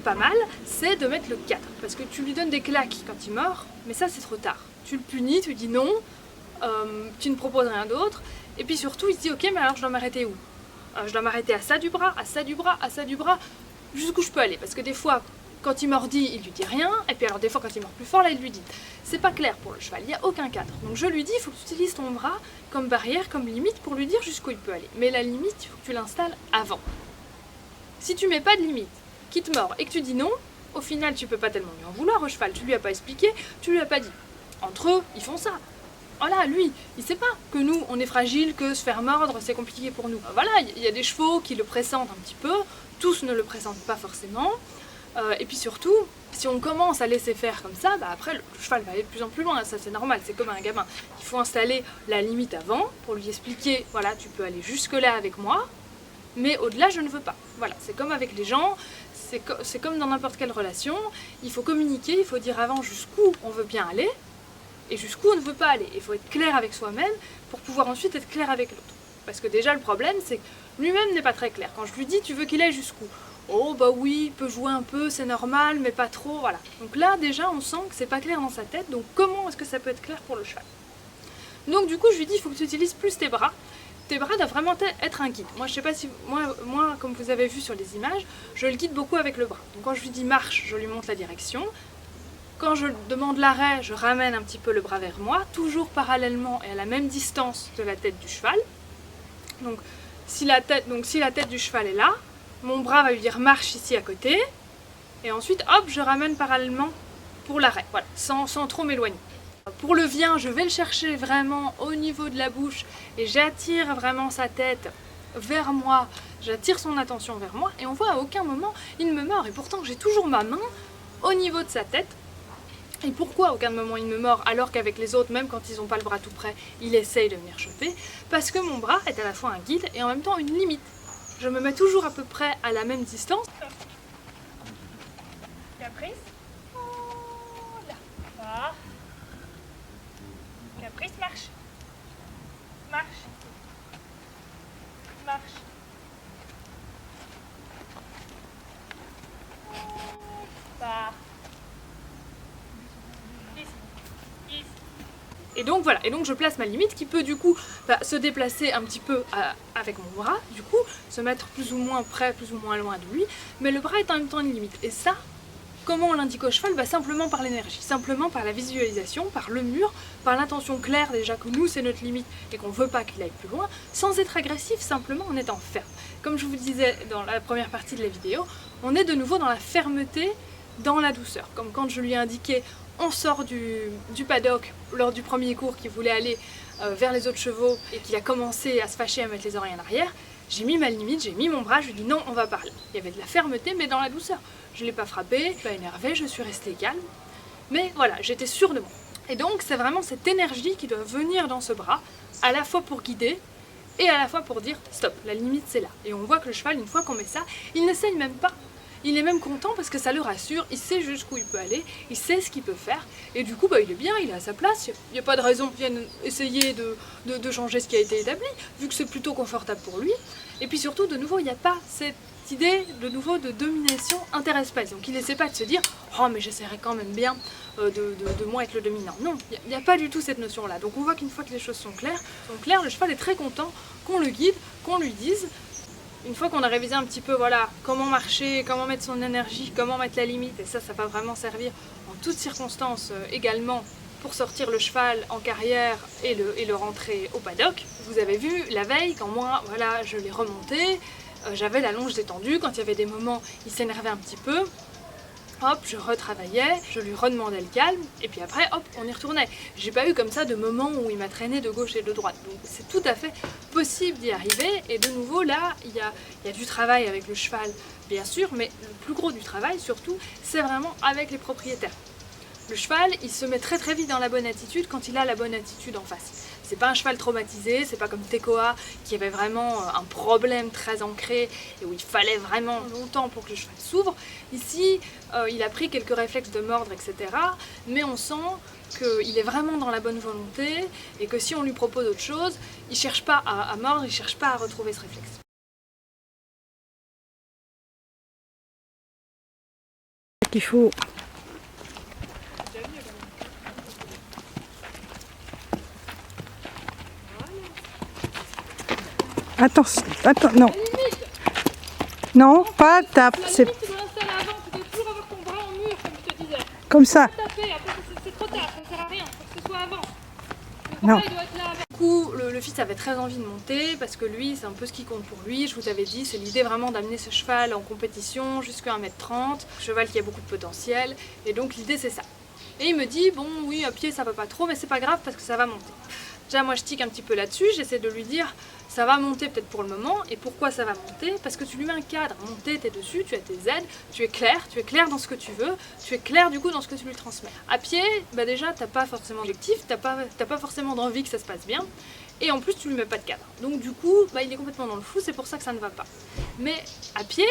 pas mal, c'est de mettre le 4, parce que tu lui donnes des claques quand il mord, mais ça c'est trop tard. Tu le punis, tu lui dis non, tu ne proposes rien d'autre, et puis surtout il se dit ok, mais alors je dois m'arrêter où? Je dois m'arrêter à ça du bras, à ça du bras, à ça du bras, jusqu'où je peux aller, parce que des fois quand il mordit il lui dit rien, et puis alors des fois quand il mord plus fort là il lui dit. C'est pas clair pour le cheval, il n'y a aucun cadre, donc je lui dis il faut que tu utilises ton bras comme barrière, comme limite pour lui dire jusqu'où il peut aller, mais la limite il faut que tu l'installes avant. Si tu mets pas de limite, qu'il te mord et que tu dis non, au final tu peux pas tellement lui en vouloir au cheval, tu lui as pas expliqué, tu lui as pas dit. Entre eux ils font ça. Voilà, lui, il sait pas que nous, on est fragile, que se faire mordre, c'est compliqué pour nous. Voilà, il y a des chevaux qui le pressentent un petit peu, tous ne le pressentent pas forcément. Et puis surtout, si on commence à laisser faire comme ça, après le cheval va aller de plus en plus loin, ça c'est normal, c'est comme un gamin. Il faut installer la limite avant, pour lui expliquer, voilà, tu peux aller jusque là avec moi, mais au-delà je ne veux pas. Voilà, c'est comme avec les gens, c'est comme dans n'importe quelle relation, il faut communiquer, il faut dire avant jusqu'où on veut bien aller, et jusqu'où on ne veut pas aller. Il faut être clair avec soi-même pour pouvoir ensuite être clair avec l'autre. Parce que déjà le problème c'est que lui-même n'est pas très clair. Quand je lui dis tu veux qu'il aille jusqu'où? Oh bah oui, il peut jouer un peu, c'est normal, mais pas trop, voilà. Donc là déjà on sent que c'est pas clair dans sa tête, donc comment est-ce que ça peut être clair pour le cheval? Donc du coup je lui dis il faut que tu utilises plus tes bras. Tes bras doivent vraiment être un guide. Moi je sais pas si, moi comme vous avez vu sur les images, je le guide beaucoup avec le bras. Donc quand je lui dis marche, je lui montre la direction. Quand je demande l'arrêt, je ramène un petit peu le bras vers moi, toujours parallèlement et à la même distance de la tête du cheval. Donc si la tête du cheval est là, mon bras va lui dire marche ici à côté, et ensuite hop, je ramène parallèlement pour l'arrêt, voilà, sans trop m'éloigner. Pour le viens, je vais le chercher vraiment au niveau de la bouche et j'attire vraiment sa tête vers moi, j'attire son attention vers moi, et on voit à aucun moment il me mord, et pourtant j'ai toujours ma main au niveau de sa tête. Et pourquoi à aucun moment il me mord alors qu'avec les autres, même quand ils n'ont pas le bras tout près, il essaye de venir choper? Parce que mon bras est à la fois un guide et en même temps une limite. Je me mets toujours à peu près à la même distance. Caprice. Oh là. Là. Caprice, marche. Marche. Marche. Bah. Et donc voilà, et donc je place ma limite qui peut du coup se déplacer un petit peu avec mon bras, du coup, se mettre plus ou moins près, plus ou moins loin de lui, mais le bras est en même temps une limite. Et ça, comment on l'indique au cheval? Simplement par l'énergie, simplement par la visualisation, par le mur, par l'intention claire déjà que nous c'est notre limite et qu'on veut pas qu'il aille plus loin, sans être agressif, simplement en étant ferme. Comme je vous le disais dans la première partie de la vidéo, on est de nouveau dans la fermeté, dans la douceur, comme quand je lui ai indiqué on sort du paddock lors du premier cours qu'il voulait aller vers les autres chevaux et qu'il a commencé à se fâcher, à mettre les oreilles en arrière, j'ai mis ma limite, j'ai mis mon bras, je lui ai dit non, on va parler. Il y avait de la fermeté mais dans la douceur. Je ne l'ai pas frappé, pas énervé, je suis restée calme, mais voilà, j'étais sûre de moi. Et donc c'est vraiment cette énergie qui doit venir dans ce bras, à la fois pour guider et à la fois pour dire stop, la limite c'est là. Et on voit que le cheval, une fois qu'on met ça, il n'essaye même pas. Il est même content parce que ça le rassure, il sait jusqu'où il peut aller, il sait ce qu'il peut faire, et du coup il est bien, il est à sa place, il n'y a pas de raison qu'il vienne essayer de changer ce qui a été établi, vu que c'est plutôt confortable pour lui. Et puis surtout, de nouveau, il n'y a pas cette idée de nouveau de domination interespèce, donc il n'essaie pas de se dire « Oh mais j'essaierai quand même bien de moi être le dominant ». Non, il n'y a pas du tout cette notion-là. Donc on voit qu'une fois que les choses sont claires, le cheval est très content qu'on le guide, qu'on lui dise. Une fois qu'on a révisé un petit peu voilà, comment marcher, comment mettre son énergie, comment mettre la limite, et ça va vraiment servir en toutes circonstances également pour sortir le cheval en carrière et le rentrer au paddock. Vous avez vu la veille, quand moi voilà, je l'ai remonté, j'avais la longe détendue, quand il y avait des moments il s'énervait un petit peu. hop, je retravaillais, je lui redemandais le calme, et puis après, hop, on y retournait. J'ai pas eu comme ça de moment où il m'a traîné de gauche et de droite. Donc c'est tout à fait possible d'y arriver, et de nouveau là, il y a du travail avec le cheval, bien sûr, mais le plus gros du travail surtout, c'est vraiment avec les propriétaires. Le cheval, il se met très très vite dans la bonne attitude quand il a la bonne attitude en face. C'est pas un cheval traumatisé, c'est pas comme Tekoa qui avait vraiment un problème très ancré et où il fallait vraiment longtemps pour que le cheval s'ouvre. Ici, il a pris quelques réflexes de mordre, etc. Mais on sent qu'il est vraiment dans la bonne volonté et que si on lui propose autre chose, il cherche pas à mordre, il cherche pas à retrouver ce réflexe. Il faut... Attends, non. Non, pas tape. C'est Tu dois l'installer avant, tu dois toujours avoir ton bras en mur, comme je te disais. comme ça. Taper, après c'est trop tard, ça sert à rien, faut que ce soit avant. Non. Il doit être là avant. Du coup, le fils avait très envie de monter parce que lui, c'est un peu ce qui compte pour lui. Je vous avais dit, c'est l'idée vraiment d'amener ce cheval en compétition jusqu'à 1m30, cheval qui a beaucoup de potentiel, et donc l'idée c'est ça. Et il me dit, bon oui, à pied ça va pas trop, mais c'est pas grave parce que ça va monter. Déjà moi je tique un petit peu là-dessus, j'essaie de lui dire, ça va monter peut-être pour le moment, et pourquoi ça va monter? Parce que tu lui mets un cadre, monter, t'es dessus, tu as tes aides, tu es clair dans ce que tu veux, tu es clair du coup dans ce que tu lui transmets. À pied, bah déjà t'as pas forcément d'objectif, t'as pas forcément d'envie que ça se passe bien, et en plus tu lui mets pas de cadre. Donc du coup, bah, il est complètement dans le flou, c'est pour ça que ça ne va pas. Mais à pied,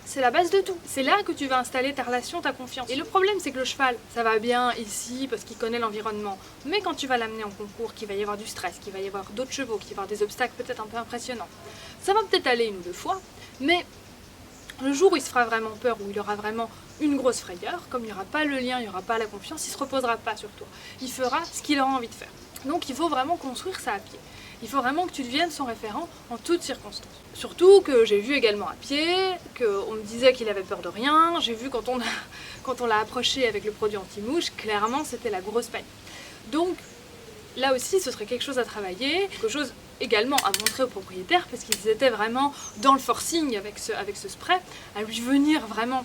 c'est la base de tout. C'est là que tu vas installer ta relation, ta confiance. Et le problème, c'est que le cheval, ça va bien ici parce qu'il connaît l'environnement. Mais quand tu vas l'amener en concours, qu'il va y avoir du stress, qu'il va y avoir d'autres chevaux, qu'il va y avoir des obstacles peut-être un peu impressionnants, ça va peut-être aller 1 ou 2 fois, mais le jour où il se fera vraiment peur, où il aura vraiment une grosse frayeur, comme il n'y aura pas le lien, il n'y aura pas la confiance, il ne se reposera pas sur toi. Il fera ce qu'il aura envie de faire. Donc il faut vraiment construire ça à pied. Il faut vraiment que tu deviennes son référent en toutes circonstances. Surtout que j'ai vu également à pied, qu'on me disait qu'il avait peur de rien. J'ai vu quand on l'a approché avec le produit anti-mouche, clairement c'était la grosse panique. Donc là aussi ce serait quelque chose à travailler, quelque chose également à montrer aux propriétaires parce qu'ils étaient vraiment dans le forcing avec ce spray, à lui venir vraiment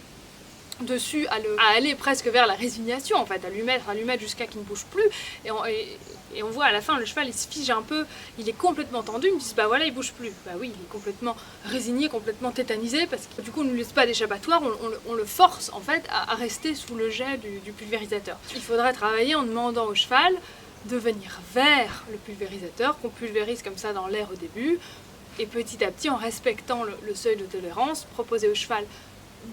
dessus, à aller presque vers la résignation en fait, à lui mettre jusqu'à qu'il ne bouge plus, et on voit à la fin le cheval il se fige un peu, il est complètement tendu, ils me disent bah voilà il bouge plus, bah oui il est complètement résigné, complètement tétanisé parce que du coup on ne lui laisse pas d'échappatoire, on le force en fait à rester sous le jet du pulvérisateur. Il faudrait travailler en demandant au cheval de venir vers le pulvérisateur, qu'on pulvérise comme ça dans l'air au début, et petit à petit en respectant le seuil de tolérance, proposer au cheval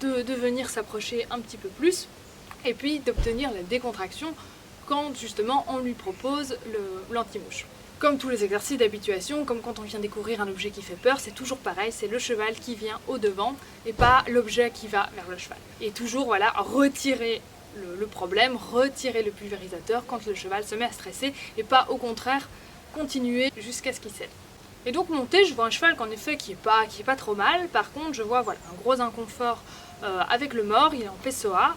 de venir s'approcher un petit peu plus et puis d'obtenir la décontraction quand justement on lui propose l'anti-mouche. Comme tous les exercices d'habituation, comme quand on vient découvrir un objet qui fait peur, c'est toujours pareil, c'est le cheval qui vient au devant et pas l'objet qui va vers le cheval. Et toujours voilà, retirer le problème, retirer le pulvérisateur quand le cheval se met à stresser et pas au contraire continuer jusqu'à ce qu'il cède. Et donc monter, je vois un cheval qu'en effet qui est pas trop mal. Par contre, je vois voilà, un gros inconfort avec le mort, il est en PSOA,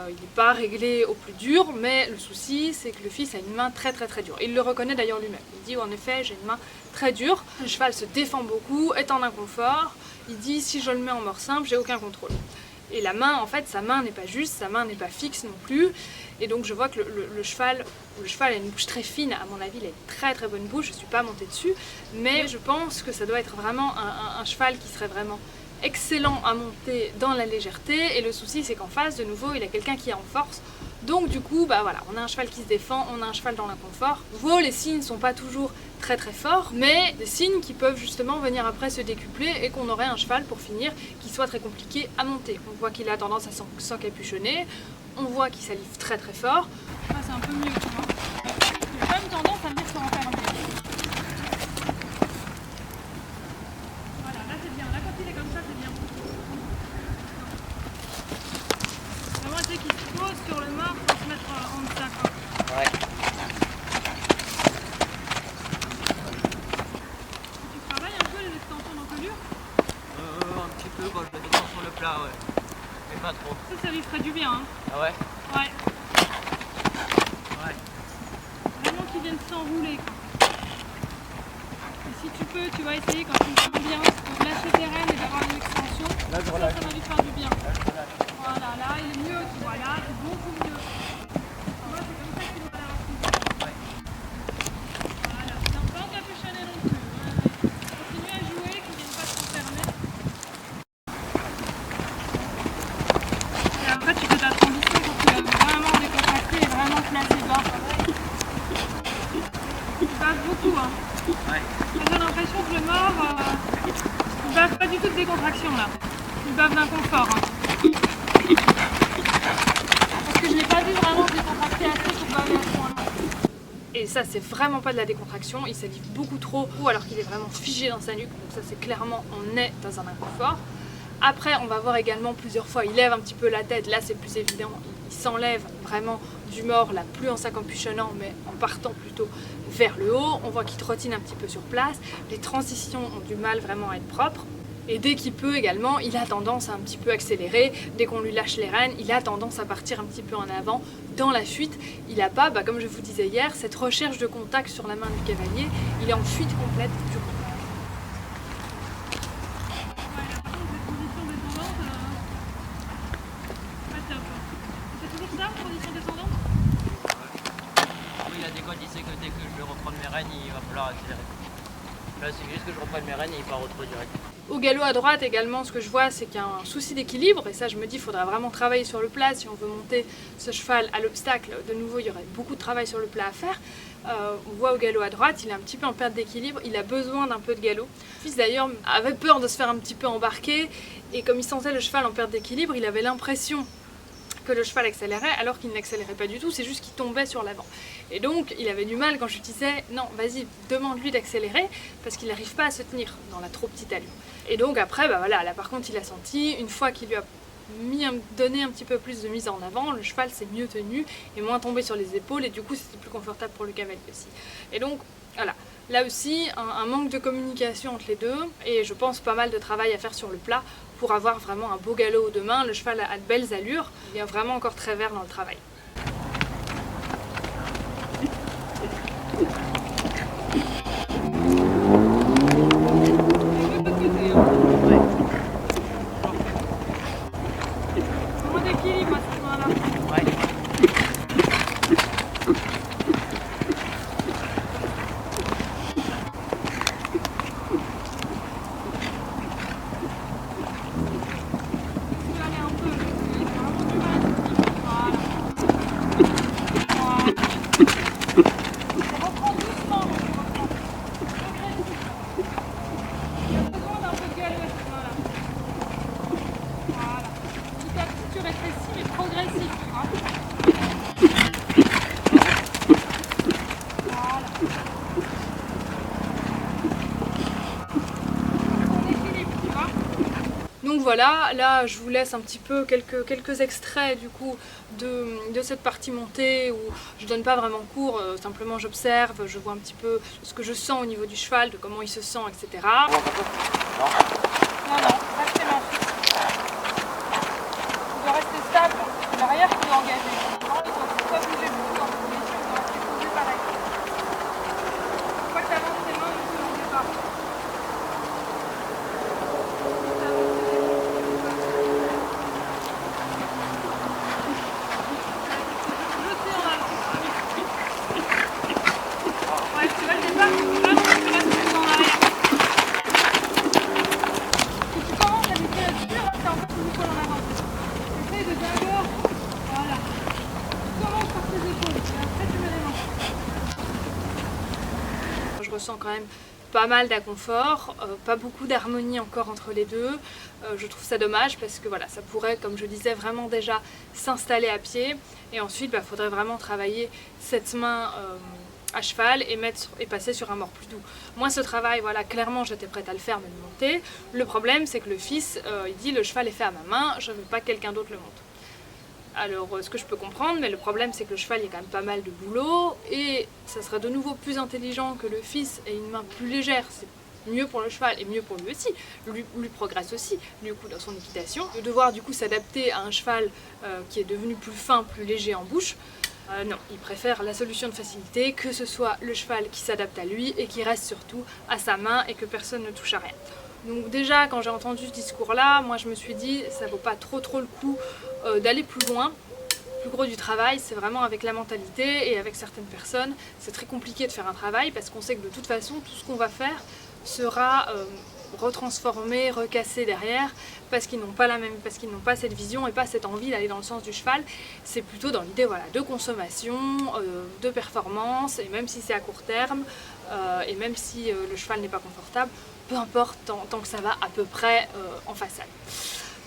il n'est pas réglé au plus dur, mais le souci c'est que le fils a une main très dure. Il le reconnaît d'ailleurs lui-même. Il dit en effet j'ai une main très dure. Le cheval se défend beaucoup, est en inconfort. Il dit si je le mets en mort simple, j'ai aucun contrôle. Et la main, en fait, sa main n'est pas juste, sa main n'est pas fixe non plus. Et donc je vois que le cheval a une bouche très fine, à mon avis il a une très bonne bouche, je ne suis pas montée dessus. Mais je pense que ça doit être vraiment un cheval qui serait vraiment excellent à monter dans la légèreté. Et le souci c'est qu'en face, de nouveau, il a quelqu'un qui est en force. Donc du coup, bah voilà, on a un cheval qui se défend, on a un cheval dans l'inconfort. De nouveau, les signes ne sont pas toujours très forts, mais des signes qui peuvent justement venir après se décupler et qu'on aurait un cheval pour finir qui soit très compliqué à monter. On voit qu'il a tendance à s'encapuchonner, on voit qu'il salive très fort. Ah, c'est un peu mieux, tu vois. Il a quand même tendance à venir se renfermer. Voilà, là c'est bien, là quand il est comme ça c'est bien. Vraiment, tu sais qu'il se pose sur le mort pour se mettre en deçà, quoi. Ouais. Tu travailles un peu les extensions d'encolure? Un petit peu, bon, je le descends sur le plat, ouais. Mais pas trop. Ça lui ferait du bien, hein. Ah ouais? Ouais. Ouais. Vraiment qu'ils viennent s'enrouler, quoi. Et si tu peux, tu vas essayer quand tu me sens bien de lâcher tes rênes et d'avoir une extension. Là, je ça relâche. va lui faire du bien. Là, je relâche. Voilà, là il est mieux, tu vois, là c'est beaucoup mieux. Moi c'est comme ça qu'il doit l'avoir compris. Voilà, non pas encapuchonné non plus. Continue à jouer, qu'il ne vienne pas trop fermer. Et après tu fais ta transition pour qu'il va vraiment décontracter et vraiment placer bas. Tu baves beaucoup, hein. Ouais. J'ai l'impression que le mort, il bave pas du tout de décontraction là. Il bave d'inconfort. Hein. Parce que je n'ai pas vu vraiment décontracter assez pour baver à ce point-là. Et ça, c'est vraiment pas de la décontraction. Il salive beaucoup trop, ou alors qu'il est vraiment figé dans sa nuque. Donc ça, c'est clairement, on est dans un inconfort. Après, on va voir également plusieurs fois, il lève un petit peu la tête. Là, c'est plus évident. Il s'enlève vraiment du mort, là, plus en s'encapuchonnant, mais en partant plutôt vers le haut. On voit qu'il trottine un petit peu sur place. Les transitions ont du mal vraiment à être propres. Et dès qu'il peut également, il a tendance à un petit peu accélérer. Dès qu'on lui lâche les rênes, il a tendance à partir un petit peu en avant dans la fuite. Il n'a pas, comme je vous disais hier, cette recherche de contact sur la main du cavalier. Il est en fuite complète du contact. C'est toujours ça, position descendante? Oui, il a des codes, il sait que dès que je vais reprendre mes rênes, il va falloir accélérer. Là, c'est juste que je reprenne mes rênes et il part au trop direct. Au galop à droite également, ce que je vois, c'est qu'il y a un souci d'équilibre, et ça je me dis, il faudra vraiment travailler sur le plat si on veut monter ce cheval à l'obstacle. De nouveau, il y aurait beaucoup de travail sur le plat à faire. On voit au galop à droite, il est un petit peu en perte d'équilibre, il a besoin d'un peu de galop. Le fils d'ailleurs avait peur de se faire un petit peu embarquer, et comme il sentait le cheval en perte d'équilibre, il avait l'impression que le cheval accélérait alors qu'il n'accélérait pas du tout, c'est juste qu'il tombait sur l'avant. Et donc il avait du mal quand je lui disais non, vas-y, demande-lui d'accélérer parce qu'il n'arrive pas à se tenir dans la trop petite allure. Et donc après, voilà, là par contre il a senti, une fois qu'il lui a donné un petit peu plus de mise en avant, le cheval s'est mieux tenu et moins tombé sur les épaules et du coup c'était plus confortable pour le cavalier aussi. Et donc voilà, là aussi un manque de communication entre les deux et je pense pas mal de travail à faire sur le plat pour avoir vraiment un beau galop demain. Le cheval a de belles allures, il est vraiment encore très vert dans le travail. Moins d'équilibre à ce moment-là. Ouais. Donc voilà, là je vous laisse un petit peu quelques extraits du coup de cette partie montée où je donne pas vraiment cours, simplement j'observe, je vois un petit peu ce que je sens au niveau du cheval, de comment il se sent, etc. Non, restez là. Il doit rester stable, l'arrière qui doit engager. Non, il ne faut pas bouger beaucoup dans cette position, il doit rester posé pareil. Une fois que tu avances tes mains, ne bougez pas. Je ressens quand même pas mal d'inconfort, pas beaucoup d'harmonie encore entre les deux. Je trouve ça dommage parce que voilà, ça pourrait, comme je disais, vraiment déjà s'installer à pied. Et ensuite, faudrait vraiment travailler cette main à cheval et passer sur un mort plus doux. Moi, ce travail, voilà, clairement, j'étais prête à le faire, mais le monter. Le problème, c'est que le fils, il dit le cheval est fait à ma main, je ne veux pas que quelqu'un d'autre le monte. Alors, ce que je peux comprendre, mais le problème c'est que le cheval, il y a quand même pas mal de boulot et ça serait de nouveau plus intelligent que le fils ait une main plus légère. C'est mieux pour le cheval et mieux pour lui aussi. Lui progresse aussi, du coup, dans son équitation. De devoir, du coup, s'adapter à un cheval qui est devenu plus fin, plus léger en bouche. Non, il préfère la solution de facilité, que ce soit le cheval qui s'adapte à lui et qui reste surtout à sa main et que personne ne touche à rien. Donc déjà, quand j'ai entendu ce discours-là, moi je me suis dit, ça vaut pas trop le coup d'aller plus loin. Le plus gros du travail, c'est vraiment avec la mentalité, et avec certaines personnes, c'est très compliqué de faire un travail parce qu'on sait que de toute façon, tout ce qu'on va faire sera retransformé, recassé derrière, parce qu'ils n'ont pas cette vision et pas cette envie d'aller dans le sens du cheval. C'est plutôt dans l'idée voilà, de consommation, de performance, et même si c'est à court terme, et même si le cheval n'est pas confortable, peu importe tant que ça va à peu près en façade.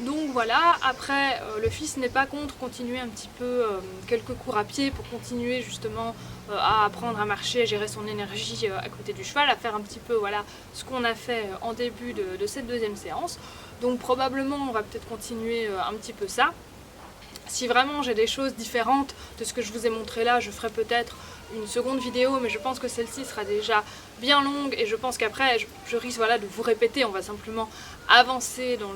Donc voilà, après le fils n'est pas contre continuer un petit peu quelques cours à pied pour continuer justement à apprendre à marcher, à gérer son énergie à côté du cheval, à faire un petit peu voilà, ce qu'on a fait en début de cette deuxième séance. Donc probablement on va peut-être continuer un petit peu ça. Si vraiment j'ai des choses différentes de ce que je vous ai montré là, je ferai peut-être une seconde vidéo, mais je pense que celle-ci sera déjà bien longue et je pense qu'après je risque voilà, de vous répéter, on va simplement avancer dans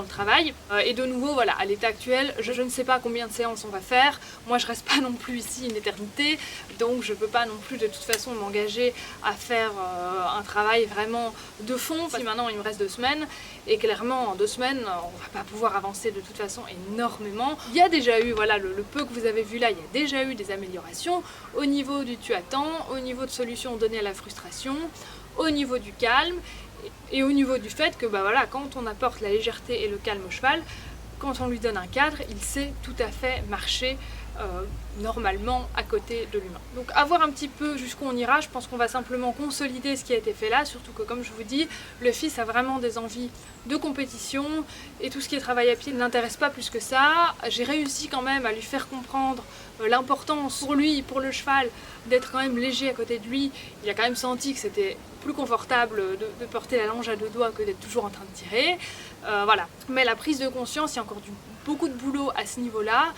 le travail. Et de nouveau, voilà, à l'état actuel, je ne sais pas combien de séances on va faire. Moi je reste pas non plus ici une éternité, donc je peux pas non plus de toute façon m'engager à faire un travail vraiment de fond. Si maintenant il me reste 2 semaines, et clairement en 2 semaines on va pas pouvoir avancer de toute façon énormément. Il y a déjà eu, voilà, le peu que vous avez vu là, il y a déjà eu des améliorations au niveau du tu-attends, au niveau de solutions données à la frustration, au niveau du calme et au niveau du fait que bah voilà, quand on apporte la légèreté et le calme au cheval, quand on lui donne un cadre, il sait tout à fait marcher normalement à côté de l'humain. Donc à voir un petit peu jusqu'où on ira, je pense qu'on va simplement consolider ce qui a été fait là, surtout que comme je vous dis, le fils a vraiment des envies de compétition et tout ce qui est travail à pied ne l'intéresse pas plus que ça. J'ai réussi quand même à lui faire comprendre l'importance pour lui, pour le cheval, d'être quand même léger à côté de lui. Il a quand même senti que c'était plus confortable de porter la longe à 2 doigts que d'être toujours en train de tirer. Voilà. Mais la prise de conscience, il y a encore beaucoup de boulot à ce niveau-là.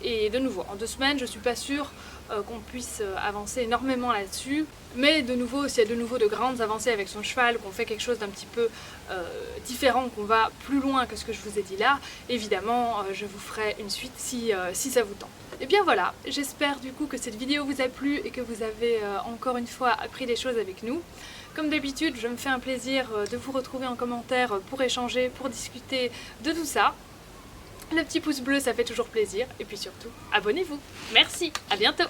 Et de nouveau, en 2 semaines, je ne suis pas sûre qu'on puisse avancer énormément là-dessus. Mais de nouveau, s'il y a de nouveau de grandes avancées avec son cheval, qu'on fait quelque chose d'un petit peu différent, qu'on va plus loin que ce que je vous ai dit là, évidemment, je vous ferai une suite si ça vous tente. Et bien voilà, j'espère du coup que cette vidéo vous a plu et que vous avez encore une fois appris des choses avec nous. Comme d'habitude, je me fais un plaisir de vous retrouver en commentaire pour échanger, pour discuter de tout ça. Le petit pouce bleu, ça fait toujours plaisir. Et puis surtout, abonnez-vous. Merci, à bientôt.